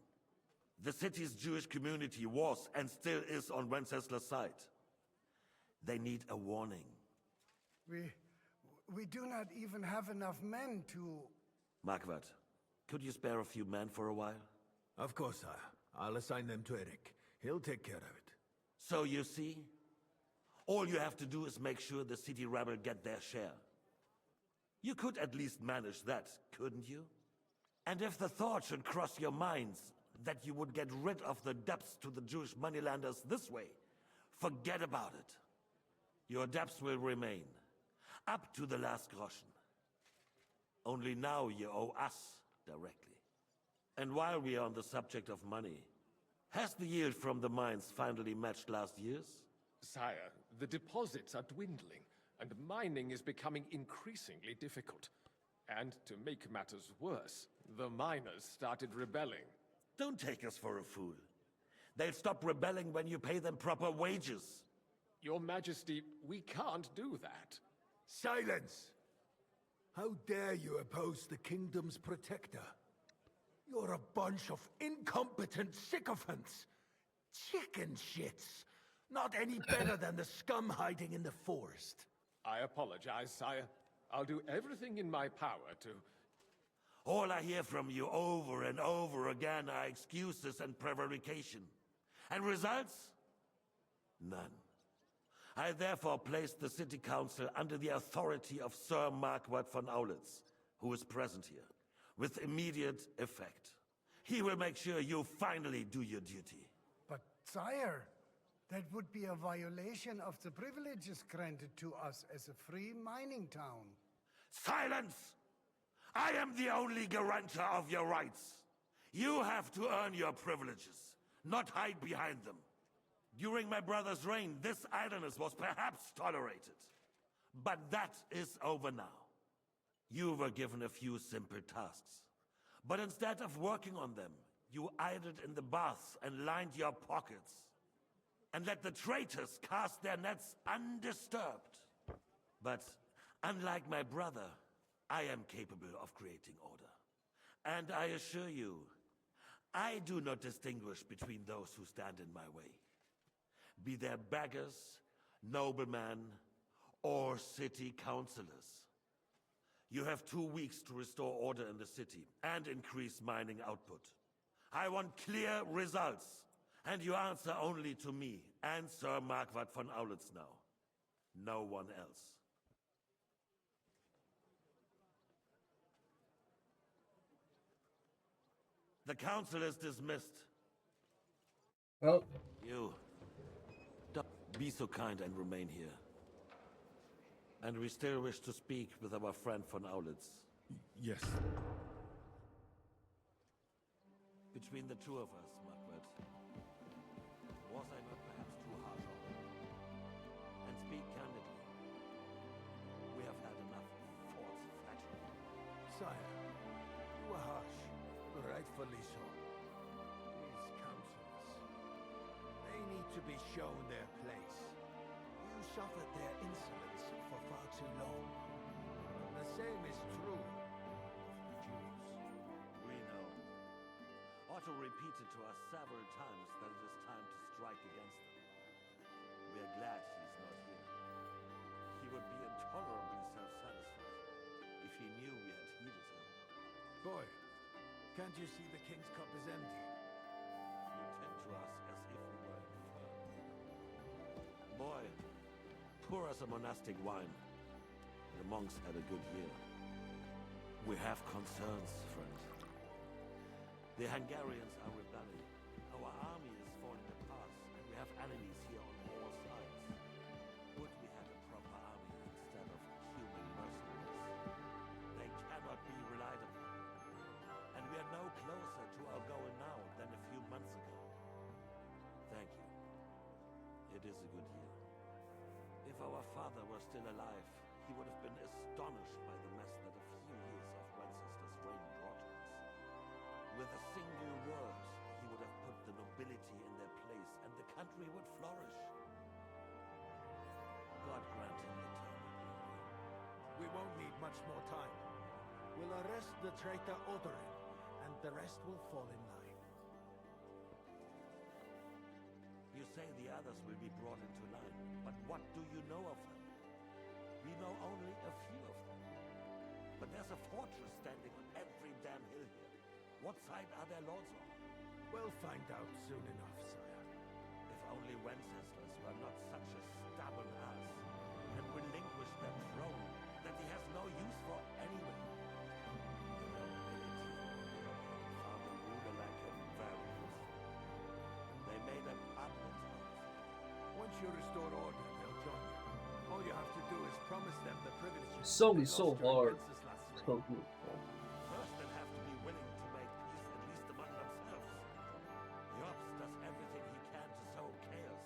The city's Jewish community was and still is on Wenceslas' side. They need a warning. We do not even have enough men to... Marquardt, could you spare a few men for a while? Of course, sire. I'll assign them to Eric. He'll take care of it. So you see, all you have to do is make sure the city rabble get their share. You could at least manage that, couldn't you? And if the thought should cross your minds that you would get rid of the debts to the Jewish moneylanders this way, forget about it. Your debts will remain, up to the last groschen. Only now you owe us directly. And while we are on the subject of money, has the yield from the mines finally matched last year's? Sire, the deposits are dwindling, and mining is becoming increasingly difficult. And to make matters worse, the miners started rebelling. Don't take us for a fool. They'll stop rebelling when you pay them proper wages. Your Majesty, we can't do that. Silence! How dare you oppose the kingdom's protector? You're a bunch of incompetent sycophants. Chicken shits. Not any better than the scum hiding in the forest. I apologize, sire. I'll do everything in my power to... All I hear from you over and over again are excuses and prevarication. And results? None. I therefore placed the city council under the authority of Sir Marquardt von Aulitz, who is present here, with immediate effect. He will make sure you finally do your duty. But, sire, that would be a violation of the privileges granted to us as a free mining town. Silence! I am the only guarantor of your rights. You have to earn your privileges, not hide behind them. During my brother's reign, this idleness was perhaps tolerated. But that is over now. You were given a few simple tasks. But instead of working on them, you idled in the baths and lined your pockets. And let the traitors cast their nets undisturbed. But unlike my brother, I am capable of creating order. And I assure you, I do not distinguish between those who stand in my way. Be they beggars, noblemen, or city councillors. You have 2 weeks to restore order in the city and increase mining output. I want clear results, and you answer only to me and Sir Marquardt von Aulitz now. No one else. The council is dismissed. Well, You, don't be so kind and remain here. And we still wish to speak with our friend von Aulitz. Yes. Between the two of us, Marquardt, was I not perhaps too harsh on him? And speak candidly, we have had enough false flattery. Sire, you were harsh, rightfully so. These councillors, they need to be shown their place. You suffered their insolence for far too long. The same is true of the Jews. We know. Otto repeated to us several times that it is time to strike against them. We are glad he is not here. He would be intolerably self-satisfied if he knew we had heeded him. Boy, can't you see the king's cup is empty? You tend to us as if we were infirm. Boy, pour us a monastic wine. The monks had a good year. We have concerns, friend. The Hungarians are rebelling. Our army is falling apart, and we have enemies here on all sides. Would we had a proper army instead of human mercenaries? They cannot be relied upon. And we are no closer to our goal now than a few months ago. Thank you. It is a good year. If our father were still alive, he would have been astonished by the mess that a few years of Wencesla's reign brought to us. With a single word, he would have put the nobility in their place, and the country would flourish. God grant him eternal glory. We won't need much more time. We'll arrest the traitor Odorin, and the rest will fall in line. You say the others will be brought into line, but what do you know of them? We know only a few of them. But there's a fortress standing on every damn hill here. What side are their lords on? We'll find out soon enough, sire. If only Wenceslas were not such a stubborn ass, and relinquished that throne that he has no use for anyway. The nobility found a ruler like him very useful. They made a puppet out of him. Once you restore order, they'll join you. All you have to do is promise them the privileges. the song they is so lost during hard. Wenceslas' reign. So good. First, they'll have to be willing to make peace, at least among themselves. Jobs does everything he can to sow chaos,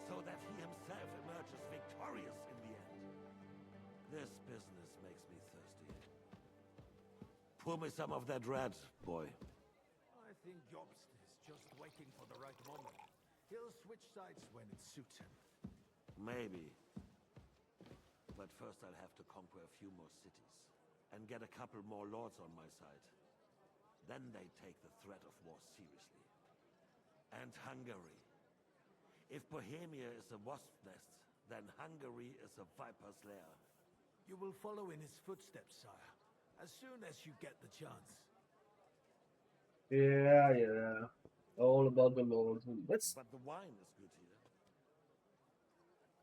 so that he himself emerges victorious in the end. This business makes me thirsty. Pour me some of that red, boy. I think Jobst is just waiting for the right moment. He'll switch sides when it suits him. Maybe. But first I'll have to conquer a few more cities, and get a couple more lords on my side. Then they take the threat of war seriously. And Hungary. If Bohemia is a wasp's nest, then Hungary is a viper's lair. You will follow in his footsteps, sire, as soon as you get the chance. Yeah, yeah. All about the Lord. Let's. But the wine is good here.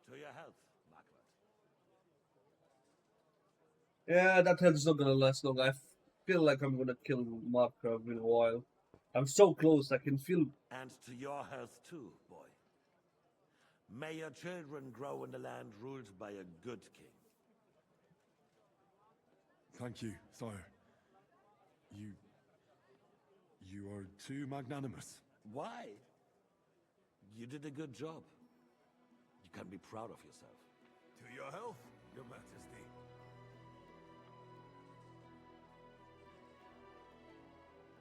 To your health, Marquardt. Yeah, that health's not gonna last long. I feel like I'm gonna kill Markov in a while. I'm so close. I can feel. And to your health too, boy. May your children grow in a land ruled by a good king. Thank you, sire. You are too magnanimous. Why? You did a good job. You can be proud of yourself. To your health, your majesty.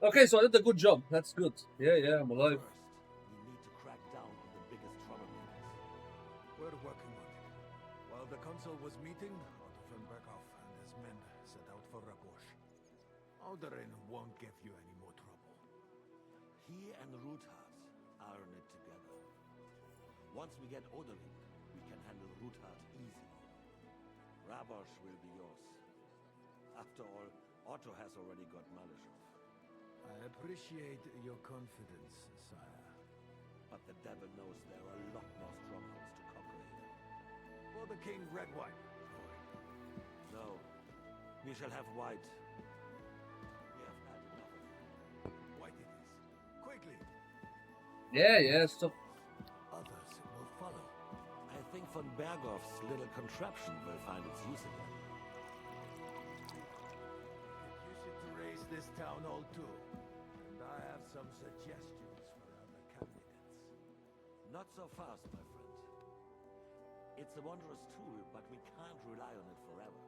Okay, so I did a good job. That's good. Yeah, I'm alive. We need to crack down on the biggest troublemakers. We're working on it. While the council was meeting, Otto von Berghoff and his men set out for Rabosch. Alderin won't give you any more trouble. He and Ruthard are in it together. Once we get Oderin, we can handle Ruthard easily. Rabosch will be yours. After all, Otto has already got Malishov. I appreciate your confidence, sire. But the devil knows there are a lot more strongholds to conquer here. For the king, red wine. No, we shall have white. We have had enough of it. White it is. Quickly. Yeah, stop. Others will follow. I think von Berghoff's little contraption will find its use again. Use it to raise this town hall too. And I have some suggestions for other candidates. Not so fast, my friend. It's a wondrous tool, but we can't rely on it forever.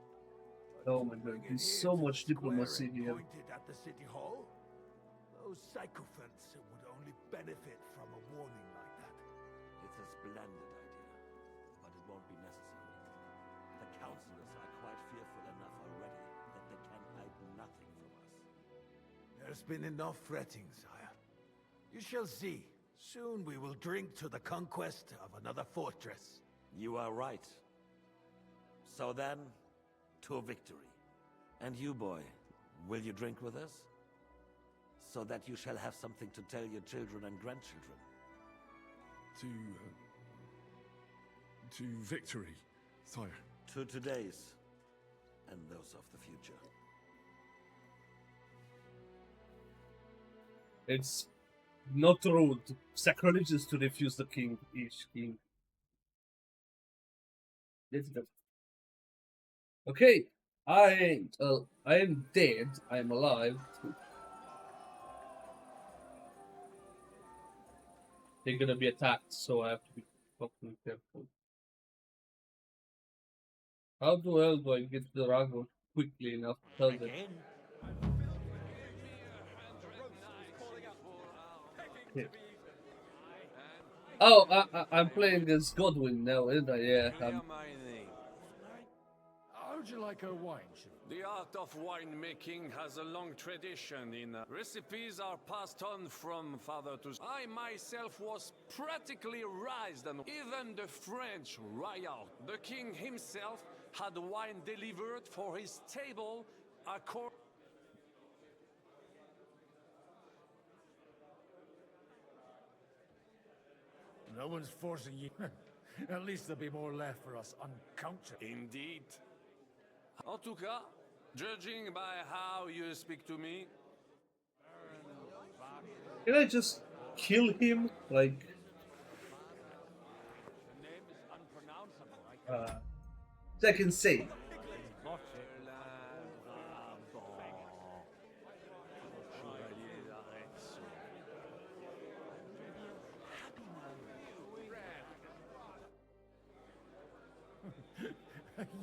Oh my god, there's so much diplomacy here. Pointed at the city hall? Those sycophants would only benefit from a warning like that. It's a splendid idea, but it won't be necessary. The councillors are quite fearful enough already that they can hide nothing from us. There's been enough fretting, sire. You shall see. Soon we will drink to the conquest of another fortress. You are right. So then, to victory. And you, boy, will you drink with us? So that you shall have something to tell your children and grandchildren. To victory, sire. To today's, and those of the future. It's not rude, sacrilegious to refuse the king, each king. Let's go. Okay, I am dead. I'm alive. They're gonna be attacked, so I have to be fucking careful. How the hell do I get the Rago quickly enough to tell them? Yeah. Oh, I'm playing as Godwin now, isn't I? Yeah. How would you like a wine? The art of winemaking has a long tradition recipes are passed on from father to son. I myself was practically raised on even the French royal. The king himself had wine delivered for his table according. No one's forcing you. At least there'll be more left for us uncountable. Indeed. En tout cas, judging by how you speak to me... Can I just kill him? Like... so I can say.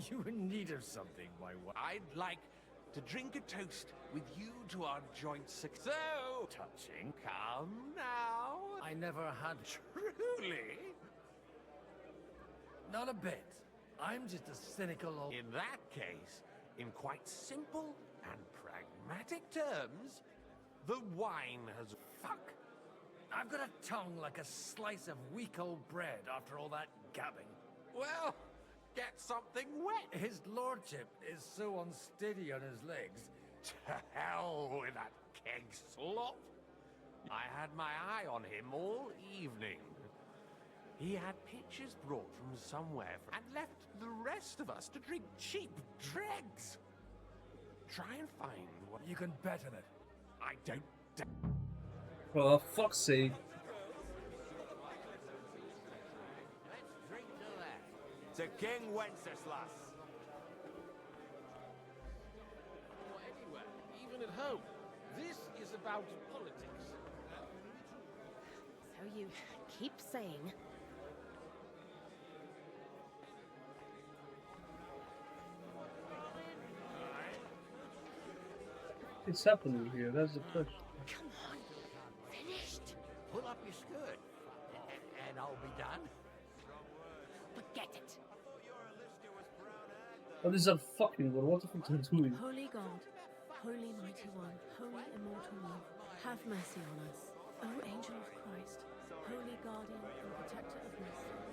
You in need of something, my wife. I'd like to drink a toast with you to our joint success. So touching. Come now. I never had. Truly? Not a bit. I'm just a cynical old... In that case, in quite simple and pragmatic terms, the wine has... Fuck! I've got a tongue like a slice of weak old bread after all that gabbing. Well, get something wet. His lordship is so unsteady on his legs. To hell with that keg slop. I had my eye on him all evening. He had pictures brought from somewhere and left the rest of us to drink cheap dregs. Try and find what... You can bet on it. I don't... For fuck's sake. Let's drink to that. To King Wenceslas. Or anywhere, even at home. This is about politics. So you keep saying. What's happening here? That's the question. skirt, and I'll be done. Forget it. Oh, these are fucking good. What the fuck are they doing? Holy God, Holy Mighty One, Holy Immortal One, have mercy on us. O Angel of Christ, Holy Guardian and Protector of my soul.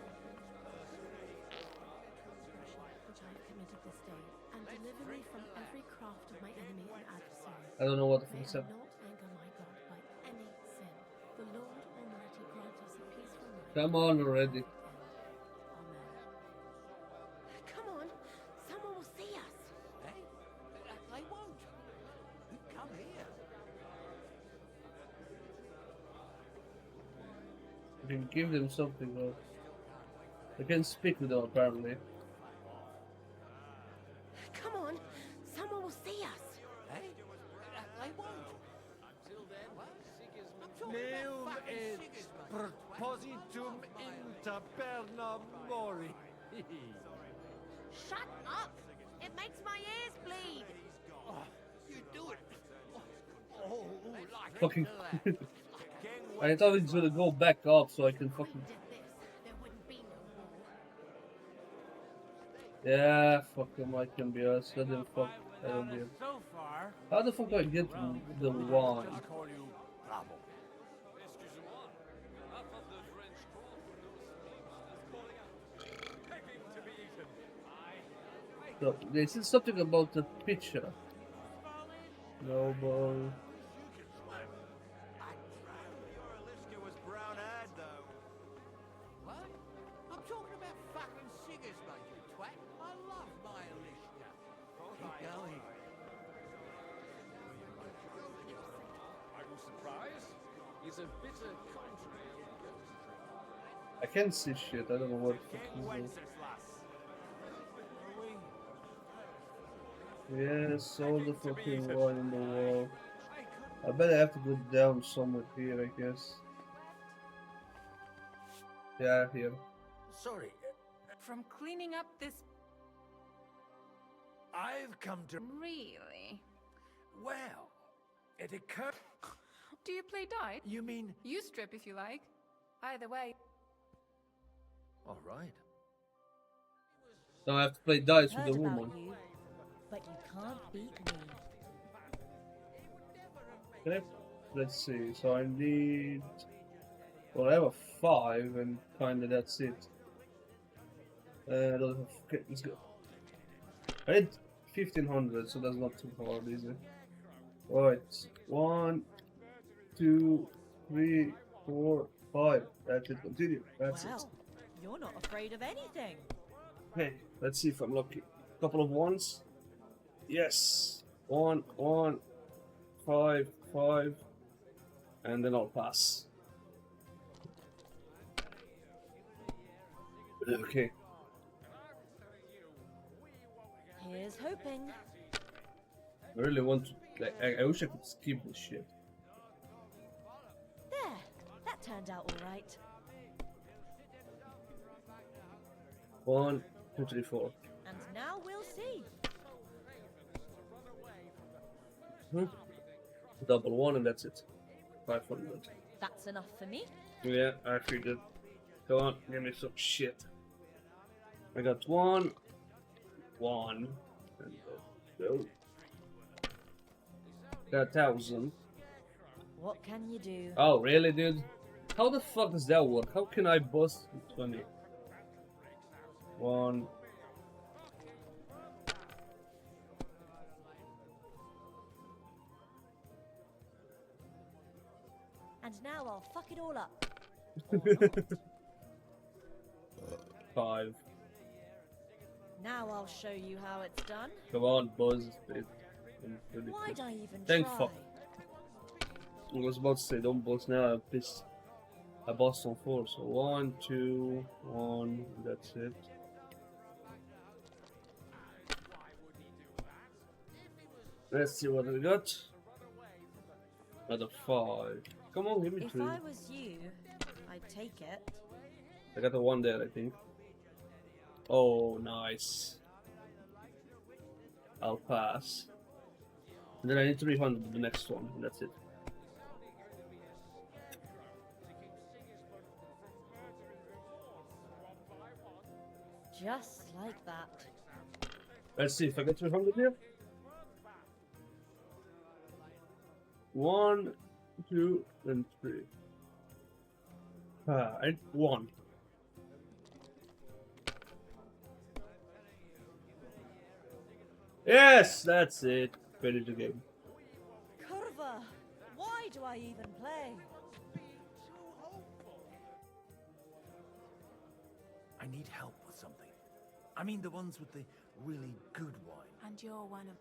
Which I have committed this day, and deliver me from every craft of my enemy and adversary. I don't know what the fuck May is I that. not anger my God by any sin. The Lord Almighty grant us a peaceful night. Come on already. Come on, someone will see us. Eh? They won't. Come here. You can give them something, though. I can speak with them, apparently. Come on, someone will see us. Eh? They won't. Until then, Neum et propositum inter perna mori. Shut up! It makes my ears bleed. You do it. Oh, like Fucking. that. I thought it was gonna go back up so I can fucking. There wouldn't be no war. Yeah, fuck them, I can be us. Let them fuck. I don't be. So far, How the fuck do I get the wine? I call you Bravo. So, they said something about the picture. Noble. What? I'm talking about fucking singers, mate, you twat. I love my Alicia. Keep going. Are you surprised? He's a bitter contrary. I can't see shit. I don't know what the fuck King is it. Wenceslas. Yes, all the fucking wine in the wall. I bet I have to go down somewhere here, I guess. Yeah, here. Sorry, From cleaning up this. I've come to... Really? Well, it occurred... Do you play dice? You mean... You strip if you like. Either way. All right. Now I have to play dice with Heard the about woman. you, but you can't beat me. Can I? Let's see. So I need. Well, I have a 5, and kinda that's it. Okay, let's go. I need 1500, so that's not too hard, is it? Alright. 1, 2, 3, 4, 5. That's it. Continue. That's Wow, it. you're not afraid of anything. Okay, let's see if I'm lucky. Couple of ones. Yes. 1, 1, 5, 5. And then I'll pass. Okay. Here's hoping. I really want to. Like, I wish I could skip this shit. There, that turned out all right. 1, 2, 3, 4. And now we'll see. Double 1 and that's it. 500. That's enough for me. Yeah, I figured. Come on, give me some shit. I got 1, 1, and go. Got 1,000. What can you do? Oh, really, dude? How the fuck does that work? How can I bust 20? 1. And now I'll fuck it all up. 5. Now I'll show you how it's done. Come on, buzz. Why'd I even Thank try? fuck. I was about to say don't bust now. I'm pissed. I bust on 4. So 1, 2, 1. That's it. Let's see what we got. Another 5. Come on, give me If 3. I was you, I'd take it. I got the 1 there, I think. Oh, nice. I'll pass. And then I need 300 the next one, and that's it. Just like that. Let's see if I get 300 here. 1, 2, and 3. And 1. Yes, that's it. Finish the game. Curva! Why do I even play? I need help with something. I mean the ones with the really good wine. And you're one of...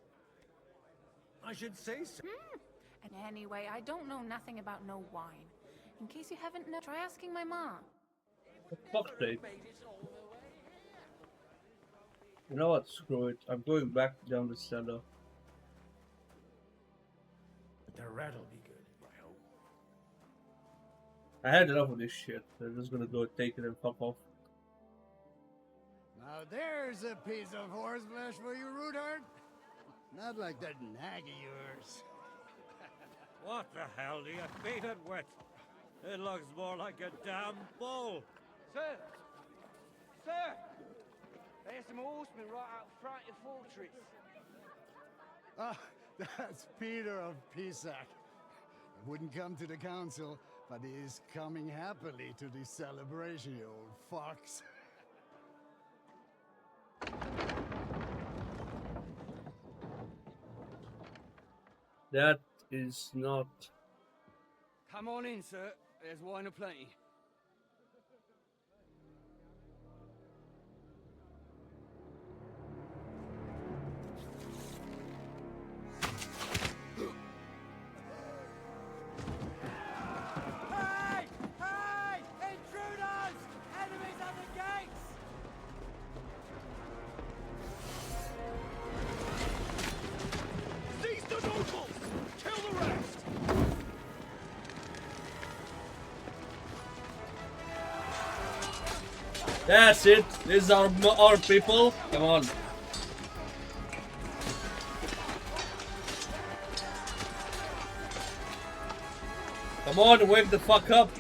I should say so. And anyway, I don't know nothing about no wine. In case you haven't known, try asking my mom. For fuck's sake. You know what? Screw it. I'm going back down the cellar. The rat'll be good, I hope. I had enough of this shit. I'm just gonna go take it and fuck off. Now there's a piece of horseflesh for you, Rootheart. Not like that nag of yours. What the hell do you feed it with? It looks more like a damn bull. Sir! Sir! There's some horsemen right out front of the fortress. Ah, that's Peter of Pisac. He wouldn't come to the council, but he is coming happily to the celebration, you old fox. That is not... Come on in, sir. There's wine aplenty. Hey! Hey! Intruders! Enemies at the gates! Seize the nobles! Kill the rest! That's it. These are our people. Come on. Come on, wake the fuck up.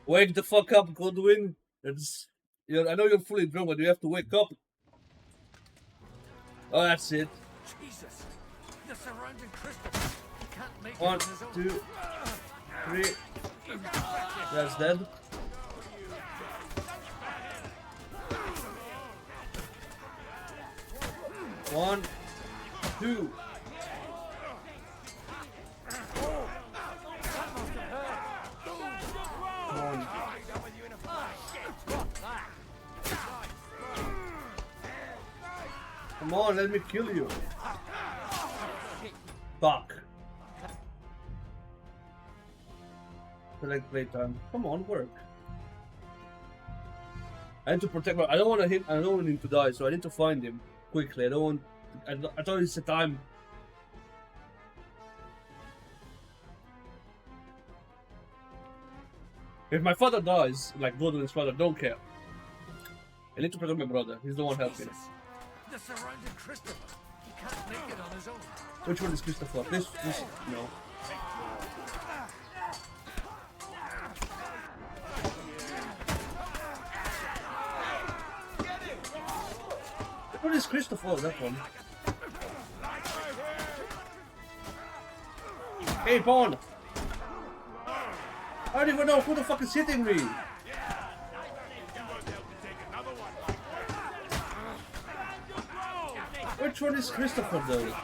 Wake the fuck up, Godwin. I know you're fully drunk, but you have to wake up. Oh, that's it. Jesus! The surrounding crystal. He can't make 1, it on his own. 2, 3. That's dead. One, 2. One. Come on, let me kill you. Fuck. Select playtime. Come on, work. I need to protect my. I don't want him to die, so I need to find him quickly. I don't want. I thought it's the time. If my father dies, like Godwin's father, don't care. I need to protect my brother. He's the one helping. The surrounding crystal. He can't make it on his own. Which one is Christopher? This, no. What is Christopher? That one. Hey, Paul! I don't even know who the fuck is hitting me! Which one is Christopher though?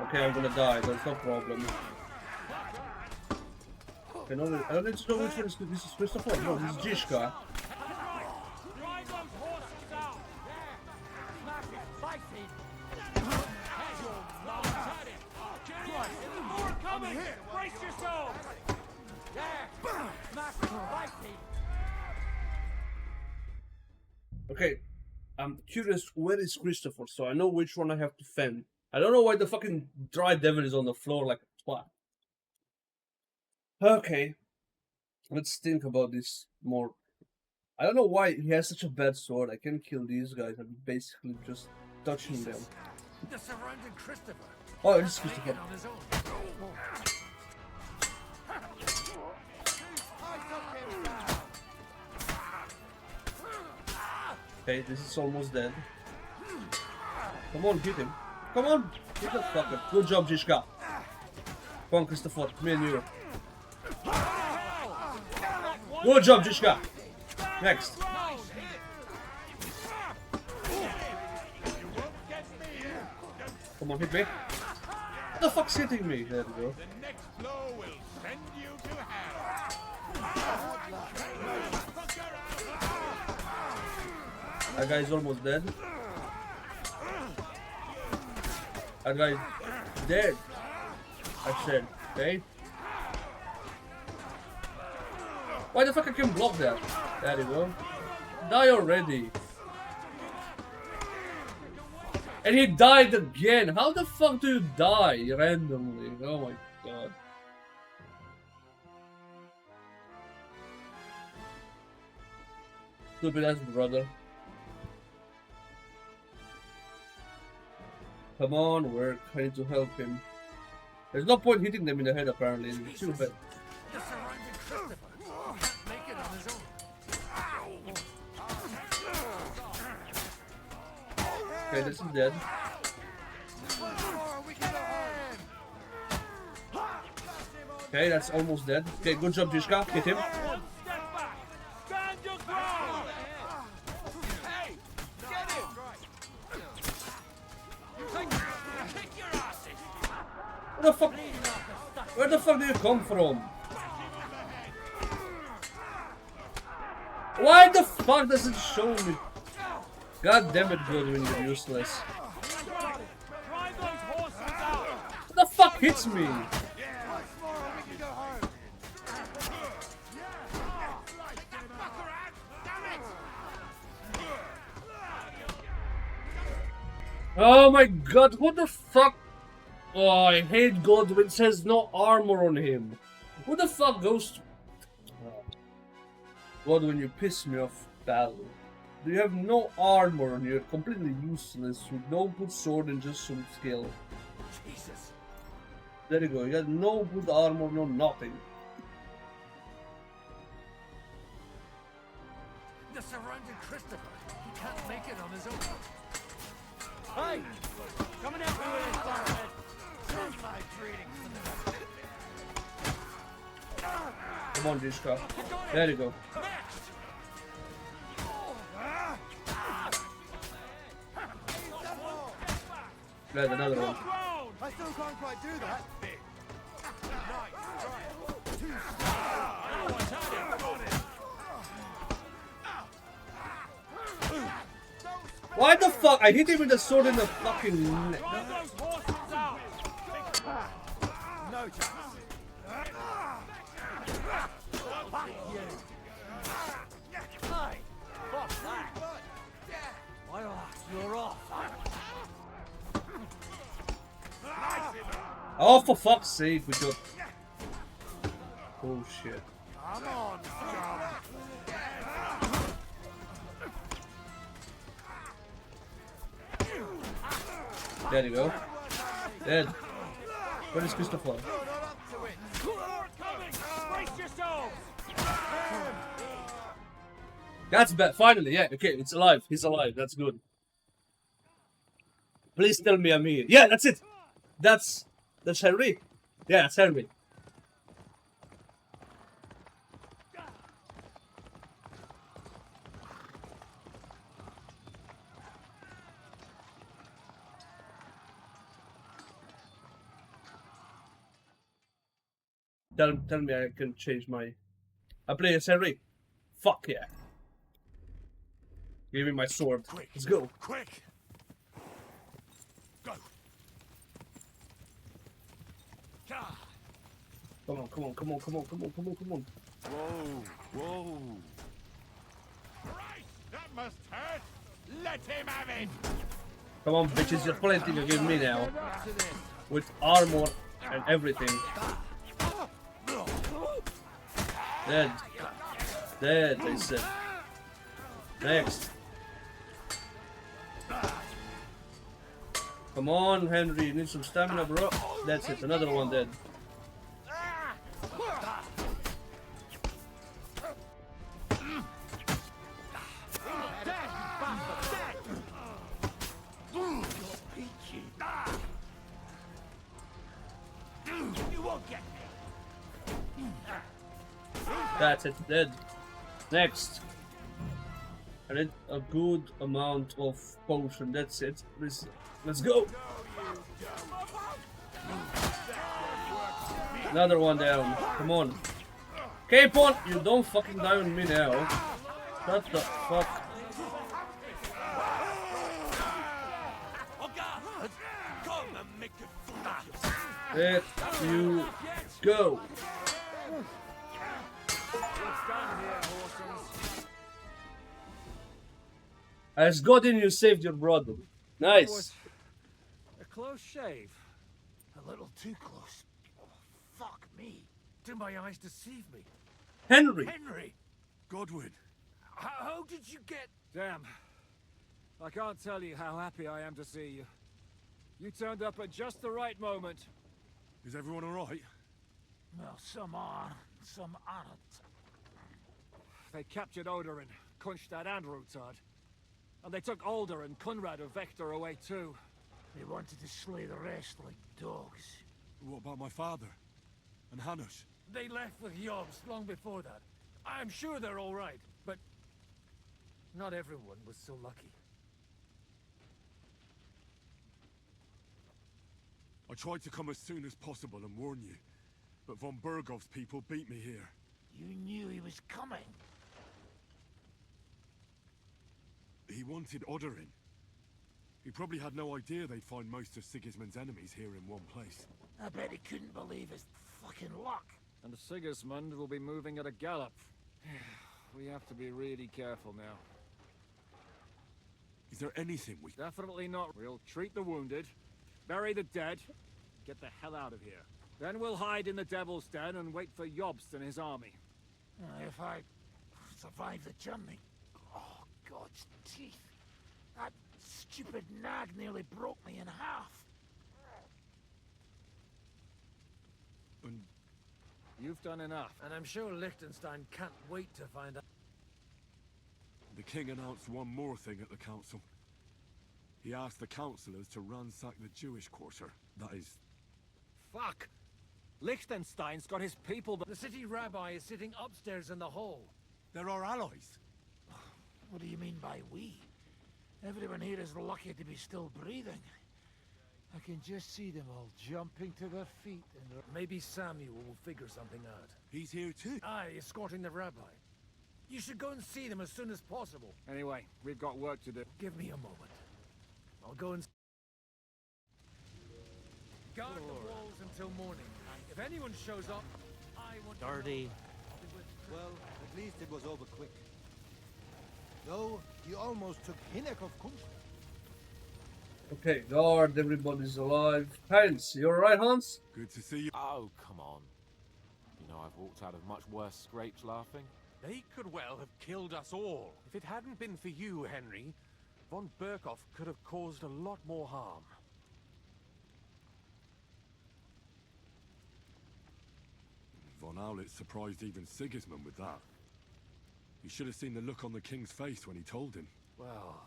Okay, I'm gonna die, that's no problem. Okay, no, I don't need to know which one is this is Christopher. No, this is Jishka. Drive those horses out! Smash it! Fight it! More coming! Brace yourselves! There! Smash it! Fight it! Okay, I'm curious where is Christopher, so I know which one I have to fend. I don't know why the fucking dry devil is on the floor like a twat. Okay, let's think about this more. I don't know why he has such a bad sword. I can kill these guys. I'm basically just touching them. The surrounding Christopher. Oh, it's Christopher. On his own. Okay, this is almost dead. Come on, hit him. Come on! Hit that fucker. Good job, Zizka. Come on, Christopher. Me and you. Good job, Zizka. Next. Come on, hit me. What the fuck's hitting me? There we go. The next blow will send you to hell. That guy's almost dead. That guy's dead. I said, okay? Why the fuck I can block that? There you go. Die already. And he died again. How the fuck do you die randomly? Oh my god. Stupid ass brother. Come on, work. I need to help him. There's no point hitting them in the head apparently. It's too bad. Okay, this is dead. Okay, that's almost dead. Okay, good job, Zizka. Hit him. Where the fuck? Where the fuck do you come from? Why the fuck does it show me? God damn it, Godwin, you're useless. What the fuck hits me? Oh my god, who the fuck? Oh, I hate Godwin says no armor on him. Who the fuck goes to... Godwin, you piss me off, pal. You have no armor on you, you're completely useless with no good sword and just some skill. Jesus. There you go, you got no good armor, no nothing. The surrounding Christopher. He can't make it on his own. Hey! Coming out with this firehead! Send my greetings to the... Come on, Zizka. There you go. There's another one. I still can't quite do that. Why the fuck? I hit him with the sword in the fucking neck. No chance. Fuck you. Hey, fuck that. Well, you're off. Oh, for fuck's sake, we got... Oh shit. Come on, scum. There you go. Dead. Where is Christopher? That's bad. Finally, yeah. Okay, it's alive. He's alive. That's good. Please tell me I'm here. Yeah, that's it. That's Henry. Yeah, that's Henry. Tell me I can change my... I play as Henry. Fuck yeah. Give me my sword. Quick. Let's go. Quick! Go! Come on, come on, come on, come on, come on, come on, come on. Whoa, whoa. Christ, that must hurt! Let him have it! Come on, bitches, you're plenty to give me now. With armor and everything. Dead. Dead, they said. Come on, Henry, you need some stamina, bro. That's it, another one dead. That's it, dead. Next. I need a good amount of potion, that's it. Let's go! Another one down, come on. Cape on! You don't fucking die on me now. What the fuck? There you go. As God in you saved your brother. Nice. A close shave. A little too close. Fuck me. Do my eyes deceive me? Henry! Henry! Godwin! How did you get... Damn. I can't tell you how happy I am to see you. You turned up at just the right moment. Is everyone alright? Well, some are, some aren't. They captured Odorin, Kunstad and Rutard. And they took Alder and Kunrad of Vector away too. They wanted to slay the rest like dogs. What about my father? And Hanush? They left with Yobs long before that. I'm sure they're all right, but not everyone was so lucky. I tried to come as soon as possible and warn you, but von Bergov's people beat me here. You knew he was coming. He wanted Odorin. He probably had no idea they'd find most of Sigismund's enemies here in one place. I bet he couldn't believe his fucking luck. And Sigismund will be moving at a gallop. We have to be really careful now. Is there anything we... Definitely not. We'll treat the wounded, bury the dead, get the hell out of here. Then we'll hide in the Devil's Den and wait for Jobst and his army. If I survive the journey... Oh, God's teeth. That stupid nag nearly broke me in half. And you've done enough, and I'm sure Liechtenstein can't wait to find out. The king announced one more thing at the council. He asked the councillors to ransack the Jewish quarter. That is... Fuck! Liechtenstein's got his people, but the city rabbi is sitting upstairs in the hall. They're our allies. What do you mean by we? Everyone here is lucky to be still breathing. I can just see them all jumping to their feet and... Maybe Samuel will figure something out. He's here too. Aye, escorting the rabbi. You should go and see them as soon as possible. Anyway, we've got work to do. Give me a moment. I'll go and... Guard the walls until morning. If anyone shows up, I want Dirty. Well, at least it was over quick. Though, he almost took Hinnek of Kunst. Okay, guard, everybody's alive. Hans, you alright, Hans? Good to see you. Oh, come on. You know, I've walked out of much worse scrapes laughing. They could well have killed us all. If it hadn't been for you, Henry, von Berkhoff could have caused a lot more harm. Von Aulitz surprised even Sigismund with that. You should have seen the look on the king's face when he told him. Well,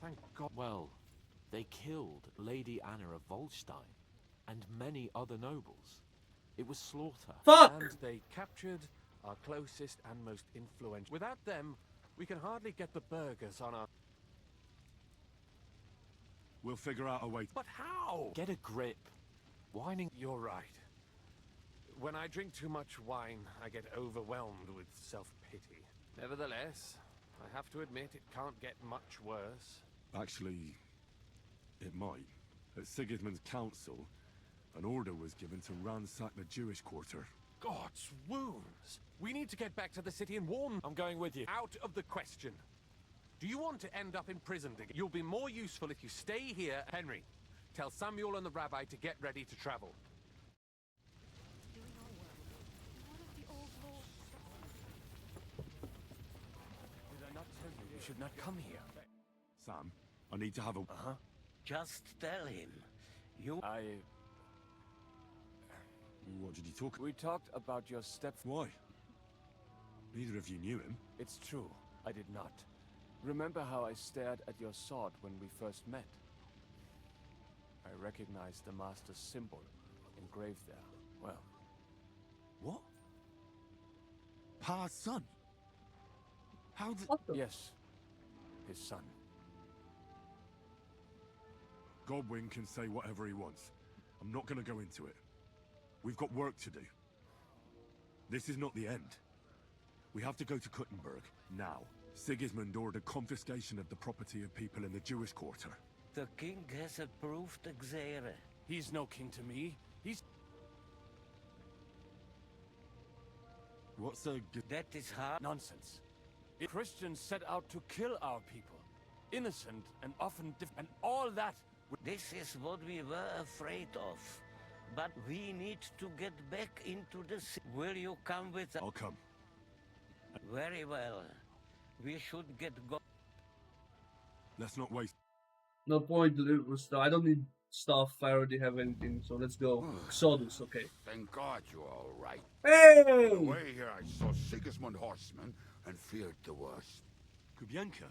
thank God. Well, they killed Lady Anna of Volstein and many other nobles. It was slaughter. Fuck! And they captured our closest and most influential. Without them, we can hardly get the burghers on our... We'll figure out a way. But how? Get a grip. Whining... You're right. When I drink too much wine, I get overwhelmed with self-pity. Nevertheless, I have to admit it can't get much worse. Actually, it might. At Sigismund's council, an order was given to ransack the Jewish quarter. God's wounds! We need to get back to the city and warn... I'm going with you. Out of the question. Do you want to end up imprisoned again? You'll be more useful if you stay here. Henry, tell Samuel and the rabbi to get ready to travel. Did I not tell you you should not come here? Sam, I need to have a... Uh-huh. Just tell him. What did you talk? We talked about your Why? Neither of you knew him. It's true, I did not. Remember how I stared at your sword when we first met? I recognized the Master's symbol engraved there. Well... What? Pa's son? How did... Yes. His son. Godwin can say whatever he wants. I'm not gonna go into it. We've got work to do. This is not the end. We have to go to Kuttenberg, now. Sigismund ordered confiscation of the property of people in the Jewish quarter. The king has approved Xere. He's no king to me. He's... What's a... That is hard. Nonsense. Christians set out to kill our people. Innocent and often and all that... This is what we were afraid of. But we need to get back into the city. Will you come with us? I'll come. Very well. We should get Let's not waste... No point delivering stuff. I don't need stuff. I already have anything, so let's go. Exodus, okay. Thank God you're all right. Hey! On the way here, I saw Sigismund horsemen and feared the worst. Kubienka?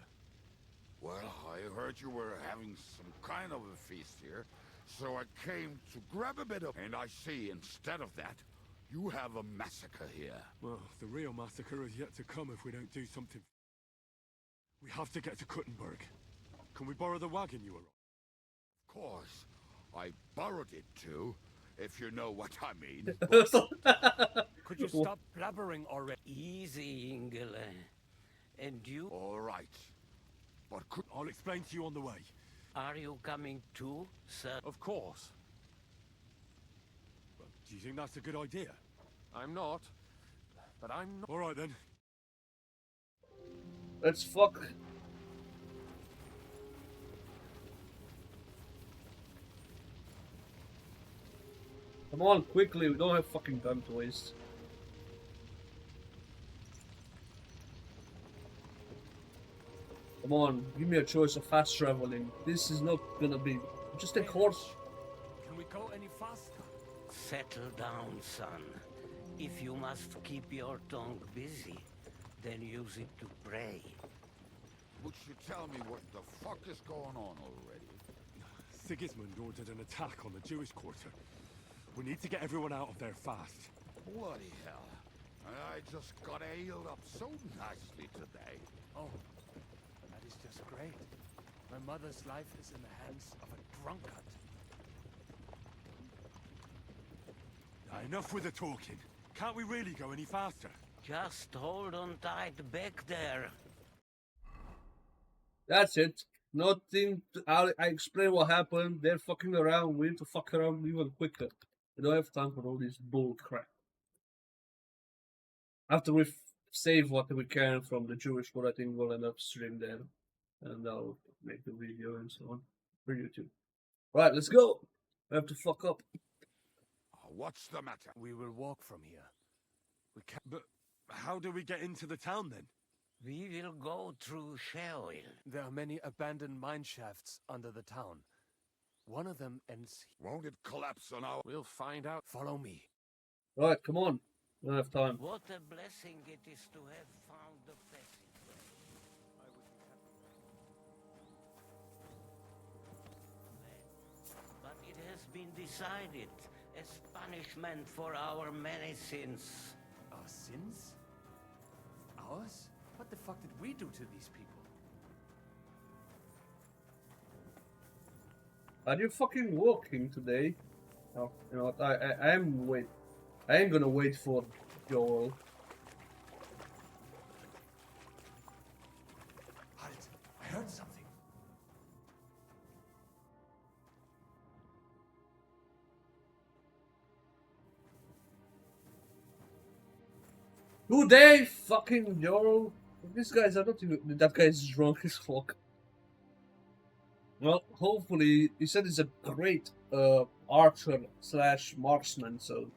Well, I heard you were having some kind of a feast here, so I came to grab a bit of... And I see, instead of that, you have a massacre here. Well, the real massacre is yet to come if we don't do something. We have to get to Kuttenberg. Can we borrow the wagon you were on? Of course. I borrowed it too, if you know what I mean. Could you stop blabbering already? Easy, Ingele. And you? All right. But I'll explain to you on the way. Are you coming too, sir? Of course. Well, do you think that's a good idea? I'm not. But I'm not. All right then. Let's fuck. Come on, quickly. We don't have fucking time to waste. Come on, give me a choice of fast traveling. This is not gonna be... Just take horse. Can we go any faster? Settle down, son. If you must keep your tongue busy, then use it to pray. Would you tell me what the fuck is going on already? Sigismund ordered an attack on the Jewish quarter. We need to get everyone out of there fast. Bloody hell. I just got ailed up so nicely today. Oh, that is just great. My mother's life is in the hands of a drunkard. Enough with the talking. Can't we really go any faster? Just hold on tight back there. That's it. Nothing. I explain what happened. They're fucking around. We need to fuck around even quicker. We don't have time for all this bull crap. After we save what we can from the Jewish war, I think we'll end up stream there. And I'll make the video and so on for YouTube. Right, let's go. I have to fuck up. What's the matter? We will walk from here. We can't. But how do we get into the town then? We will go through Sheol. There are many abandoned mine shafts under the town. One of them ends... Won't it collapse on our... We'll find out. Follow me. Right, come on. We don't have time. What a blessing it is to have found the passageway. But it has been decided as punishment for our many sins. Our sins? Ours? What the fuck did we do to these people? Are you fucking walking today? Oh, you know what? I am wait. I ain't gonna wait for Joel. I heard something. Do they fucking Joel? These guys are not even. That guy is drunk as fuck. Well, hopefully, he said he's a great archer / marksman, so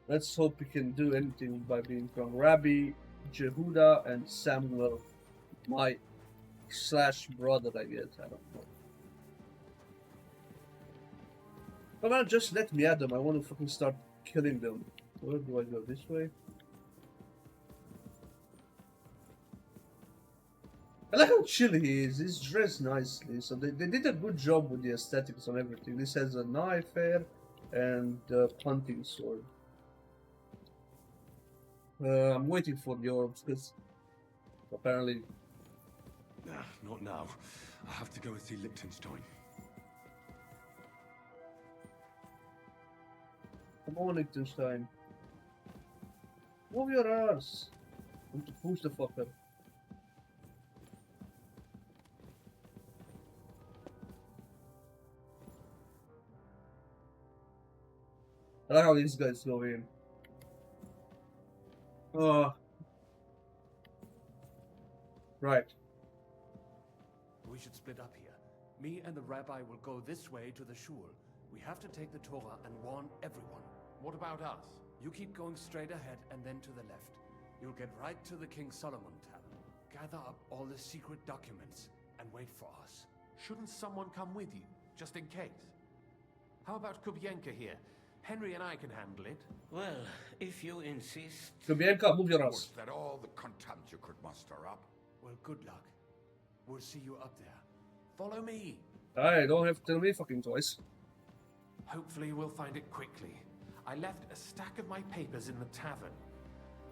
let's hope he can do anything by being from Rabbi, Jehuda, and Samuel, my / brother, I guess. I don't know. Come on, just let me at them. I want to fucking start killing them. Where do I go? This way? I like how chill he is. He's dressed nicely. So they did a good job with the aesthetics on everything. This has a knife here and a hunting sword. I'm waiting for the orbs because apparently. Not now. I have to go and see Liechtenstein. Come on, Liechtenstein. Move your ass. I want to push the fucker. I like how these guys go in. Right. We should split up here. Me and the rabbi will go this way to the shul. We have to take the Torah and warn everyone. What about us? You keep going straight ahead and then to the left. You'll get right to the King Solomon Tavern. Gather up all the secret documents and wait for us. Shouldn't someone come with you, just in case? How about Kubienka here? Henry and I can handle it. Well, if you insist. Kubienka, move your ass. Was that all the contempt you could muster up? Well, good luck. We'll see you up there. Follow me. I don't have to tell me fucking twice. Hopefully we'll find it quickly. I left a stack of my papers in the tavern.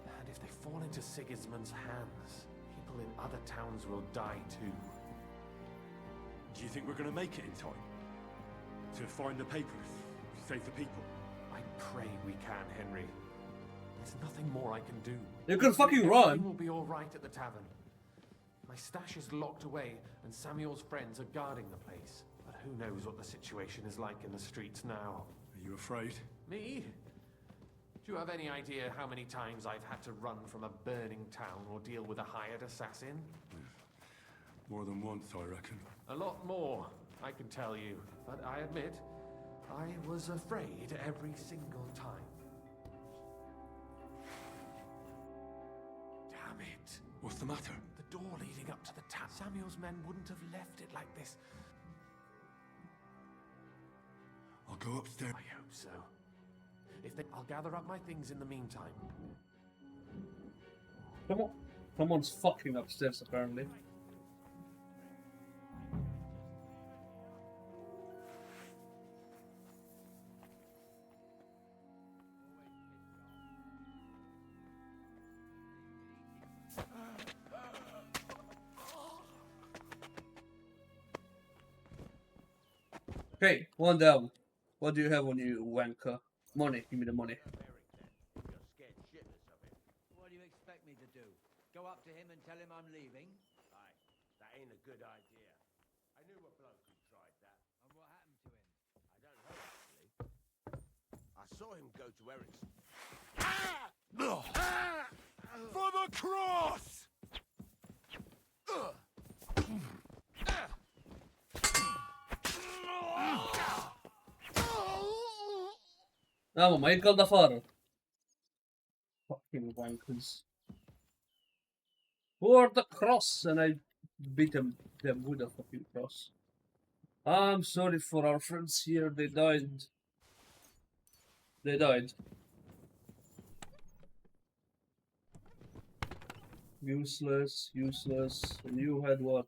And if they fall into Sigismund's hands, people in other towns will die too. Do you think we're going to make it in time? To find the papers? Save the people? I pray we can, Henry. There's nothing more I can do. You can fucking run. Everything will be all right at the tavern. My stash is locked away, and Samuel's friends are guarding the place. But who knows what the situation is like in the streets now? Are you afraid? Me? Do you have any idea how many times I've had to run from a burning town or deal with a hired assassin? More than once, I reckon. A lot more, I can tell you. But I admit, I was afraid every single time. Damn it. What's the matter? The door leading up to the tap. Samuel's men wouldn't have left it like this. I'll go upstairs. I hope so. I'll gather up my things in the meantime. Come on. Someone's fucking upstairs, apparently. Okay, one down. What do you have on you, wanker? Money, give me the money. What do you expect me to do? Go up to him and tell him I'm leaving? Aye, that ain't a good idea. I knew a bloke who tried that. And what happened to him? I don't know, actually. I saw him go to Eric's. For the cross! Ah, ma il da fare. Fucking wankers. For the cross, and I beat them with a fucking cross. I'm sorry for our friends here, they died. They died. Useless, useless, and you had what?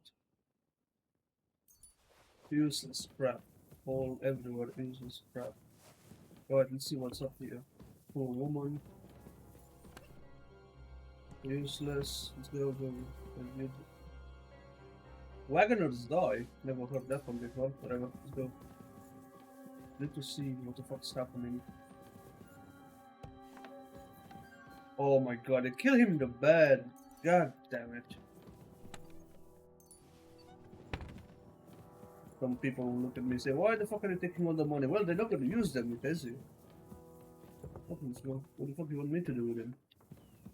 Useless crap. All everywhere, useless crap. Alright, let's see what's up here. Poor woman. Useless. Let's go. Wagoners die. Never heard that one before. Whatever. Let's go. Need to see what the fuck's happening. Oh my god, they kill him in the bed. God damn it. Some people will look at me and say, why the fuck are you taking all the money? Well, they're not going to use them with Ezzy. What the fuck do you want me to do with them?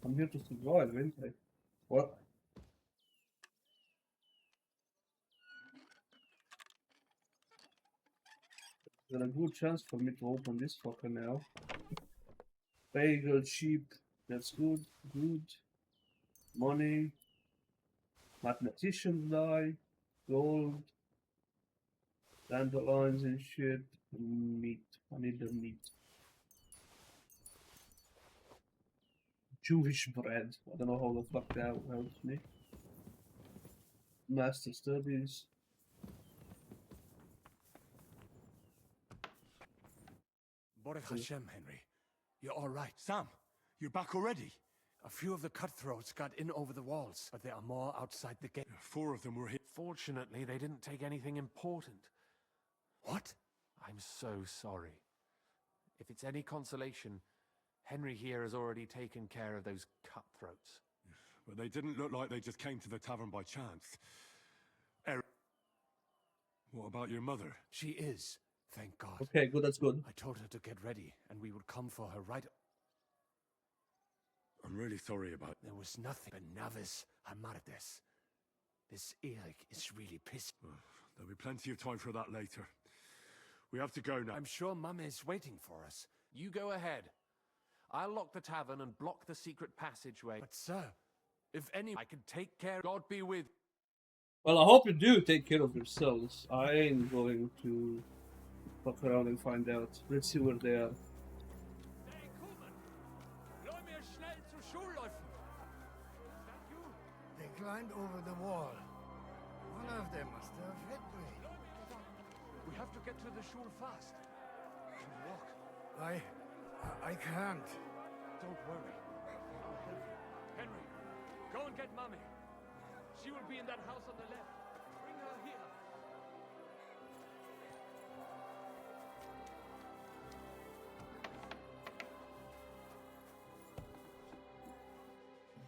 I'm here to survive, ain't I? What? There's a good chance for me to open this fucker now. Bagel, cheap. That's good. Good. Money. Mathematicians die. Gold. Dandelions and shit. Meat. I need the meat. Jewish bread. I don't know how the fuck that helps me. Master studies. Baruch Hashem, Henry. You're all right. Sam, you're back already? A few of the cutthroats got in over the walls, but there are more outside the gate. 4 of them were hit. Fortunately, they didn't take anything important. What? I'm so sorry. If it's any consolation, Henry here has already taken care of those cutthroats. But they didn't look like they just came to the tavern by chance. What about your mother? She is, thank God. Okay, good, that's good. I told her to get ready, and we would come for her right... I'm really sorry about... There was nothing but Navis Hamardes. This Eric is really pissed. There'll be plenty of time for that later. We have to go now. I'm sure Mum is waiting for us. You go ahead. I'll lock the tavern and block the secret passageway. But sir, if any... I can take care... God be with... Well, I hope you do take care of yourselves. I ain't going to fuck around and find out. Let's see where they are. They climbed over the wall. One of them must have hit me. We have to get to the shul fast. Can you walk? I can't. Don't worry. I'll help you. Henry, go and get Mommy. She will be in that house on the left. Bring her here.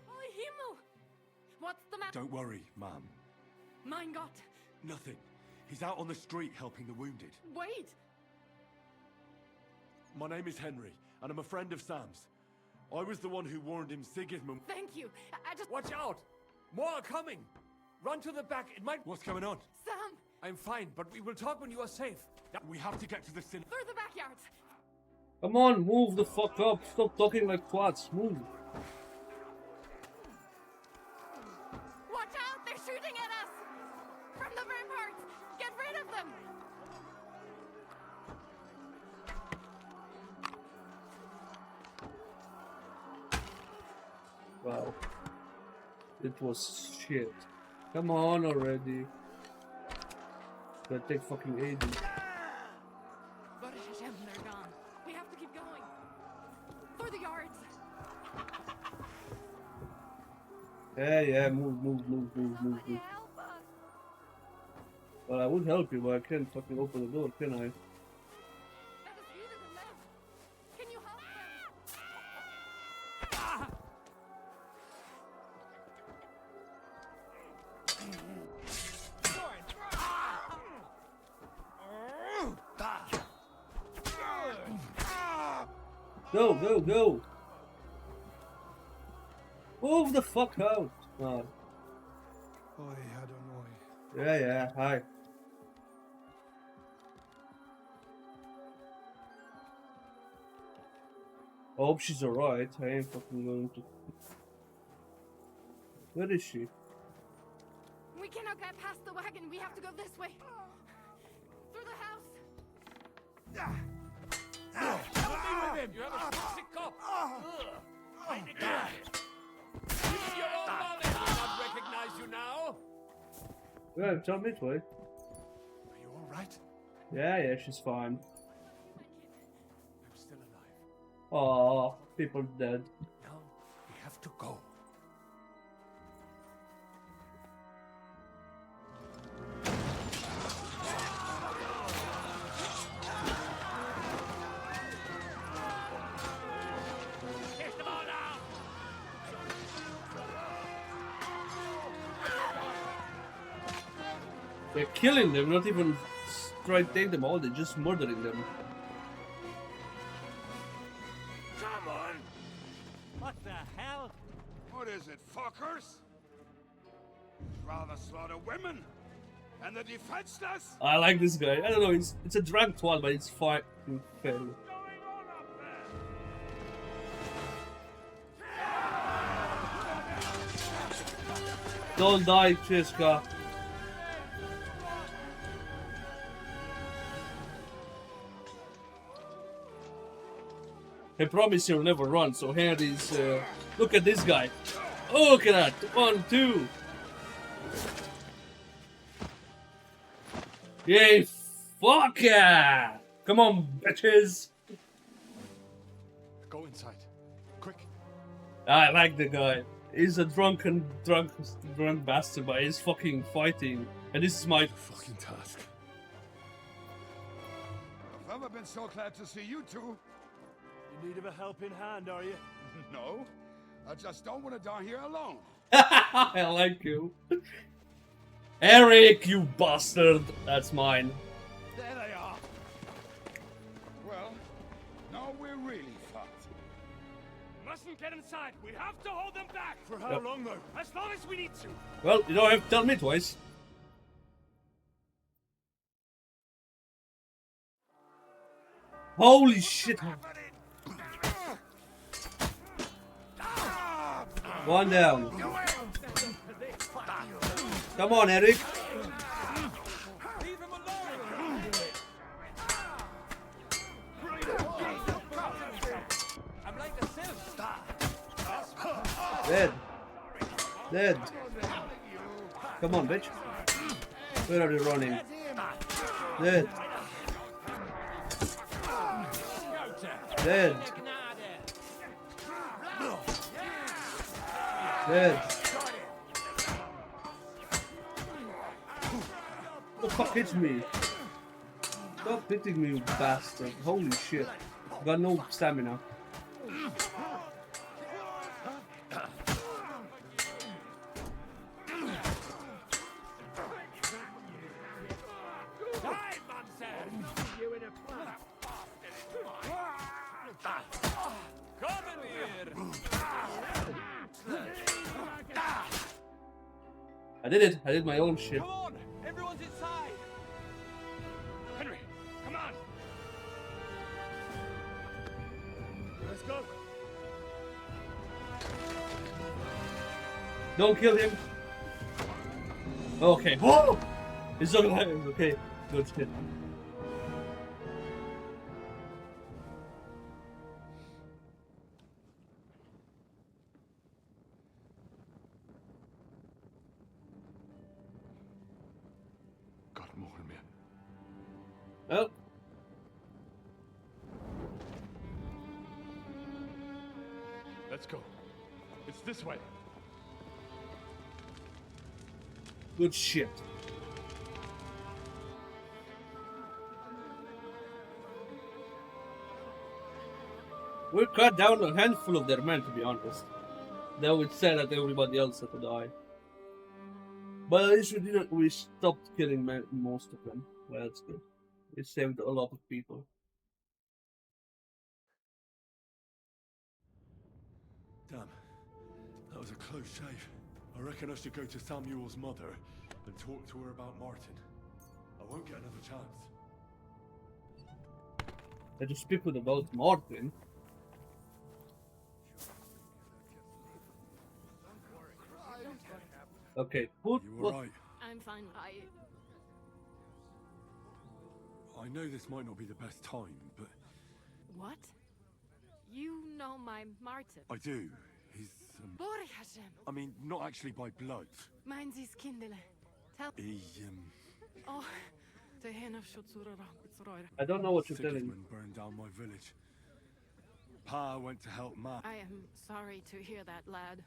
Oh, Himmel! What's the matter? Don't worry, ma'am. Mein Gott! Nothing. He's out on the street helping the wounded. Wait! My name is Henry, and I'm a friend of Sam's. I was the one who warned him Sigismund... Thank you. I just... Watch out! More are coming! Run to the back. It might... What's going on? Sam! I'm fine, but we will talk when you are safe. We have to get to the Through the backyards! Come on, move the fuck up. Stop talking like twats. Move. Watch out! They're shooting at us! From the ramparts! Get rid of them! Wow. It was shit. Come on already. Gonna take fucking ages. Baruch Hashem, they're gone. We have to keep going. For the yards. Yeah, move. Well, I would help you, but I can't fucking open the door, can I? That is you to the left. Can you help them? Go! Move the fuck out! Oh. Oi, I don't know. Yeah, hi. I hope she's alright. I ain't fucking going to... Where is she? We cannot get past the wagon. We have to go this way. Through the house. Help me with him! You have a sick cop! Find the guy! Use your own knowledge! I do not recognize you now! Yeah, tell me, way. Are you alright? Yeah, she's fine. I'm still alive. Aw, people dead. Now, we have to go. They're killing them, not even trying to take them all, they're just murdering them. Come on! What the hell? What is it, fuckers? Rather slaughter women and the defenseless? I like this guy. I don't know, it's a drunk twat, but it's fucking fair. Don't die, Chiska. I promise you'll never run. So here is, look at this guy. Oh, look at that. 1, 2. Yay, fuck yeah! Come on, bitches. Go inside. Quick. I like the guy. He's a drunk bastard, but he's fucking fighting. And this is my fucking task. I've never been so glad to see you two. You need of a helping hand, are you? No, I just don't want to die here alone. I like you. Eric, you bastard. That's mine. There they are. Well, now we're really fucked. Mustn't get inside. We have to hold them back. For how Yep. long, though? As long as we need to. Well, you don't have to tell me twice. Holy shit. One down. Come on, Eric. Dead. Dead. Come on, bitch. Where are you running? Dead. Dead. Dead. What the fuck hits me? Stop hitting me, you bastard. Holy shit. Got no stamina. I did it. I did my own shit. Come on, everyone's inside. Henry, come on. Let's go. Don't kill him. Okay. Whoa! It's okay. It's okay. Good shit. Oh. Let's go. It's this way. Good shit. We cut down a handful of their men, to be honest. Though it's sad that everybody else had to die. But at least we didn't. We stopped killing most of them. Well, that's good. We saved a lot of people. Damn, that was a close shave. I reckon I should go to Samuel's mother and talk to her about Martin. I won't get another chance. I just speak with about Martin. Okay, what? Right. I'm fine. I know this might not be the best time, but What? You know my Martin? I do. He's Borghajem. I mean, not actually by blood. Meins is kindele. Tell. He Oh, the hen of Schutzura. I don't know what you're telling me. Sigismund burned down my village. Pa went to help Ma. I am sorry to hear that, lad.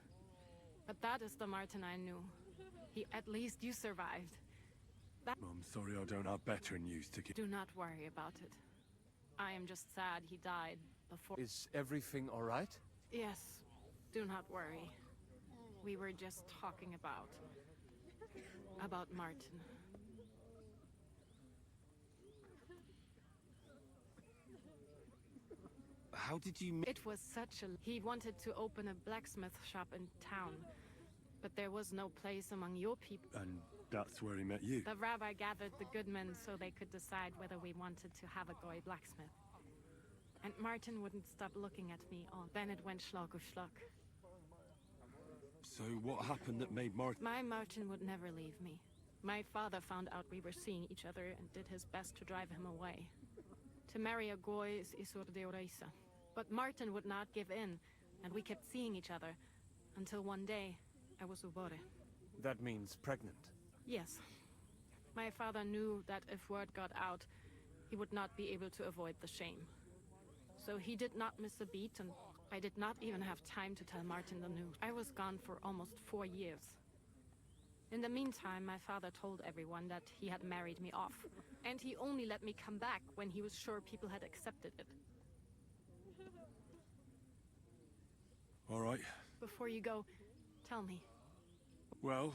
But that is the Martin I knew. At least you survived. I'm sorry I don't have better news to give. Do not worry about it. I am just sad he died before. Is everything all right? Yes, do not worry. We were just talking about Martin. How did you... It was such a... He wanted to open a blacksmith shop in town, but there was no place among your people. And that's where he met you. The rabbi gathered the good men so they could decide whether we wanted to have a goy blacksmith. And Martin wouldn't stop looking at me. Oh, then it went schlag auf schlag. So what happened that made Martin... My Martin would never leave me. My father found out we were seeing each other and did his best to drive him away. To marry a goy is isur de oreisa. But Martin would not give in, and we kept seeing each other, until one day, I was ubore. That means pregnant. Yes. My father knew that if word got out, he would not be able to avoid the shame. So he did not miss a beat, and I did not even have time to tell Martin the news. I was gone for almost 4 years. In the meantime, my father told everyone that he had married me off, and he only let me come back when he was sure people had accepted it. All right. Before you go, tell me. Well,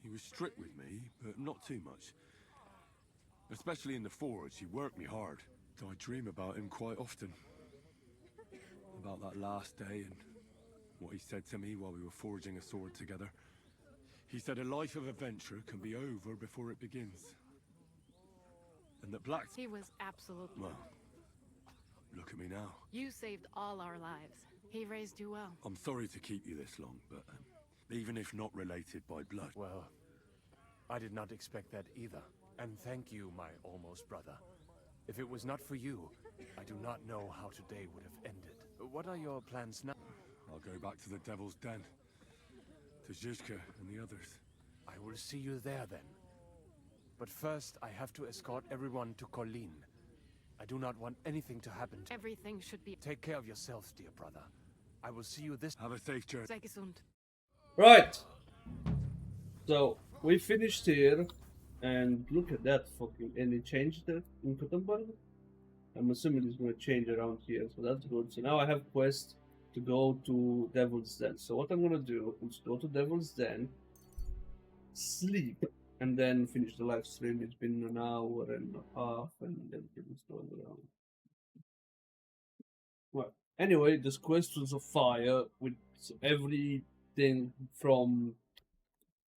he was strict with me, but not too much. Especially in the forge, he worked me hard. I dream about him quite often. About that last day and what he said to me while we were forging a sword together. He said a life of adventure can be over before it begins. And that black... He was absolutely... Well, look at me now. You saved all our lives. He raised you well. I'm sorry to keep you this long, but even if not related by blood... Well, I did not expect that either. And thank you, my almost brother. If it was not for you, I do not know how today would have ended. What are your plans now? I'll go back to the Devil's Den. To Zizka and the others. I will see you there then. But first, I have to escort everyone to Colleen. I do not want anything to happen to... Everything should be... Take care of yourselves, dear brother. I will see you this... Have a safe journey. Sei gesund. Right. So, we finished here. And look at that fucking... And it changed it in Gothenburg? I'm assuming it's going to change around here, so that's good. So now I have quest to go to Devil's Den. So what I'm going to do is go to Devil's Den, sleep, and then finish the live stream. It's been an hour and a half, and everything's going around. Well, anyway, this quest was a fire with everything from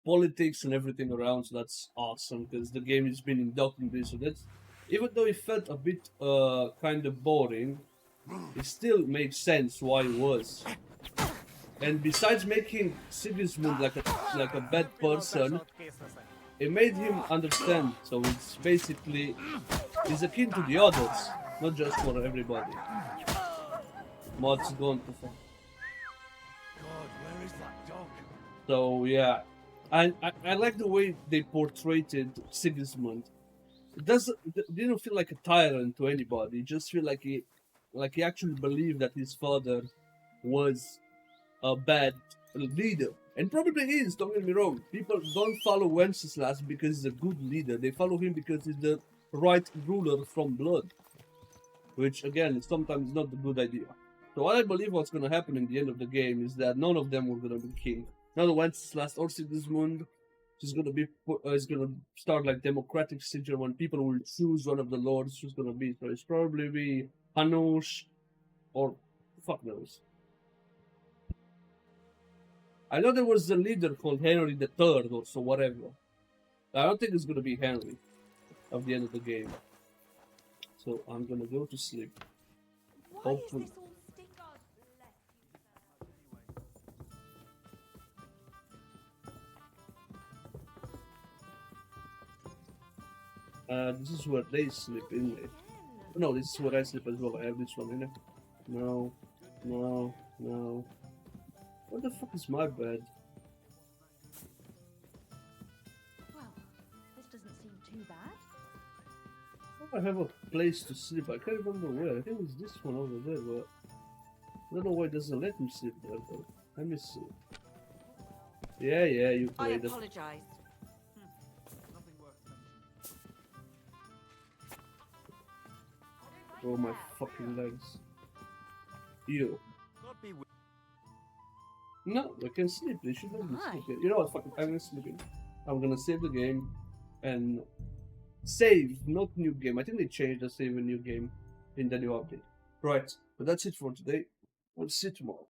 politics and everything around, so that's awesome because the game has been inducting this, so that's, even though it felt a bit kind of boring, it still makes sense why it was. And besides making Sigismund like a bad person, it made him understand, so it's basically, he's akin to the others, not just for everybody. Mod's gone to fuck. God, where is that dog? So yeah, I like the way they portrayed Sigismund. It didn't feel like a tyrant to anybody. It just feel like he actually believed that his father was a bad leader, and probably is. Don't get me wrong. People don't follow Wenceslas because he's a good leader. They follow him because he's the right ruler from blood, which again is sometimes not a good idea. So what I believe what's going to happen in the end of the game is that none of them were going to be king. Neither Wenceslas or Sigismund. It's going to be start like democratic sigil when people will choose one of the lords who's going to be. So it's probably be Hanush or fuck knows. I know there was a leader called Henry III or so whatever. I don't think it's going to be Henry at the end of the game. So I'm going to go to sleep. Hopefully. This is where they sleep, isn't it? No, this is where I sleep as well. I have this one, innit? No, no, no. What the fuck is my bed? Well, this doesn't seem too bad. I have a place to sleep. I can't remember where. I think it's this one over there, but I don't know why it doesn't let me sleep there, but let me see. Yeah, you I played it. apologize. Oh my fucking legs. You. No, I can sleep. They should let me sleep. You know what? Fuck it. I'm gonna sleep in. I'm gonna save the game and save, not new game. I think they changed the save a new game in the new update. Right, but that's it for today. We'll see you tomorrow.